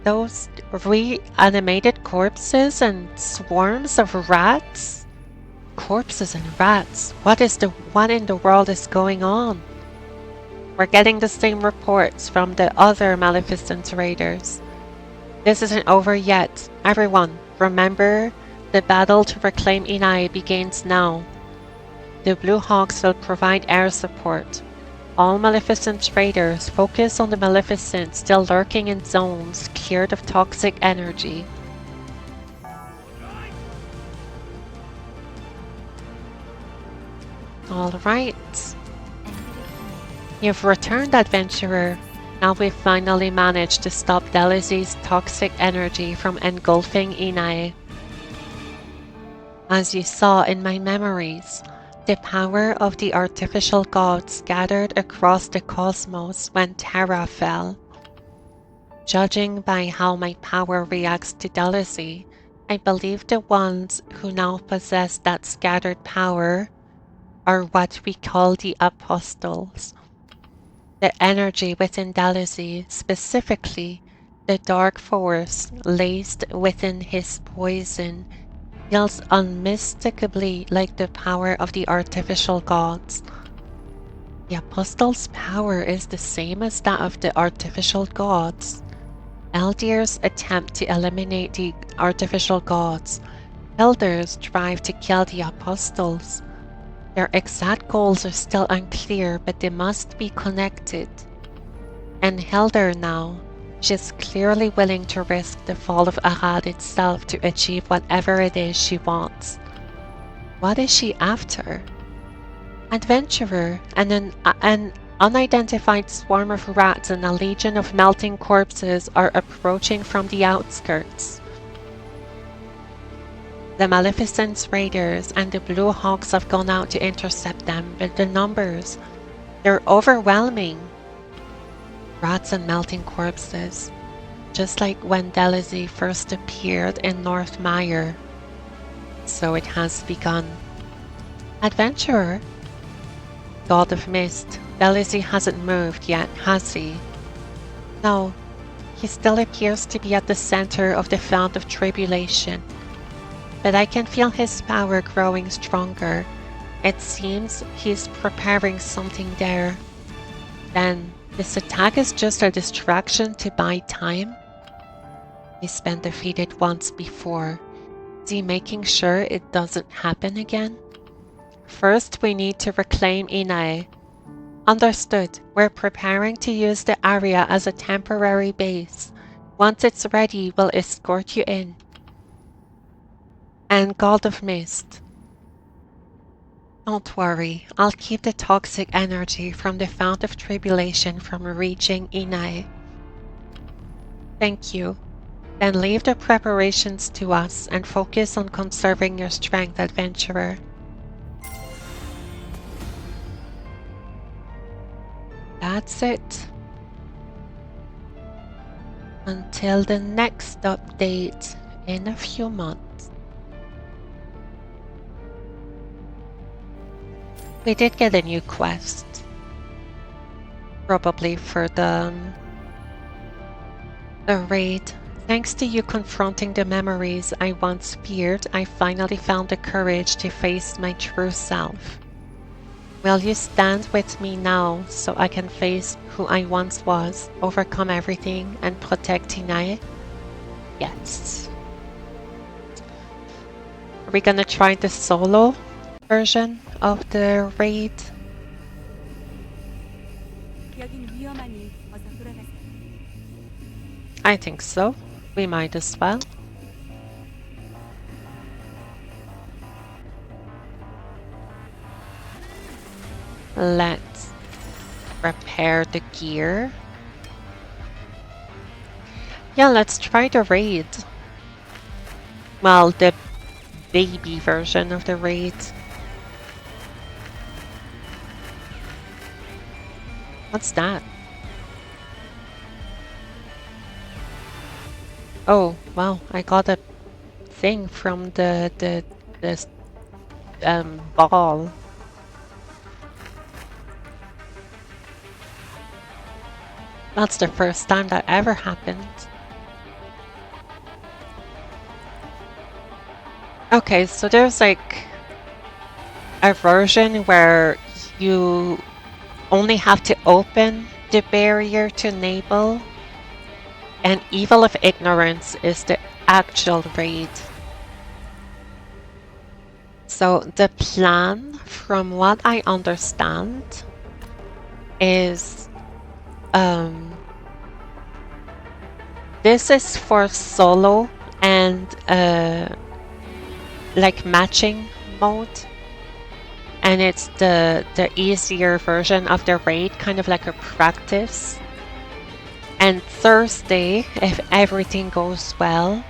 Those reanimated corpses and swarms of rats? Corpses and rats? What in the world is going on? We're getting the same reports from the other Maleficent raiders. This isn't over yet. Everyone, remember, the battle to reclaim Inai begins now. The Blue Hawks will provide air support. All Maleficent raiders focus on the Maleficent still lurking in zones cleared of toxic energy. Alright. You've returned, Adventurer. Now we've finally managed to stop Delizie's toxic energy from engulfing Inai. As you saw in my memories, the power of the artificial gods scattered across the cosmos when Terra fell. Judging by how my power reacts to Delizie, I believe the ones who now possess that scattered power are what we call the Apostles. The energy within Delizie, specifically the dark force laced within his poison, feels unmistakably like the power of the artificial gods. The Apostles' power is the same as that of the artificial gods. Eldir's attempt to eliminate the artificial gods. Elders strive to kill the Apostles. Their exact goals are still unclear, but they must be connected. And Hildur now, she's clearly willing to risk the fall of Arad itself to achieve whatever it is she wants. What is she after? Adventurer, and an unidentified swarm of rats and a legion of melting corpses are approaching from the outskirts. The Maleficent's raiders and the Blue Hawks have gone out to intercept them, but the numbers, they're overwhelming. Rats and melting corpses, just like when Delizie first appeared in North Mire. So it has begun. Adventurer? God of Mist, Belisi hasn't moved yet, has he? No, he still appears to be at the center of the Fount of Tribulation. But I can feel his power growing stronger. It seems he's preparing something there. Then, this attack is just a distraction to buy time? He's been defeated once before. Is he making sure it doesn't happen again? First, we need to reclaim Inae. Understood. We're preparing to use the area as a temporary base. Once it's ready, we'll escort you in. And God of Mist. Don't worry, I'll keep the toxic energy from the Fount of Tribulation from reaching Inae. Thank you. Then leave the preparations to us and focus on conserving your strength, adventurer. That's it. Until the next update in a few months. We did get a new quest. Probably for the raid. Thanks to you confronting the memories I once feared, I finally found the courage to face my true self. Will you stand with me now so I can face who I once was, overcome everything, and protect Inae? Yes. Are we gonna try the solo version of the raid? 여긴 위험하니 어서 돌아가세요. I think so. We might as well. Let's repair the gear. Yeah, let's try the raid. Well, the baby version of the raid. What's that? Oh, wow, I got a thing from the ball. That's the first time that ever happened. Okay, so there's like a version where you only have to open the barrier to Nabel, and Evil of Ignorance is the actual raid. So the plan, from what I understand, is this is for solo and like matching mode, and it's the easier version of the raid, kind of like a practice. And Thursday, if everything goes well,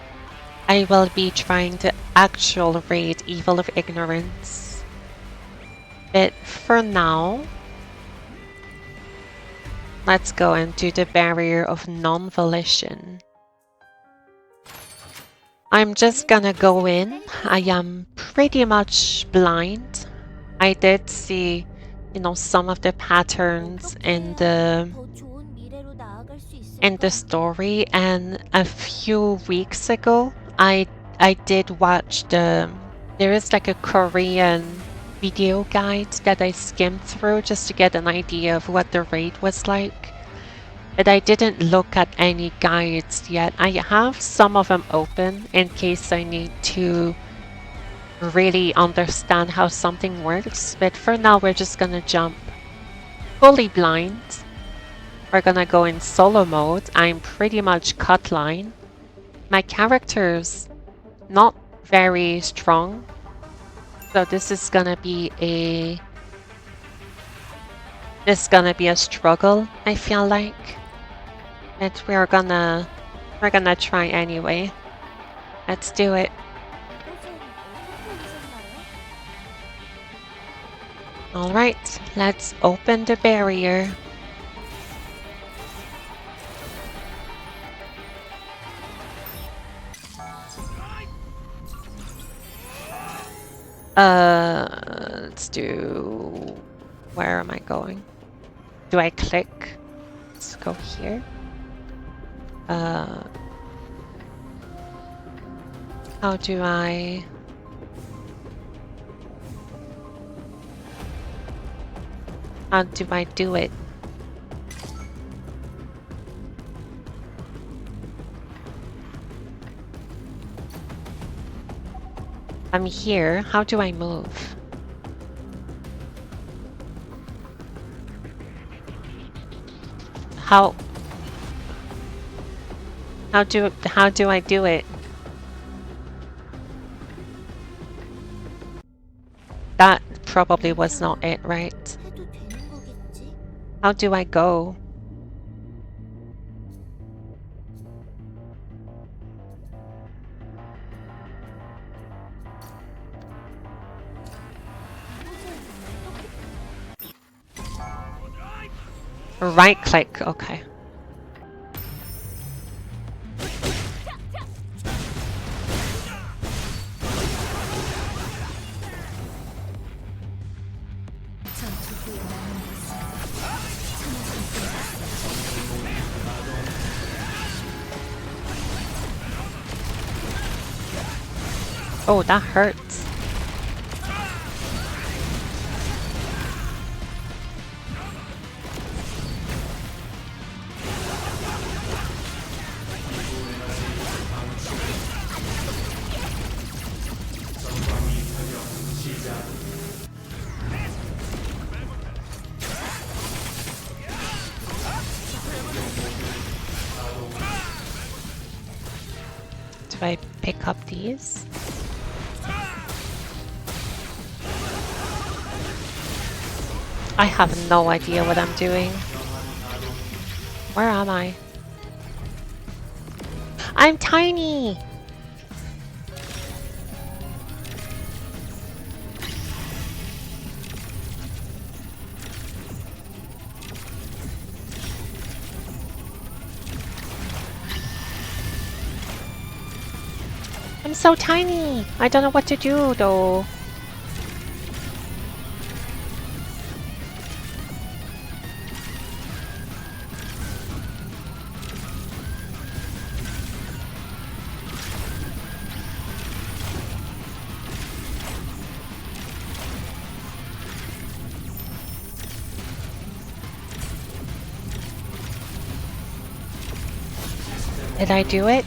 I will be trying the actual raid, Evil of Ignorance. But for now, let's go and do the barrier of non-volition. I'm just gonna go in. I am pretty much blind. I did see, some of the patterns in the story, and a few weeks ago, I did watch there is like a Korean video guide that I skimmed through just to get an idea of what the raid was like. But I didn't look at any guides yet. I have some of them open in case I need to really understand how something works. But for now, we're just gonna jump fully blind. We're gonna go in solo mode. I'm pretty much cut line. My character's not very strong, so this is gonna be a struggle, I feel like. But we're gonna try anyway. Let's do it. Alright, let's open the barrier. let's do... Where am I going? Do I click? Let's go here. How do I... How do I do it? I'm here. How do I move? How do I do it? That probably was not it, right? 해도 되는 거겠지? How do I go? Right click, okay. 전투 후에 남은 것은 Oh, that hurts. Do I pick up these? I have no idea what I'm doing. Where am I? I'm tiny! I'm so tiny! I don't know what to do though. Did I do it?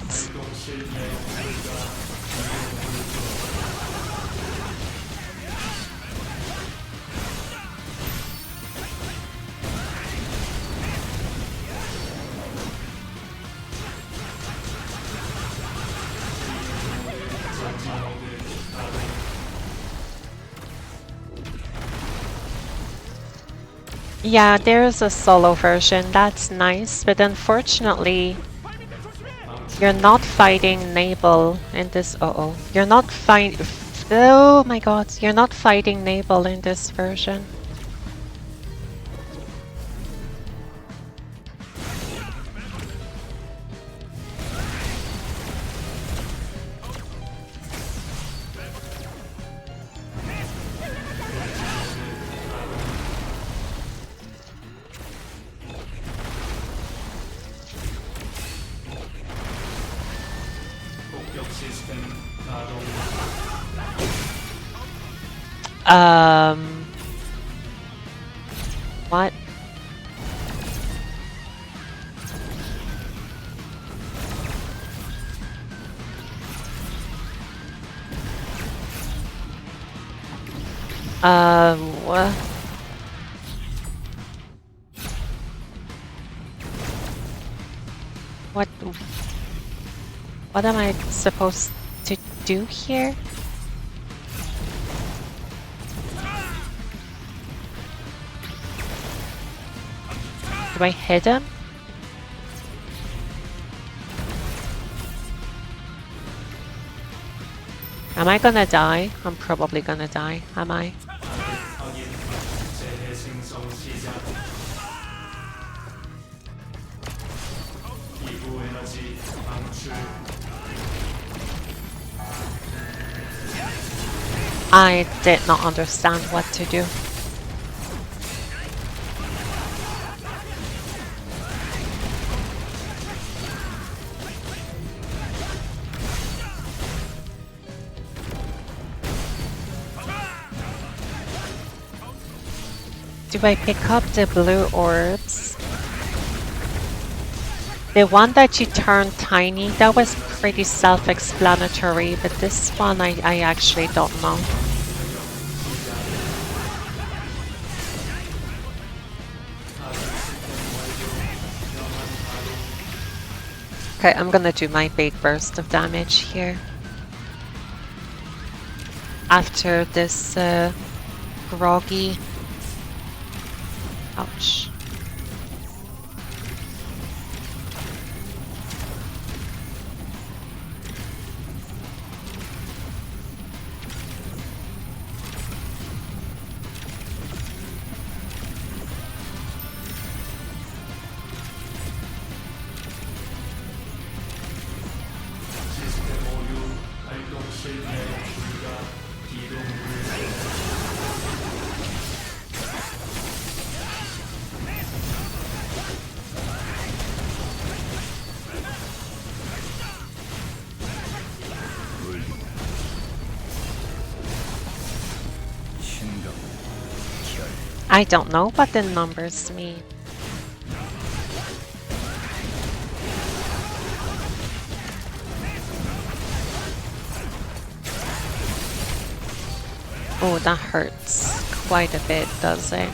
Yeah, there's a solo version. That's nice, but unfortunately, you're not fighting Nabel in this. Uh-oh. You're not fight. Oh my god, you're not fighting Nabel in this version. What? What? What am I supposed to do here? Do I hit him? Am I gonna die? I'm probably gonna die. Am I? I did not understand what to do. Do I pick up the blue orbs? The one that you turn tiny, that was pretty self-explanatory, but this one I actually don't know. Okay, I'm gonna do my big burst of damage here. After this groggy. Ouch. I don't know what the numbers mean. Oh, that hurts quite a bit, does it?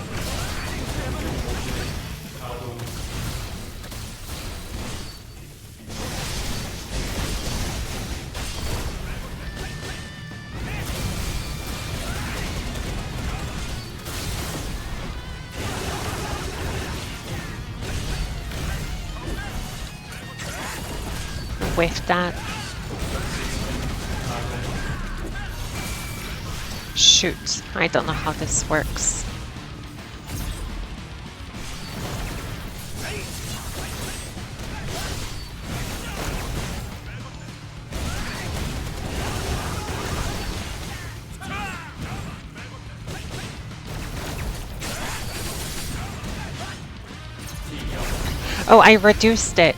With that. Shoot, I don't know how this works. Oh, I reduced it.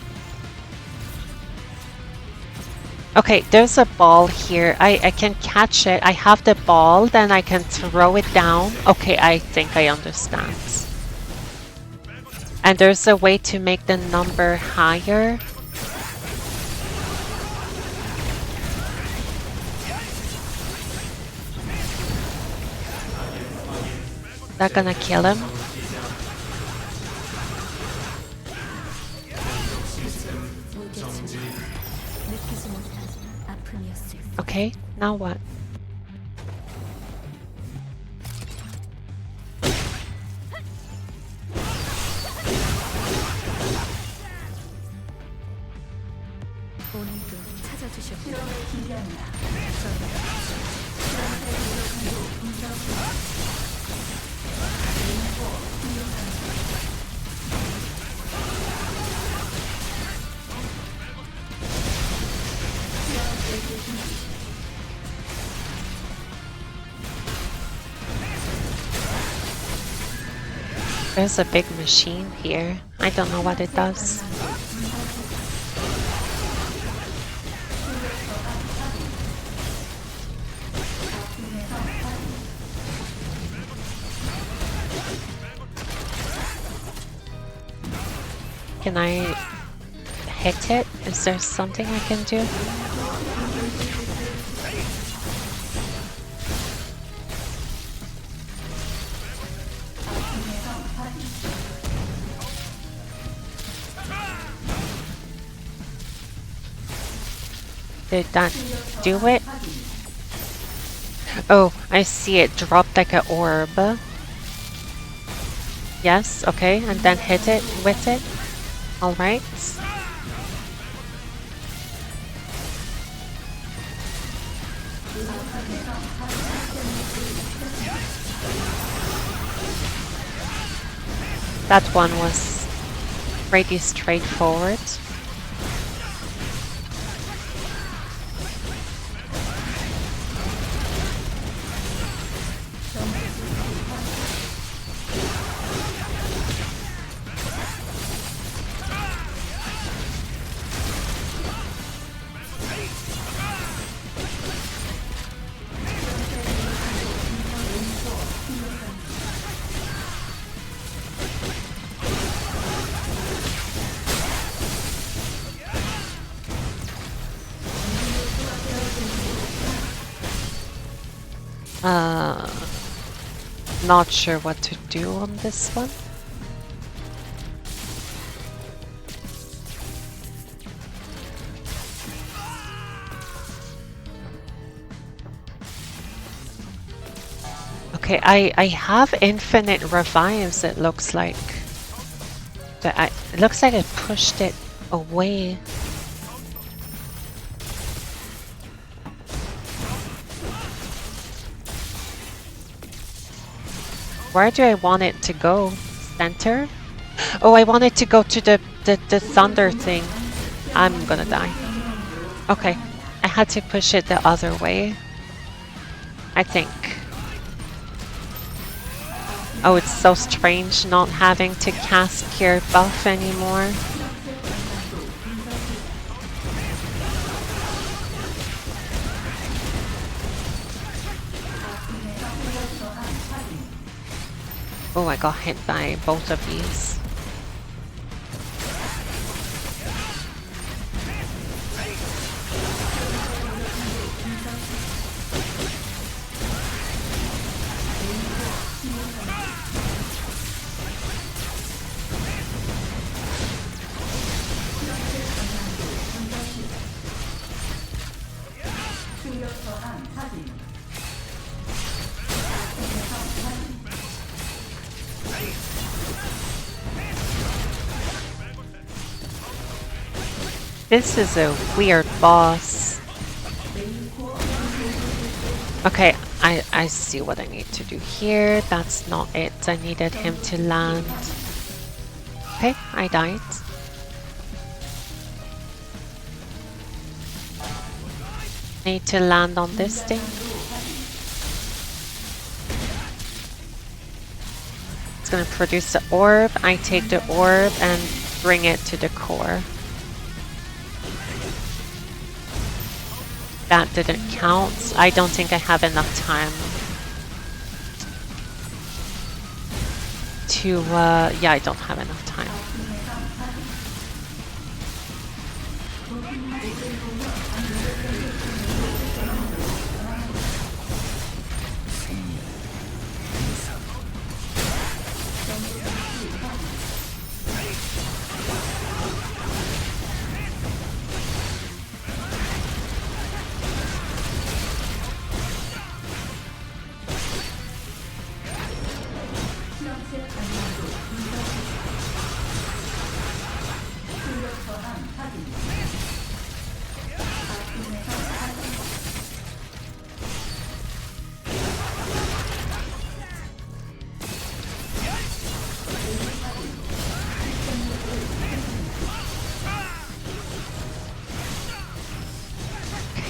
Okay, there's a ball here. I can catch it. I have the ball, then I can throw it down. Okay, I think I understand. And there's a way to make the number higher. That gonna kill him? Okay, now what? There's a big machine here. I don't know what it does. Can I hit it? Is there something I can do? Did that do it? Oh, I see it dropped like an orb. Yes, okay, and then hit it with it. Alright. That one was pretty straightforward. Not sure what to do on this one. Okay, I have infinite revives, it looks like. But it looks like I pushed it away. Where do I want it to go? Center? Oh, I want it to go to the thunder thing. I'm gonna die. Okay, I had to push it the other way, I think. Oh, it's so strange not having to cast Cure Buff anymore. Oh, I got hit by both of these. This is a weird boss. Okay, I see what I need to do here. That's not it. I needed him to land. Okay, I died. Need to land on this thing. It's gonna produce the orb. I take the orb and bring it to the core. That didn't count. I don't think I have enough time to, yeah, I don't have enough time.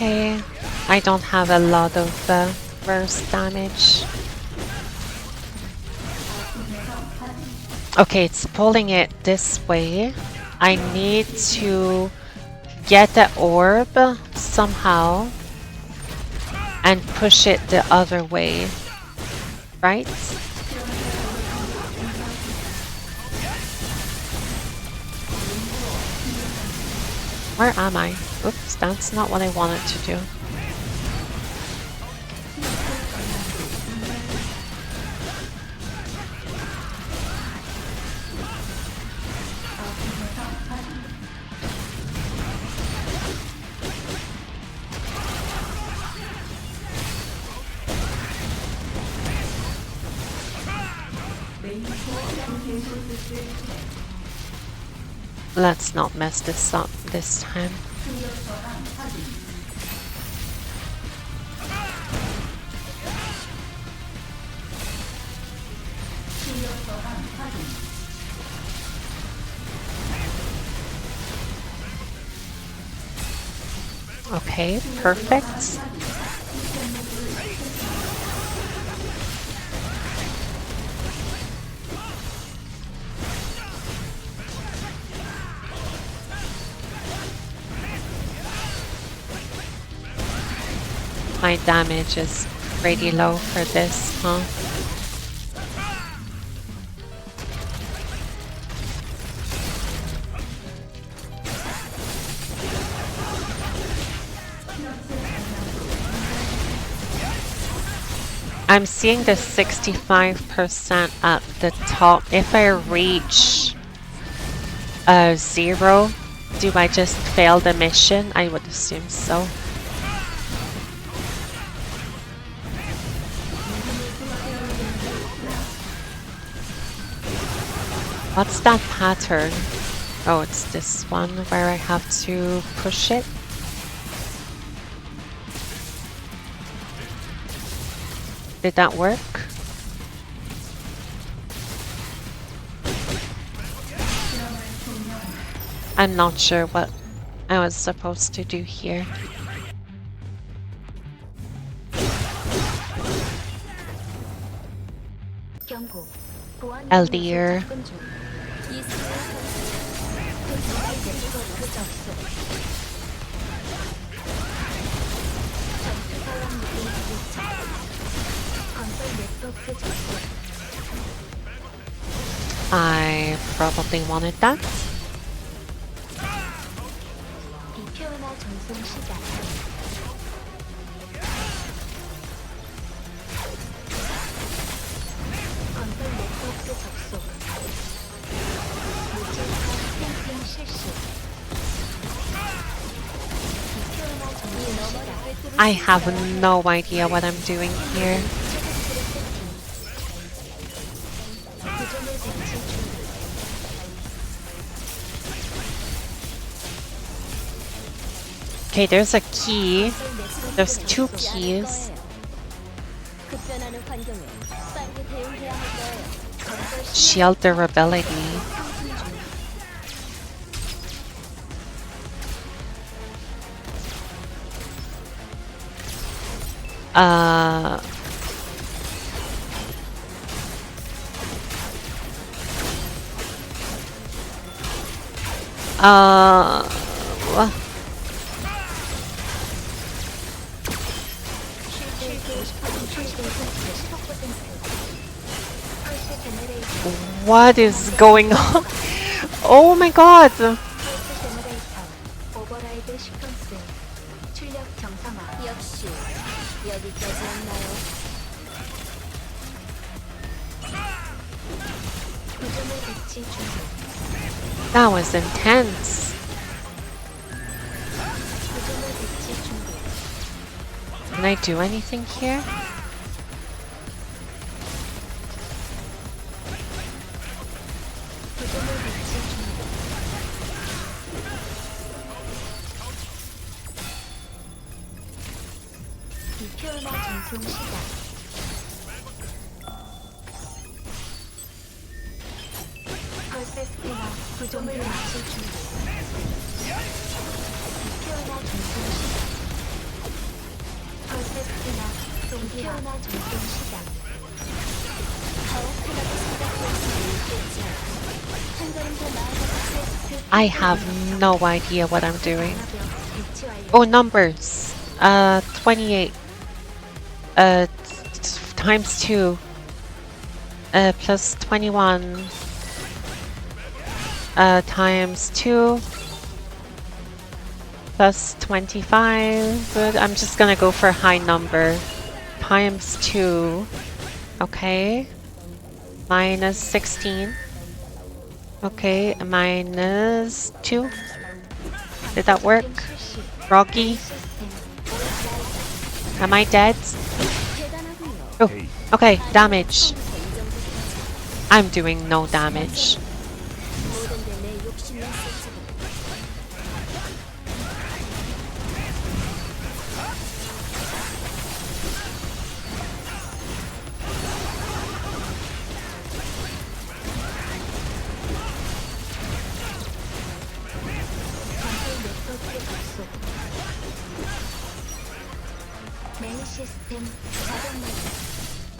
Okay, I don't have a lot of burst damage. Okay, it's pulling it this way. I need to get the orb somehow and push it the other way, right? Where am I? Oops, that's not what I wanted to do. Let's not mess this up this time. Okay, perfect. My damage is pretty low for this, huh? I'm seeing the 65% at the top. If I reach 0, do I just fail the mission? I would assume so. What's that pattern? Oh, it's this one where I have to push it. Did that work? I'm not sure what I was supposed to do here. LDR. I probably wanted that. I have no idea what I'm doing here. Okay, there's a key. There's 2 keys. Shield durability. What? What is going on? Oh my god! That was intense. Can I do anything here? I have no idea what I'm doing. Oh, numbers. 28. Times 2. Plus 21. Times 2. Plus 25. But I'm just gonna go for a high number. Times 2. Okay. Minus 16. Okay, minus 2. Did that work? Rocky? Am I dead? Oh, okay, damage. I'm doing no damage.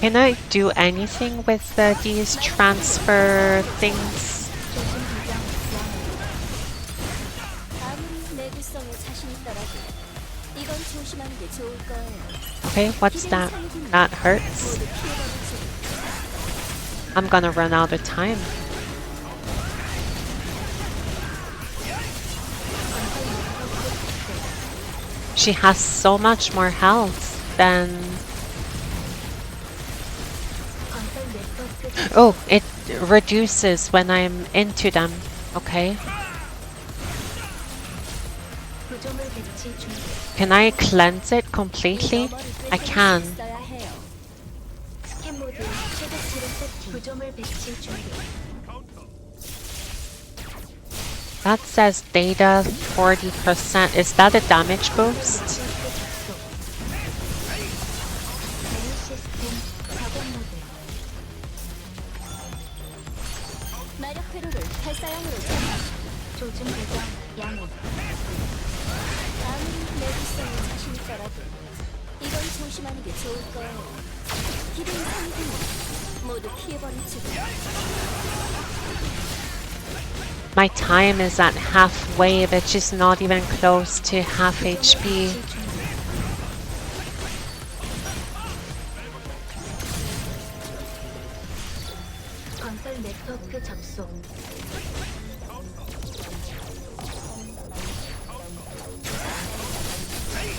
Can I do anything with these transfer things? Okay, what's that? That hurts. I'm gonna run out of time. She has so much more health than Oh, it reduces when I'm into them. Okay. 구조물 배치 준비. Can I cleanse it completely? I can. 있어야 해요. 스캔 모드 최대치로 세팅. 구조물 배치 준비. That says data 40%. Is that a damage boost? 메인 시스템 작업 모드. 마력 회로를 활사형으로 전환. 조준 배경 양호. 아무리 내구성에 자신 있더라도 이건 조심하는 게 좋을 거예요. 기름 상승은 모두 피해버리지고. My time is at halfway, but she's not even close to half HP. 건설 네트워크 접속.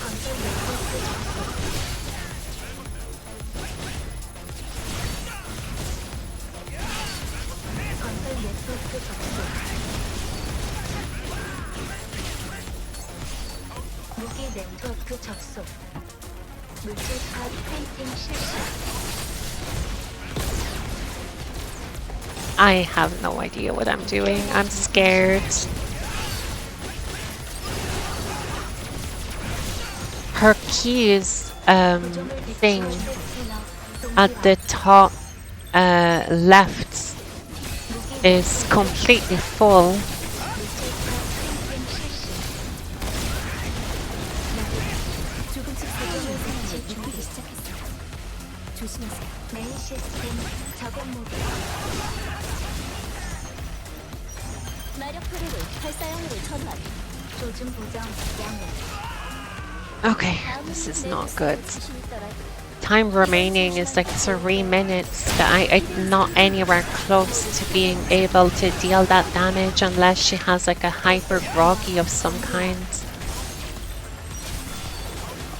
건설 네트워크 접속. 건설 네트워크 접속. 무기 네트워크 접속. 물질파 프린팅 실시. I have no idea what I'm doing. I'm scared. Her keys thing at the top left is completely full. 조금씩 사정을 배치 준비기 시작했어. 조심하세요. 메인 시스템 작업 모드. 마력 회로를 활사형으로 전환. 조준 보정 양호. Okay, this is not good. Time remaining is like 3 minutes. I'm not anywhere close to being able to deal that damage unless she has like a hyper groggy of some kind.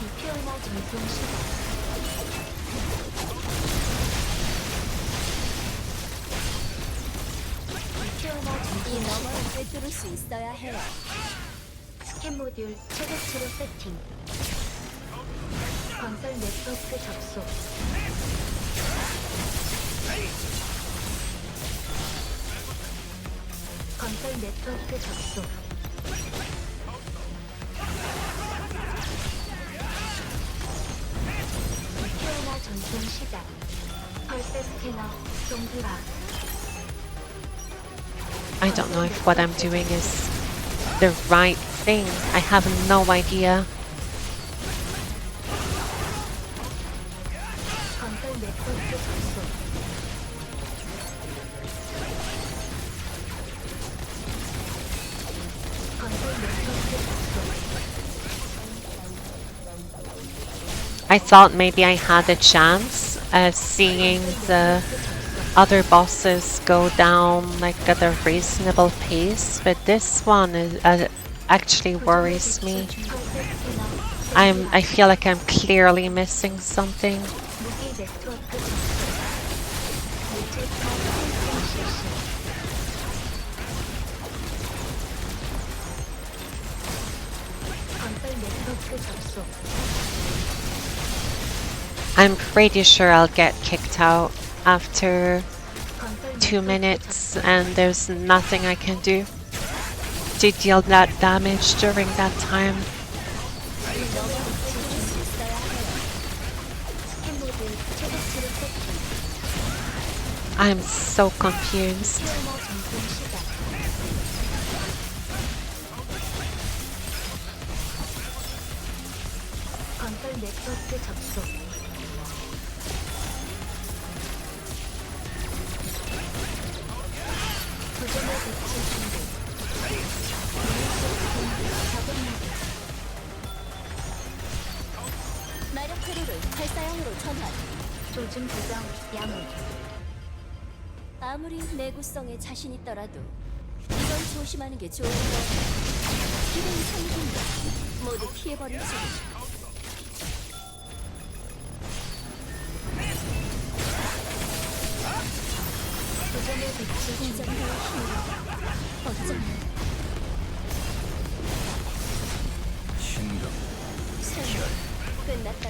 비피오나 전송 시. 비피오나 전송 이 너머를 꿰뚫을 수 있어야 해요. 스캔 모듈 최대치로 세팅. 건설 네트워크 접속. 건설 네트워크 접속. 비피오나 전송 시작. 펄스 스캐너 동그라. I don't know if what I'm doing is the right thing. I have no idea. 건설 네트워크 접속. 건설 네트워크 접속. I thought maybe I had a chance seeing the other bosses go down like at a reasonable pace, but this one is, actually worries me. I feel like I'm clearly missing something. 무기 네트워크 접속. 물질파 프린팅 실시. 건설 네트워크 접속. I'm pretty sure I'll get kicked out after 건설 2 네트워크 minutes 접속. and there's nothing I can do to deal that damage during that time. 이 너머를 꿰뚫을 수 있어야 해요. 스캔 모드 최대치로 세팅. I'm so confused. 피오나 전송 시작. 건설 네트워크 접속. 구조물 배치 준비. 메인 시스템 작업 모드. 마력 회로를 활사형으로 전환. 조준 보정 양호. 아무리 내구성에 자신 있더라도 이건 조심하는 게 좋은 거예요. 기름 상승 모두 피해버리지.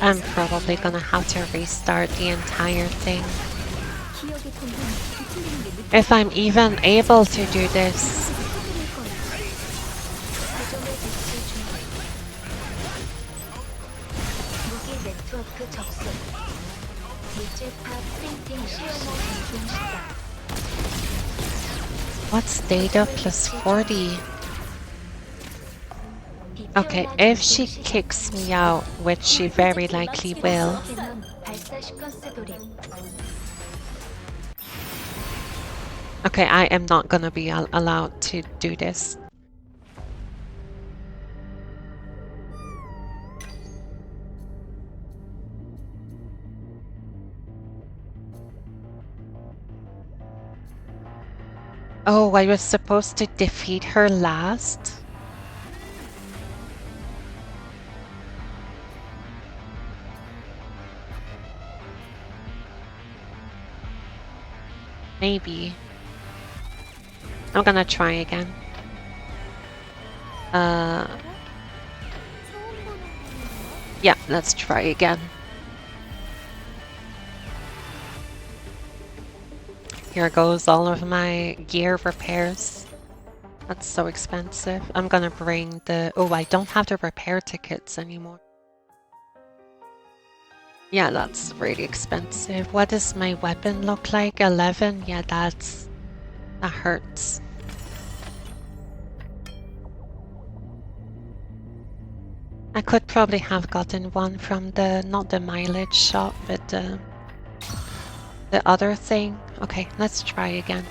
I'm probably gonna have to restart the entire thing. If I'm even able to do this. What's data plus 40? Okay, if she kicks me out, which she very likely will. Okay, I am not gonna be allowed to do this. Oh, I was supposed to defeat her last? Maybe. I'm gonna try again. Yeah, let's try again. Here goes all of my gear repairs. That's so expensive. I'm gonna bring the... Oh, I don't have the repair tickets anymore. Yeah, that's really expensive. What does my weapon look like? 11? Yeah, that hurts. I could probably have gotten one from the, not the mileage shop, but the other thing. Okay, let's try again.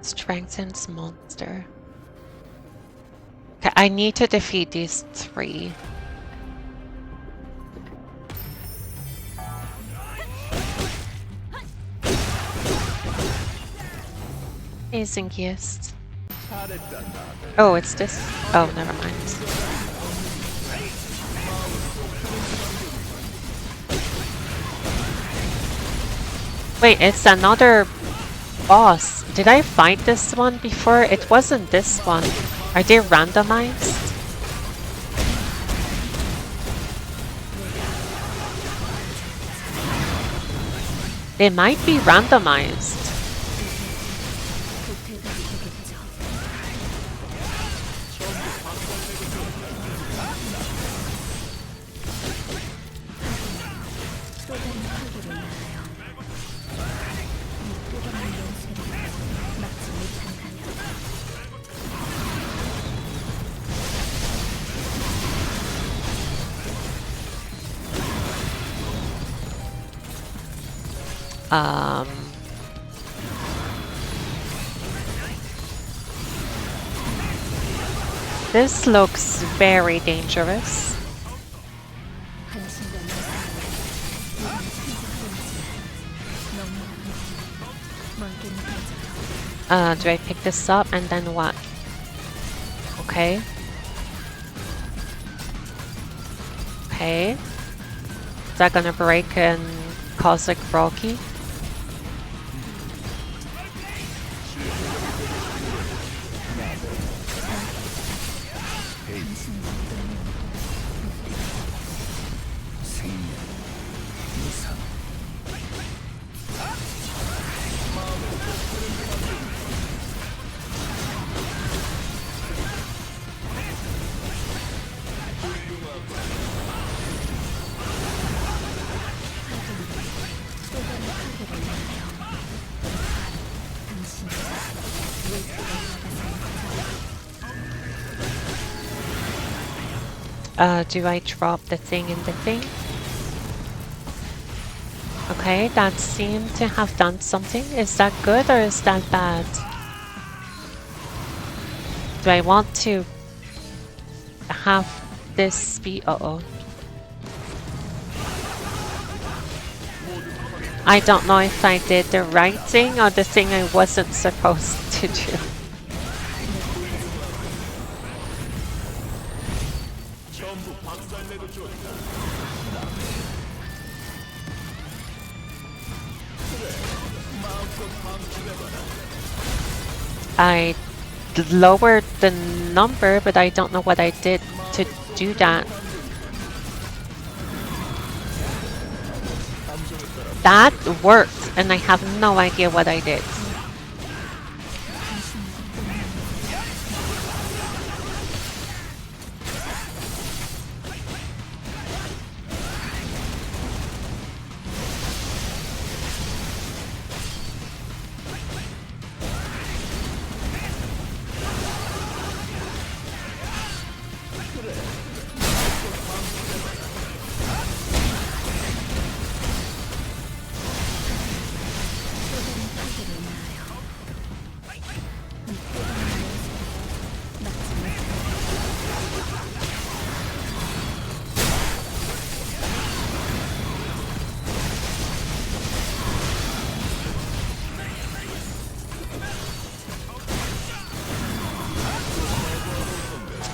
Strengthens monster. Okay, I need to defeat these 3. Amazing gist. Oh, it's this. Oh, never mind. Wait, it's another boss. Did I fight this one before? It wasn't this one. Are they randomized? They might be randomized. This looks very dangerous. Do I pick this up and then what? Okay. Okay. Is that gonna break and cause a groggy? Do I drop the thing in the thing? Okay, that seemed to have done something. Is that good or is that bad? Do I want to have this be... Uh-oh. I don't know if I did the right thing or the thing I wasn't supposed to do. I lowered the number, but I don't know what I did to do that. That worked, and I have no idea what I did.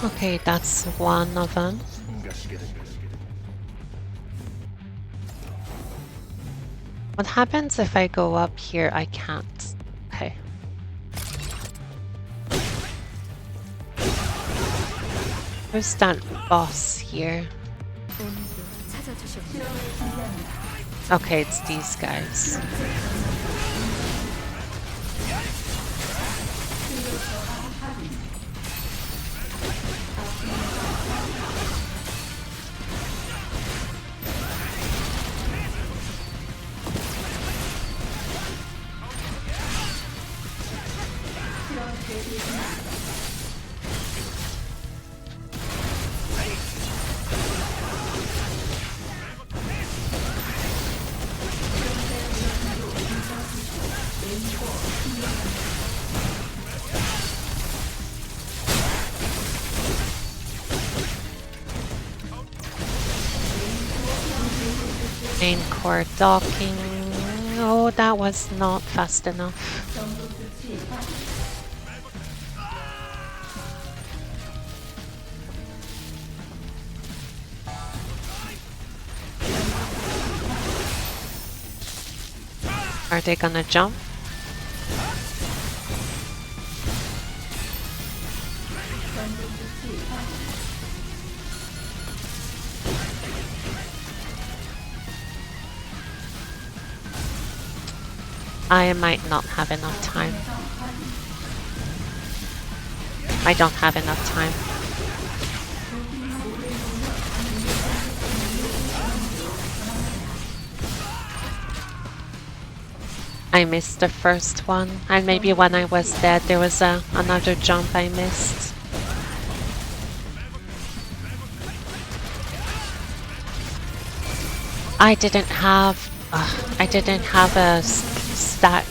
Okay, that's one of them. What happens if I go up here? I can't. Okay. Who's that boss here? Okay, it's these guys. Main core docking. Oh, that was not fast enough. Are they gonna jump? I might not have enough time. I don't have enough time. I missed the first one, and maybe when I was dead there was another jump I missed. I didn't have a stock.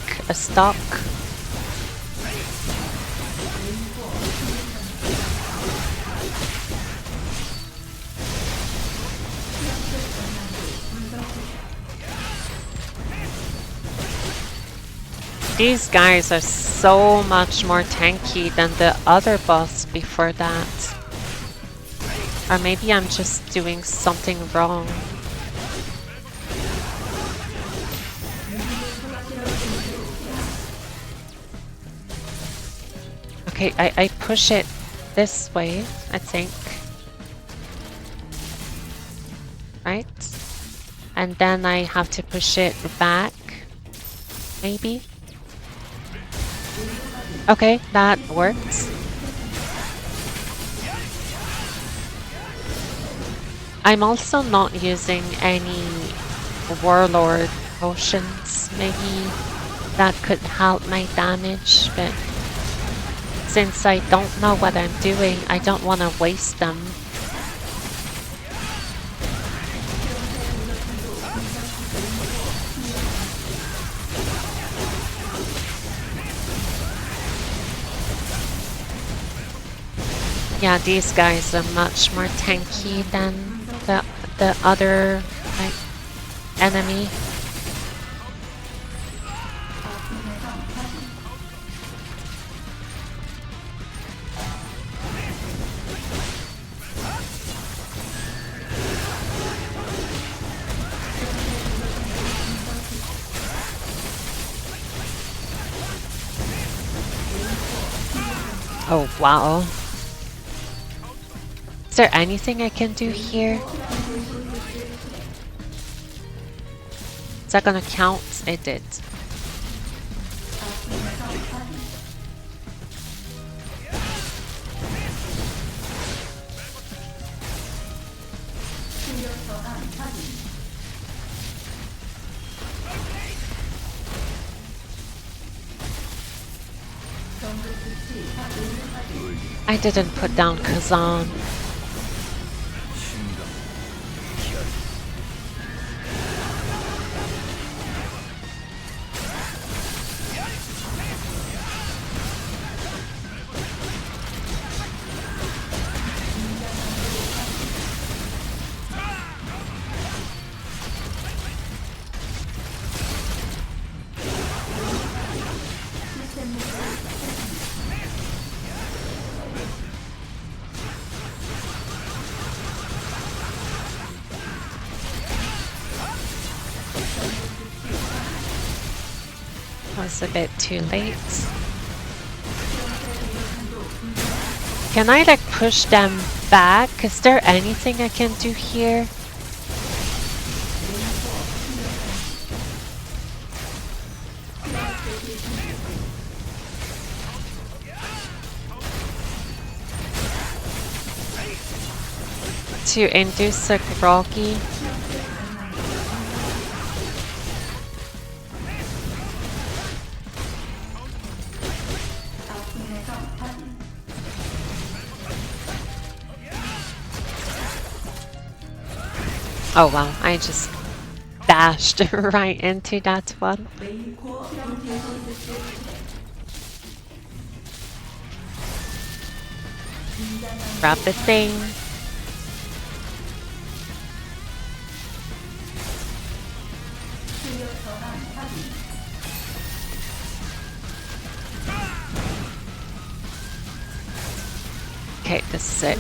These guys are so much more tanky than the other boss before that. Or maybe I'm just doing something wrong. Okay, I push it this way, I think. Right? And then I have to push it back, maybe? Okay, that works. I'm also not using any warlord potions. Maybe that could help my damage, but since I don't know what I'm doing, I don't want to waste them. Yeah, these guys are much more tanky than the other like enemy. Oh, wow. Is there anything I can do here? Is that gonna count? It did. I didn't put down Kazan. Was a bit too late. Can I like push them back? Is there anything I can do here? To induce a groggy? Oh wow, I just dashed right into that one. Grab the thing. Okay, this is it.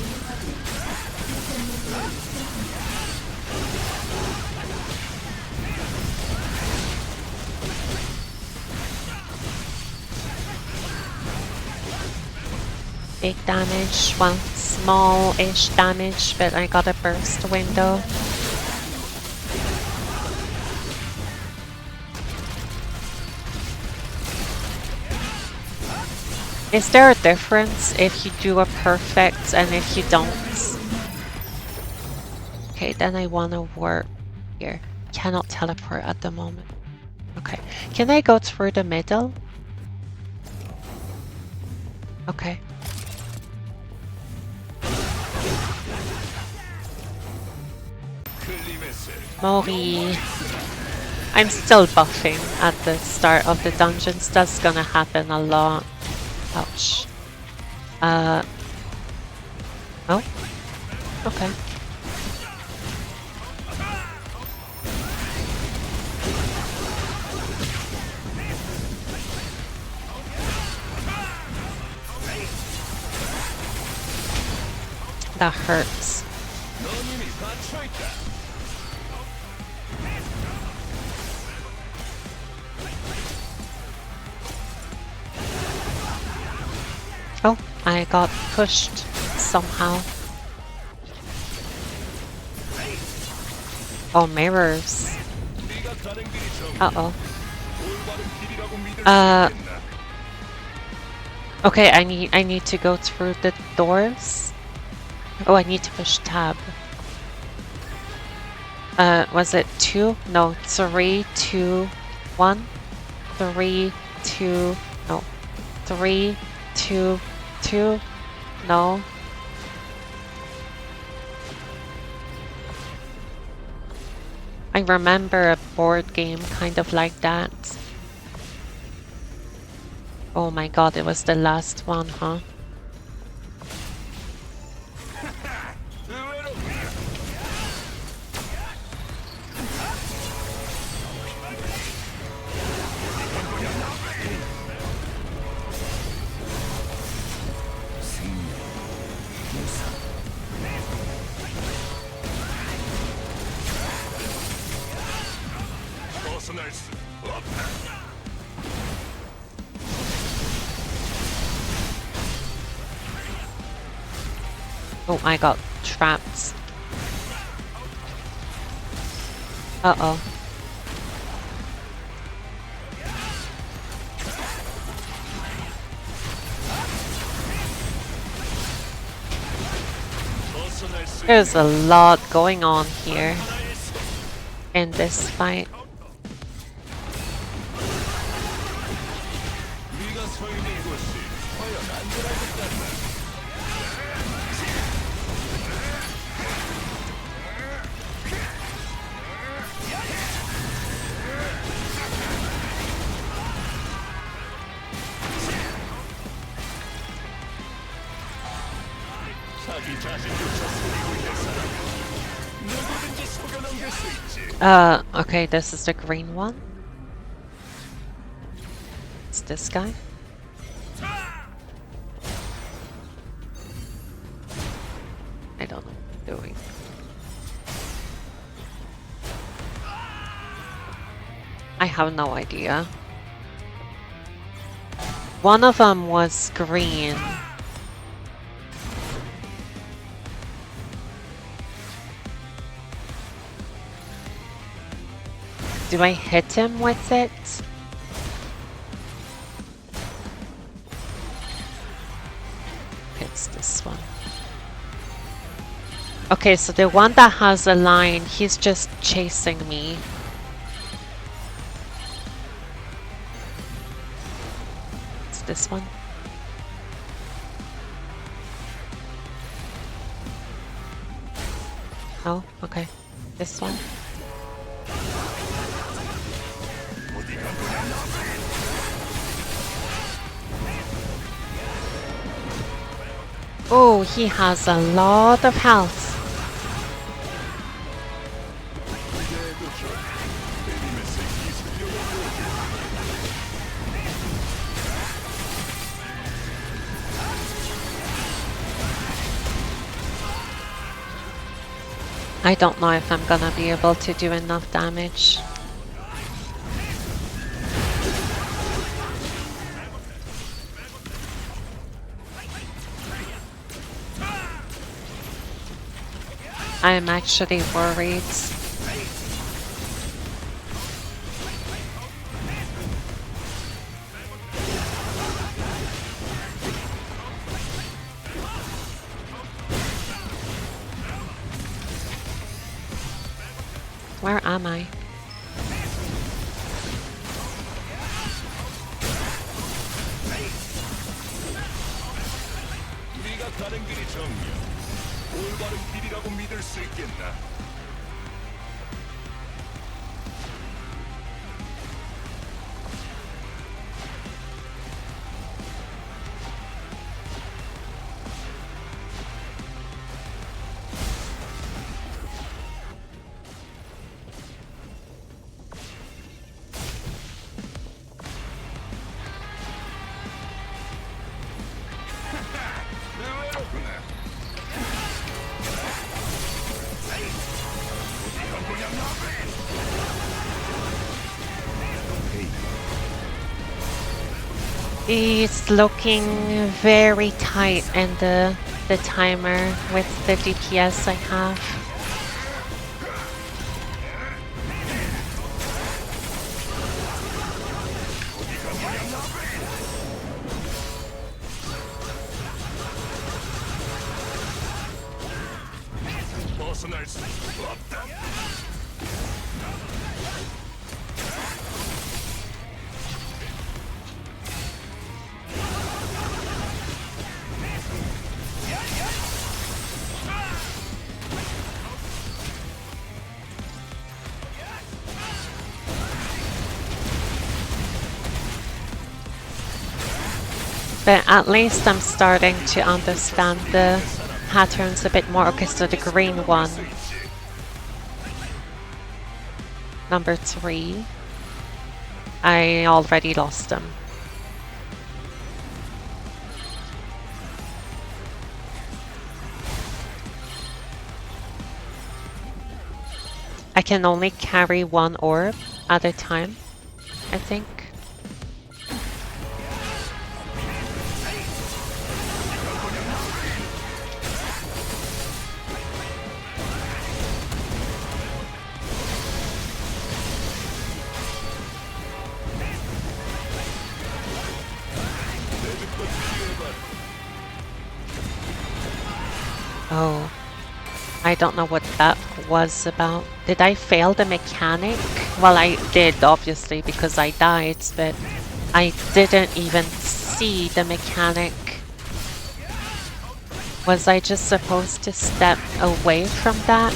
Big damage, well, small-ish damage, but I got a burst window. Is there a difference if you do a perfect and if you don't? Okay, then I want to work here. Cannot teleport at the moment. Okay, can I go through the middle? Okay. Mori. I'm still buffing at the start of the dungeons. That's gonna happen a lot. Ouch. Oh. Okay. That hurts. Oh, I got pushed somehow. Oh, mirrors. Uh-oh. Okay, I need to go through the doors. Oh, I need to push tab. Was it 2? No, 3, 2, 1. 3, 2, no. 3, 2, 2, no. I remember a board game kind of like that. Oh my god, it was the last one, huh? Oh, I got trapped. Uh-oh. There's a lot going on here in this fight. Okay, this is the green one. It's this guy. I don't know what I'm doing. I have no idea. One of them was green. Do I hit him with it? It's this one. Okay, so the one that has a line, he's just chasing me. It's this one. Oh, okay. This one. Oh, he has a lot of health. I don't know if I'm gonna be able to do enough damage. I am actually worried. Where am I? It's looking very tight in the timer with the DPS I have. But at least I'm starting to understand the patterns a bit more. Okay, so the green one. Number 3. I already lost him. I can only carry one orb at a time, I think. Oh, I don't know what that was about. Did I fail the mechanic? Well, I did, obviously, because I died, but I didn't even see the mechanic. Was I just supposed to step away from that?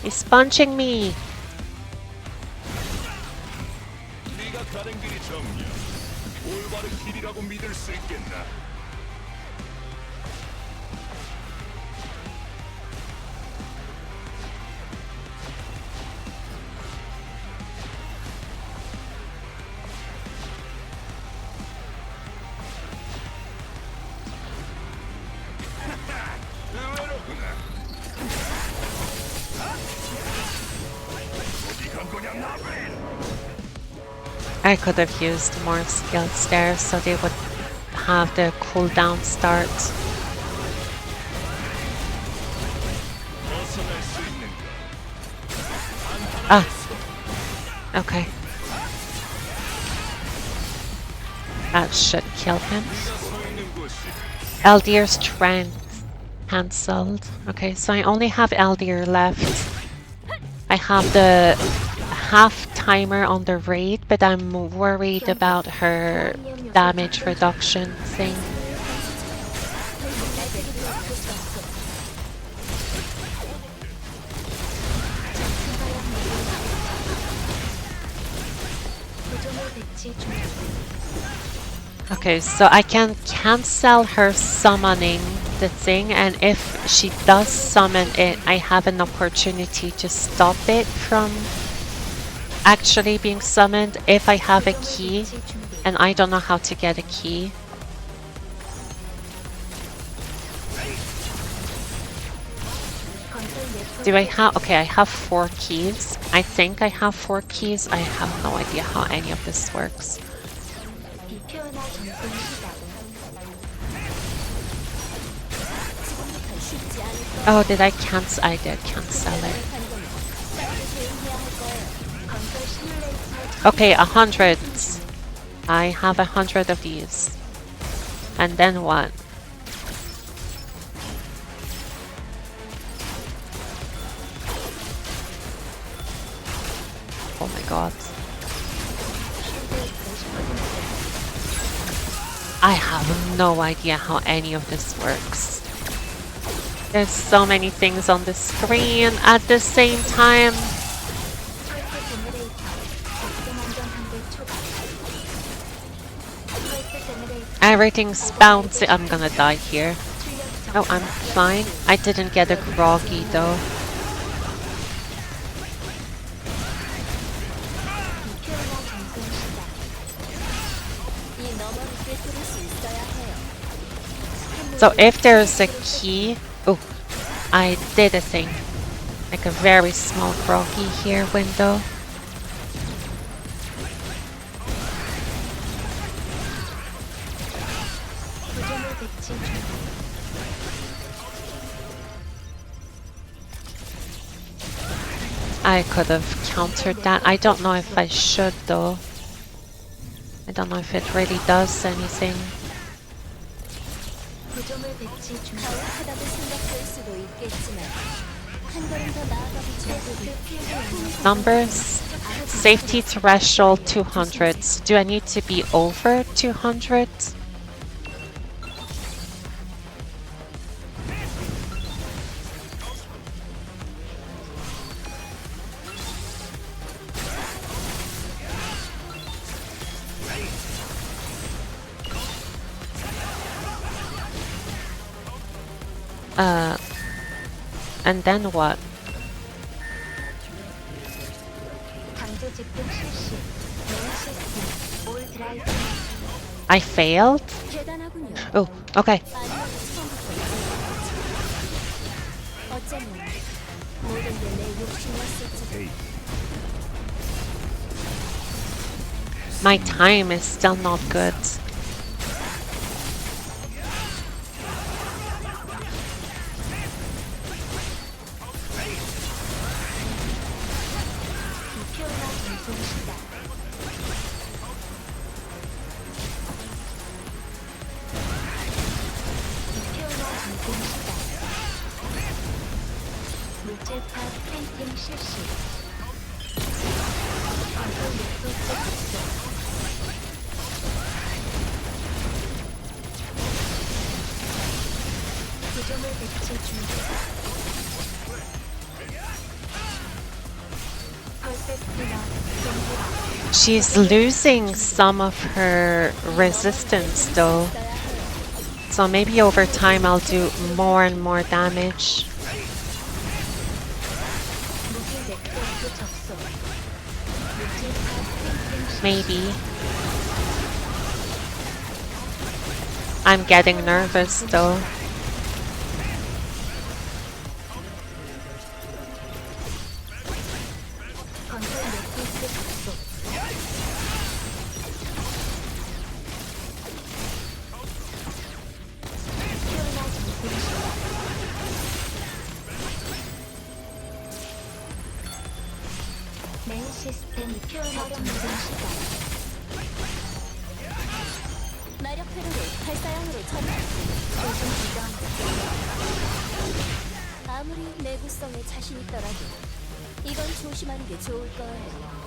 He's punching me! 네가 가는 길이 정녕 올바른 길이라고 믿을 수 있겠나? 의외로구나. 어디 간 거냐, 나벨? I could have used more skills there so they would have the cooldown start. 벗어날 수 있는가? Ah, okay. That should kill him. 네가 서 있는 곳이 Eldir strength cancelled. Okay, so I only have Eldir left. I have the half timer on the raid, but I'm worried about her damage reduction thing. Okay, so I can cancel her summoning the thing, and if she does summon it, I have an opportunity to stop it from actually being summoned if I have a key, and I don't know how to get a key. Do I have... Okay, I have 4 keys. I think I have 4 keys. I have no idea how any of this works. Oh, did I cancel? I did cancel it. Okay, 100. I have 100 of these. And then what? Oh my god. I have no idea how any of this works. There's so many things on the screen at the same time. Everything's bouncing. I'm gonna die here. Oh, I'm fine. I didn't get a groggy though. So if there's a key... Oh, I did a thing. Like a very small groggy here window. I could have countered that. I don't know if I should though. I don't know if it really does anything. Numbers. Safety threshold 200. Do I need to be over 200? And then what? I failed? Oh, okay. My time is still not good. She's losing some of her resistance though. So maybe over time I'll do more and more damage. Maybe. I'm getting nervous though. 마력 회로를 발사형으로 전환. 아무리 내구성에 자신 있더라도 이건 조심하는 게 좋을 거예요.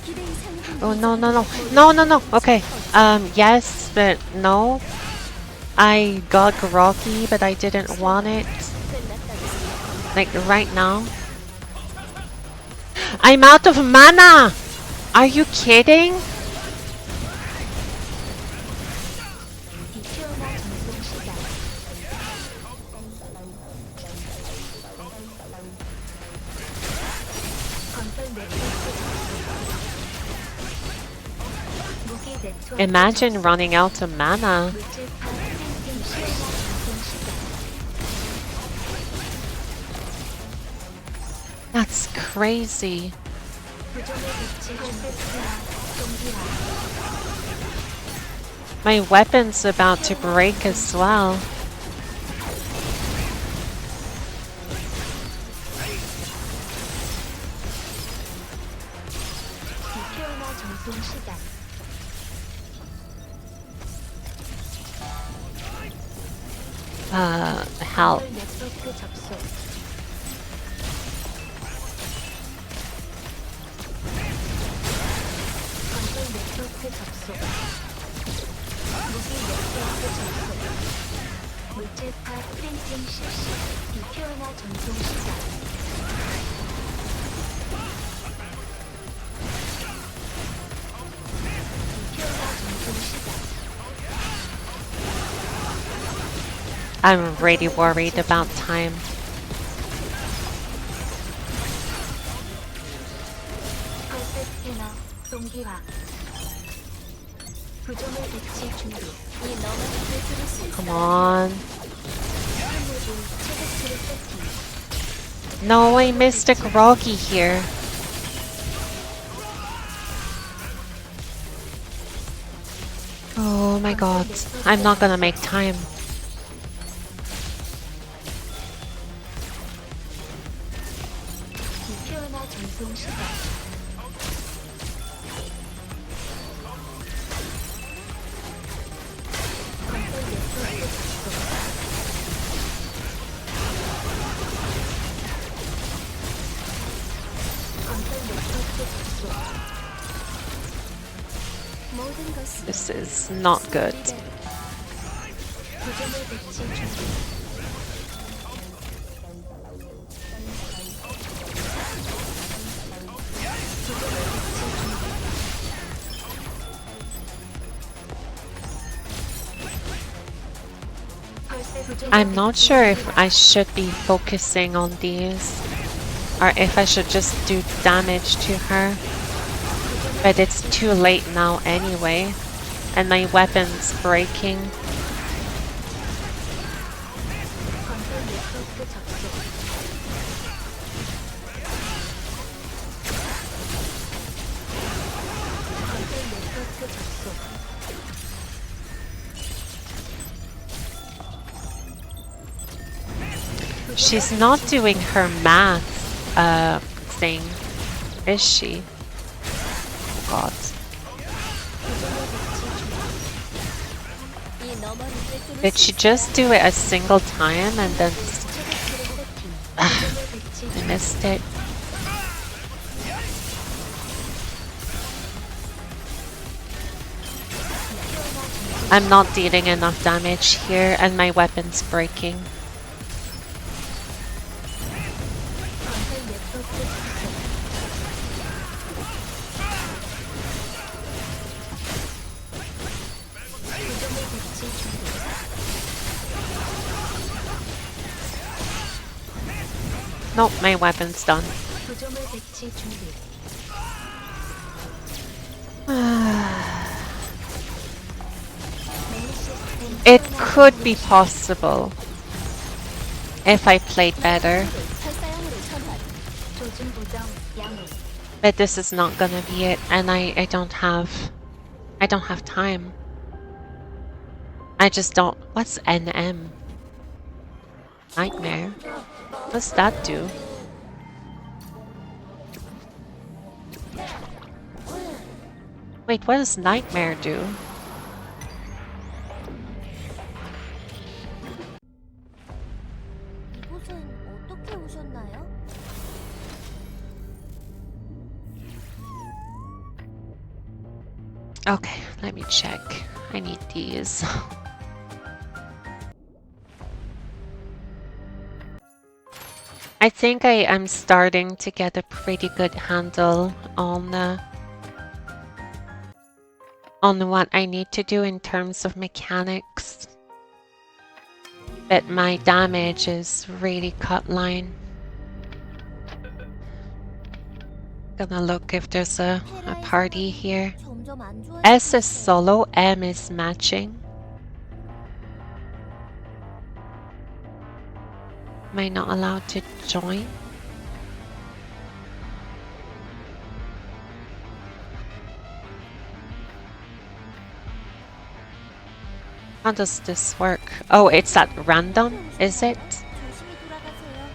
기대 이상의 Oh no no no no no no. Okay. Yes, but no. I got groggy, but I didn't want it. Like right now. I'm out of mana! Are you kidding? Imagine running out of mana. That's crazy. My weapon's about to break as well. Help. I'm really worried about time. Come on. No, I missed a groggy here. Oh my god. I'm not gonna make time. This is not good. I'm not sure if I should be focusing on these or if I should just do damage to her. But it's too late now anyway, and my weapon's breaking. She's not doing her math thing, is she? God. 이 너머를 꿰뚫을 Did 수 she 있어야 just do it a single time and then I missed it? I'm not dealing enough damage here and my weapon's breaking. Nope, my weapon's done. 구조물 배치 준비. It could be possible if I played better, 철사형으로 전환. 조준 보정 양호. but this is not gonna be it, and I don't have time. I just don't. What's NM? Nightmare. What's that do? Wait, what does Nightmare do? 이곳은 어떻게 오셨나요? Okay, let me check. I need these. I think I am starting to get a pretty good handle on what I need to do in terms of mechanics. But my damage is really cut line. Gonna look if there's a party here. 점점 안 좋아지고 S is solo, M is matching. Am I not allowed to join? How does this work? Oh, it's at random, is it? 조심히 돌아가세요.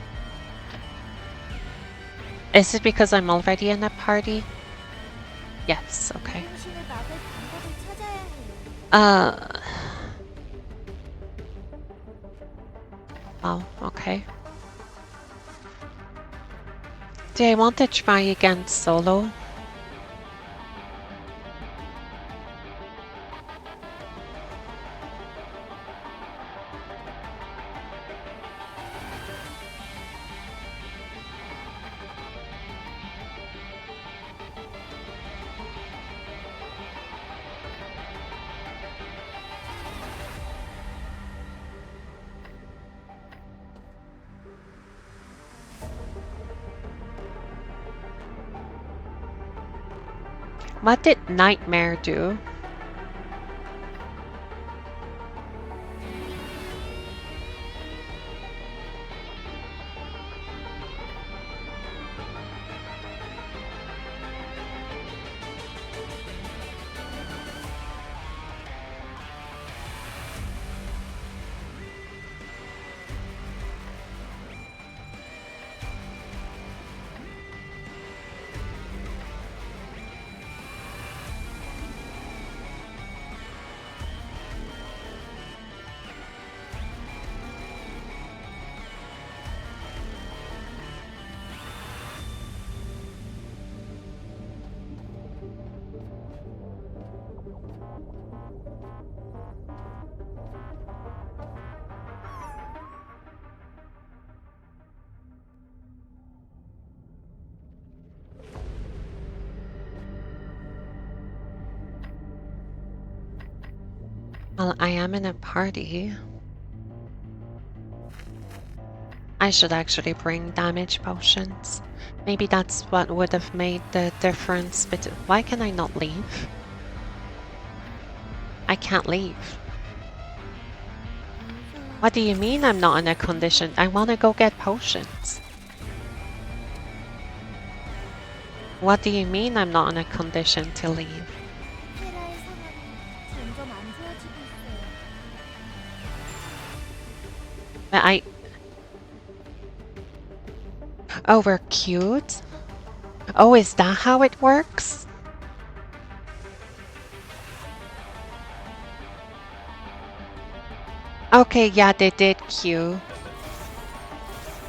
Is it because I'm already in a party? Yes, okay. 당신을 막을 방법을 찾아야 해요. Oh, okay. Do I want to try again solo? What did Nightmare do? Well, I am in a party. I should actually bring damage potions. Maybe that's what would have made the difference, but why can I not leave? I can't leave. What do you mean I'm not in a condition? I want to go get potions. What do you mean I'm not in a condition to leave? 테라의 상황이 점점 안 좋아지고 있어요. But Oh, we're cute? Oh, is that how it works? Okay, yeah, they did queue.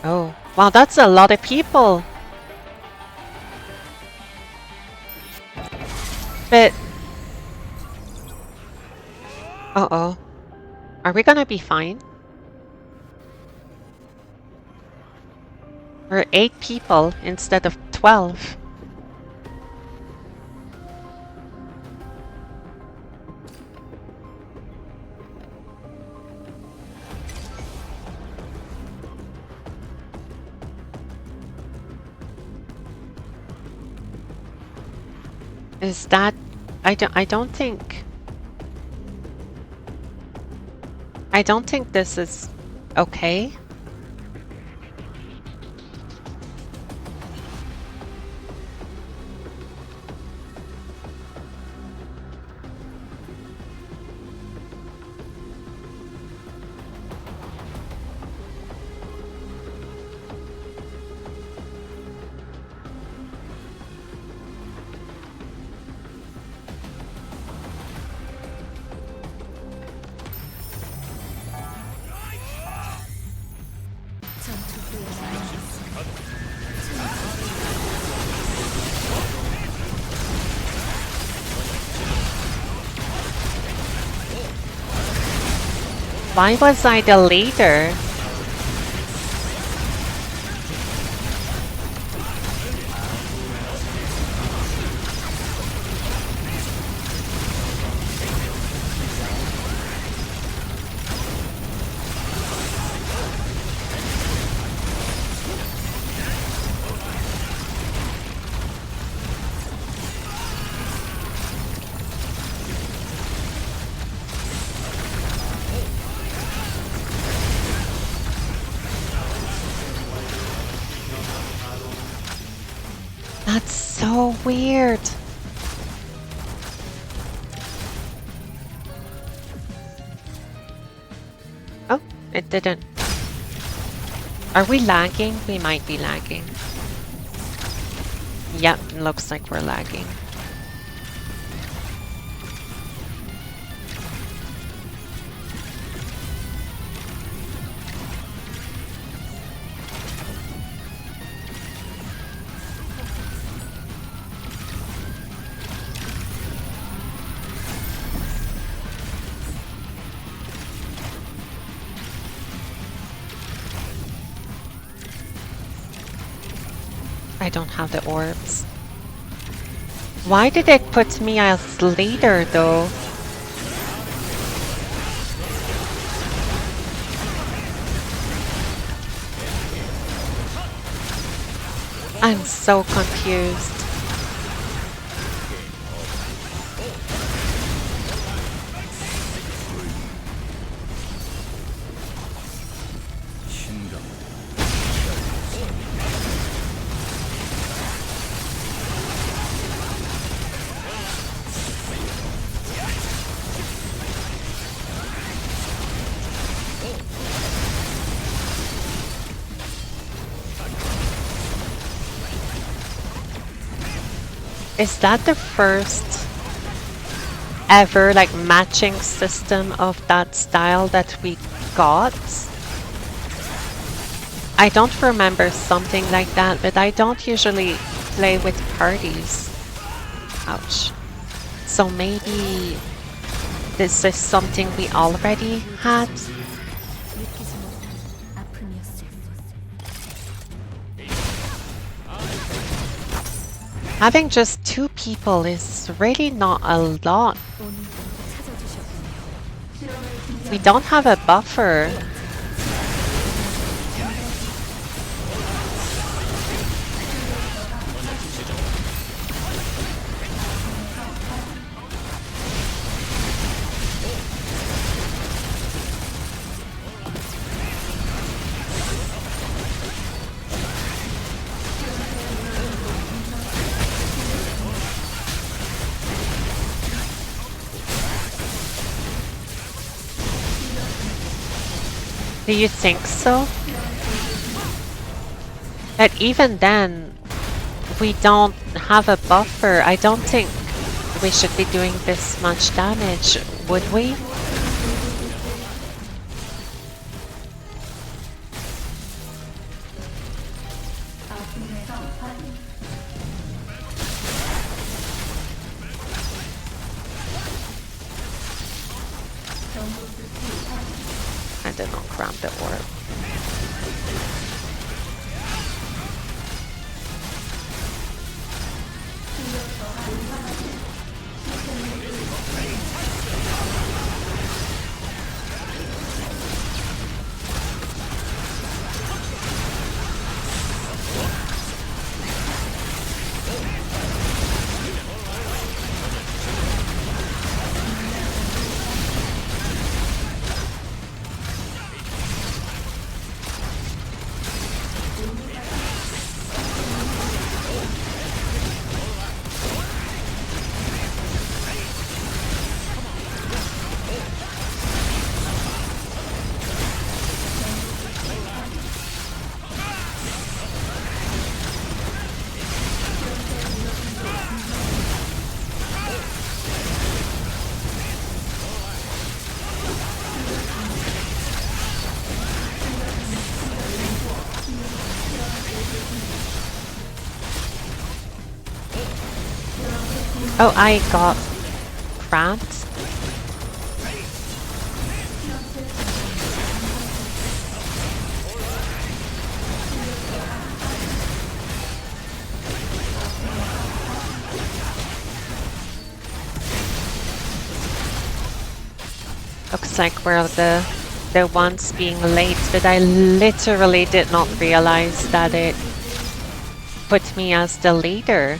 Oh, wow, that's a lot of people. But... Uh-oh. Are we gonna be fine? We're 8 people instead of 12. Is that... I don't think... I don't think this is okay. 전투 후에 Why was I the leader? That's so weird. Oh, it didn't. Are we lagging? We might be lagging. Yep, looks like we're lagging. I don't have the orbs. Why did it put me as leader though? I'm so confused. Is that the first ever like matching system of that style that we got? I don't remember something like that, but I don't usually play with parties. Ouch. So maybe this is something we already had? 느끼지 못한 아픔이었을 Having just 2 people is really not a lot. 오늘도 찾아주셨군요. We don't have a buffer. Do you think so? But even then, we don't have a buffer. I don't think we should be doing this much damage, would we? I did not grab the orb. Oh, I got cramped. Looks like we're the ones being late, but I literally did not realize that it put me as the leader.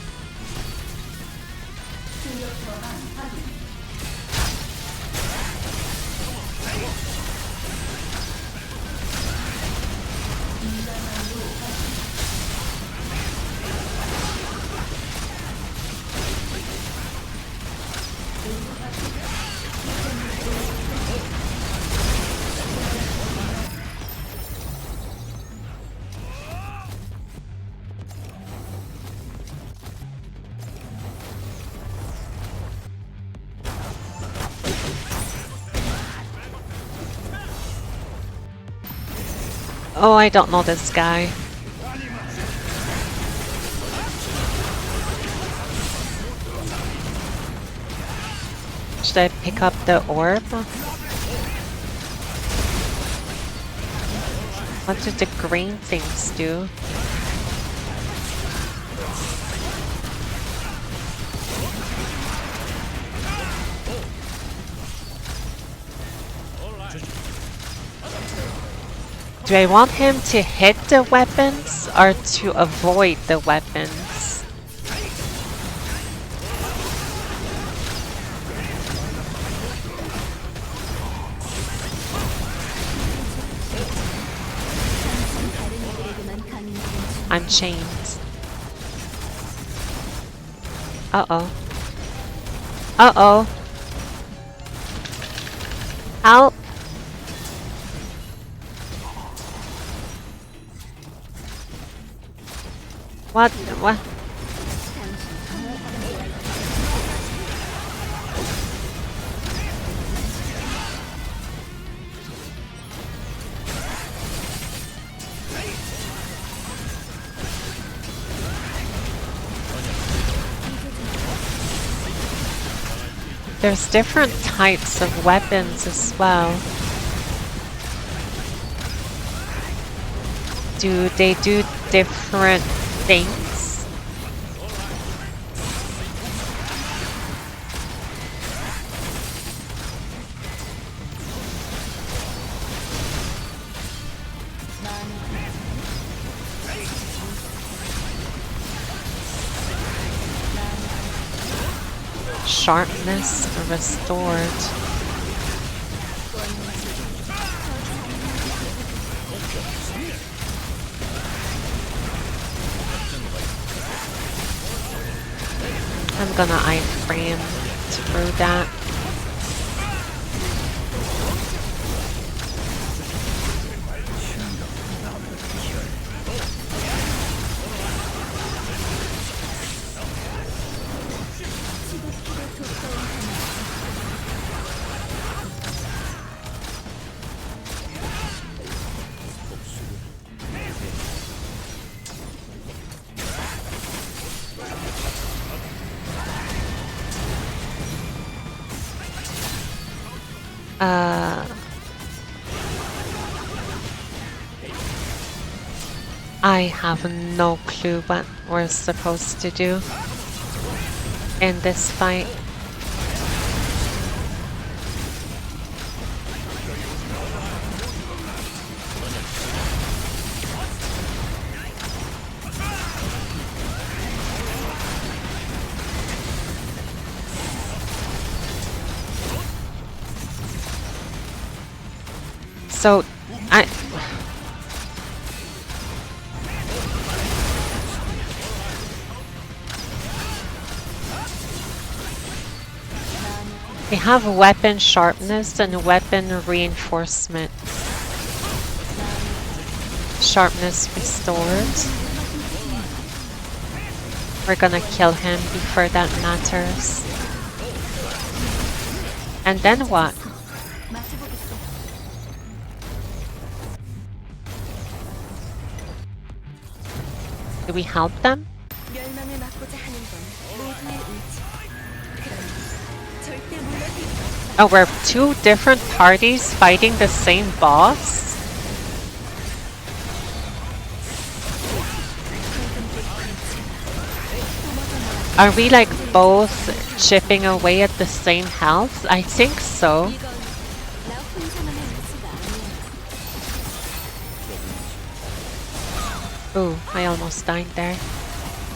Oh, I don't know this guy. Should I pick up the orb? What do the green things do? Do I want him to hit the weapons or to avoid the weapons? I'm chained. Uh-oh. Uh-oh. Help! What? What? There's different types of weapons as well. Do they do different things? Sharpness restored. I'm gonna iframe through that. I have no clue what we're supposed to do in this fight. So, we have weapon sharpness and weapon reinforcement. Sharpness restored. We're gonna kill him before that matters. And then what? Do we help them? 멸망을 막고자 하는 건 모두의 의지. 그러니 절대 물러설 수 없어. Oh, we're two different parties fighting the same boss? Are we like both chipping away at the same health? I think so. 이건 나 혼자만의 의지가 아니야. Ooh, I almost died there.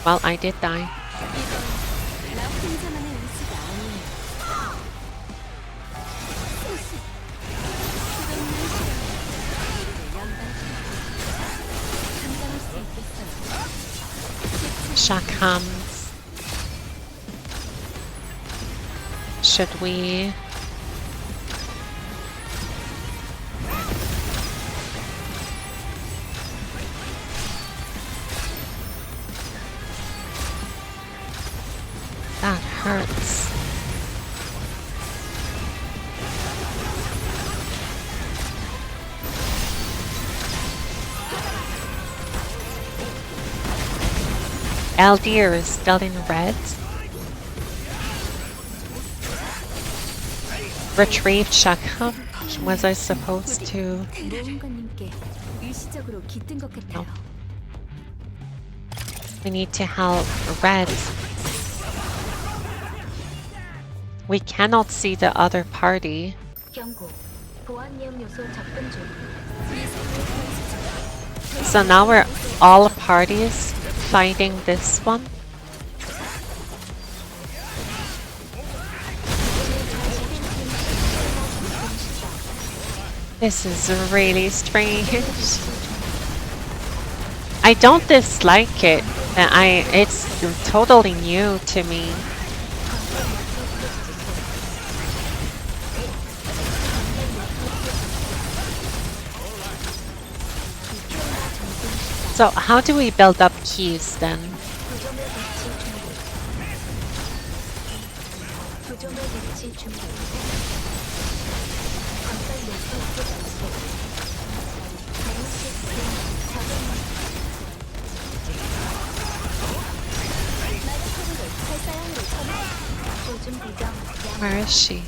Well, I did die. 이건 나 혼자만의 의지가 아니야. 감당할 수 있겠어요. Shakhams. Should we? That hurts. Eldir is still in red. Retrieved Shakham. Was I supposed to? 모험가님께 일시적으로 깃든 것 같아요. We need to help red. We cannot see the other party. 경고. 보안 예언 요소 접근 중. So now we're all parties fighting this one. This is really strange. I don't dislike it. It's totally new to me. So how do we build up keys then? Where is she?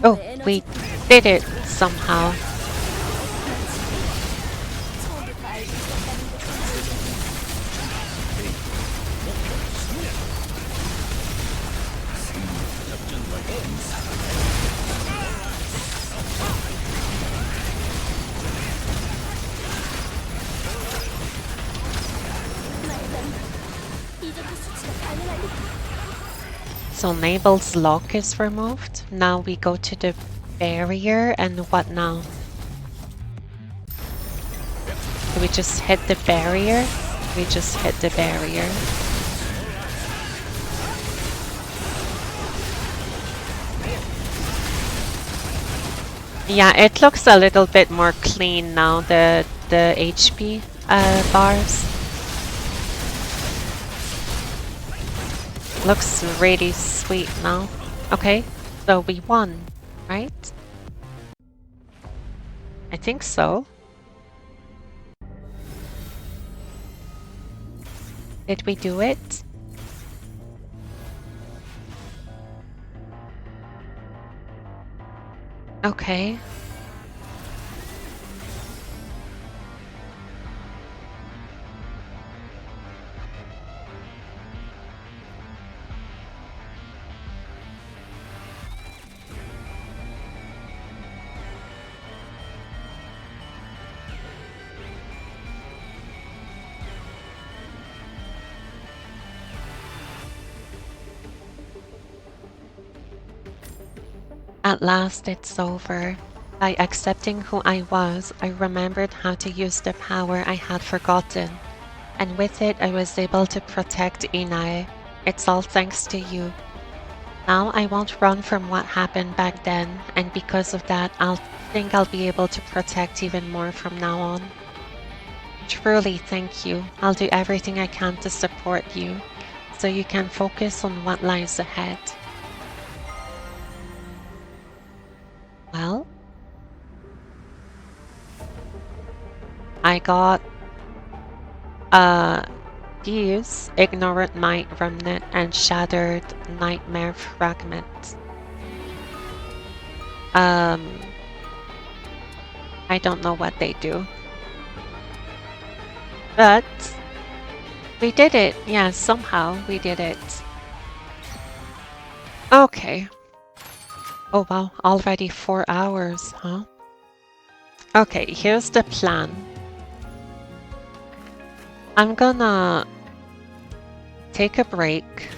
Oh, we did it somehow. So Nabel's lock is removed. Now we go to the barrier, and what now? Do we just hit the barrier? We just hit the barrier. Yeah, it looks a little bit more clean now. The the HP bars. Looks really sweet now. Okay, so we won, right? I think so. Did we do it? Okay. At last it's over. By accepting who I was, I remembered how to use the power I had forgotten. And with it, I was able to protect Inae. It's all thanks to you. Now I won't run from what happened back then, and because of that, I'll be able to protect even more from now on. Truly, thank you. I'll do everything I can to support you, so you can focus on what lies ahead. Well, I got Fuse, Ignorant Might Remnant, and Shattered Nightmare Fragment. I don't know what they do. But we did it. Yeah, somehow we did it. Okay. Oh wow, already 4 hours, huh? Okay, here's the plan. I'm gonna take a break.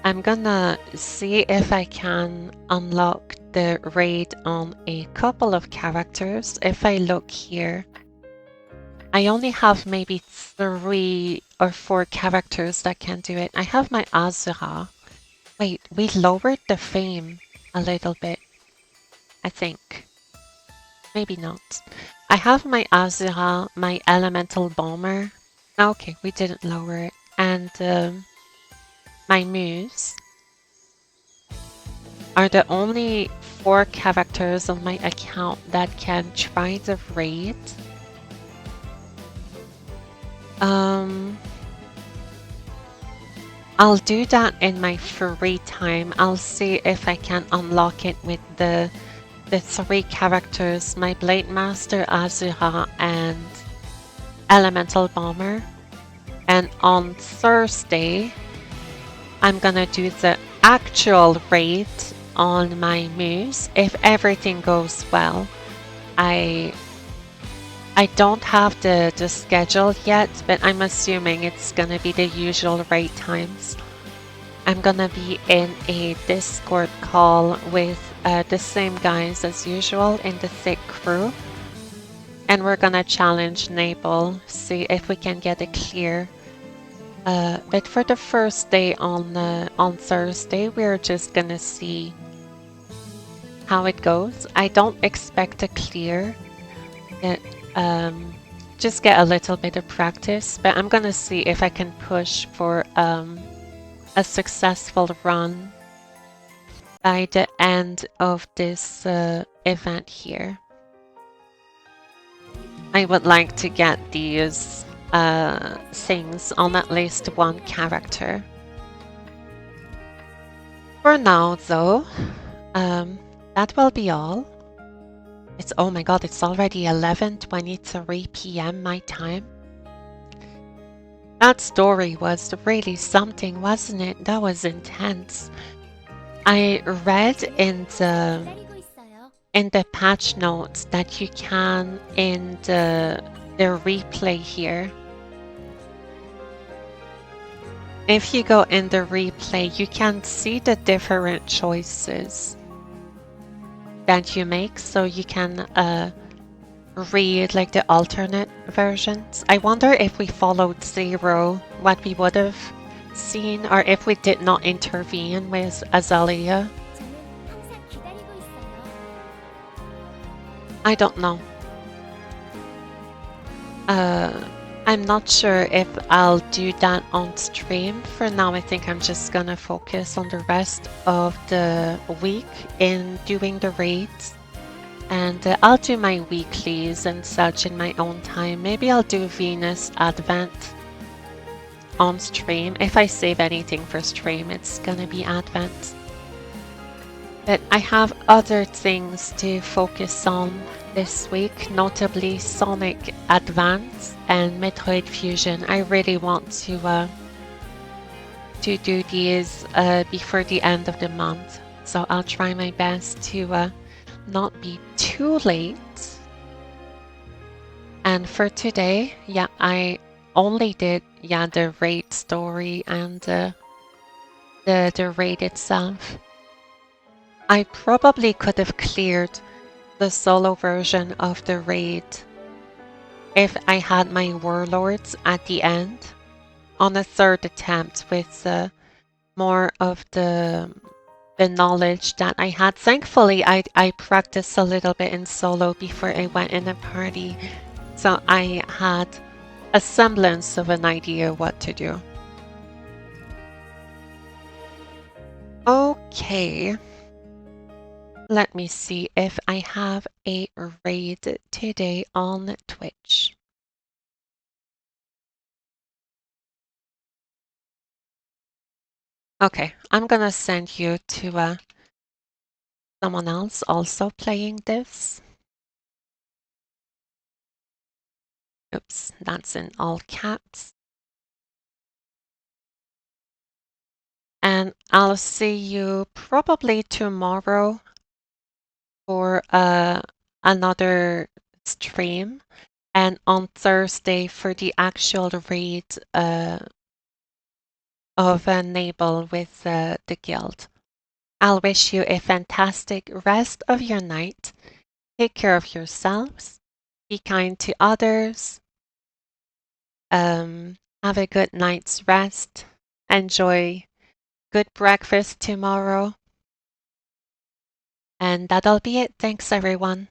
I'm gonna see if I can unlock the raid on a couple of characters. If I look here, I only have maybe 3 or 4 characters that can do it. I have my Azura. Wait, we lowered the fame a little bit, I think. Maybe not. I have my Azura, my Elemental Bomber. Okay, we didn't lower it. And my Muse are the only 4 characters on my account that can try the raid. I'll do that in my free time. I'll see if I can unlock it with the 3 characters, my Blade Master, Azura, and Elemental Bomber. And on Thursday, I'm gonna do the actual raid on my Muse if everything goes well. I don't have the schedule yet, but I'm assuming it's gonna be the usual raid times. I'm gonna be in a Discord call with the same guys as usual in the thick crew. And we're gonna challenge Nabel, see if we can get a clear. But for the first day on Thursday, we're just gonna see how it goes. I don't expect a clear. Just get a little bit of practice, but I'm gonna see if I can push for a successful run by the end of this event here. I would like to get these things on at least 1 character. For now, though, that will be all. Oh my god, it's already 11:23 p.m. my time. That story was really something, wasn't it? That was intense. I read in the patch notes that you can in the replay here. If you go in the replay, you can see the different choices that you make, so you can read like the alternate versions. I wonder if we followed 0, what we would have seen, or if we did not intervene with Azalea. I don't know. I'm not sure if I'll do that on stream. For now, I think I'm just gonna focus on the rest of the week in doing the raids. And I'll do my weeklies and such in my own time. Maybe I'll do Venus Advent on stream. If I save anything for stream, it's gonna be Advent. But I have other things to focus on this week, notably Sonic Advance and Metroid Fusion. I really want to do these before the end of the month, so I'll try my best to not be too late. And for today, yeah, I only did the raid story and the raid itself. I probably could have cleared the solo version of the raid if I had my warlords at the end on a third attempt with more of the knowledge that I had. Thankfully, I practiced a little bit in solo before I went in a party, so I had a semblance of an idea what to do. Okay. Let me see if I have a raid today on Twitch. Okay, I'm gonna send you to someone else also playing this. Oops, that's in all caps. And I'll see you probably tomorrow for another stream, and on Thursday for the actual raid of Nabel with the guild. I'll wish you a fantastic rest of your night. Take care of yourselves. Be kind to others. Have a good night's rest. Enjoy good breakfast tomorrow. And that'll be it. Thanks, everyone.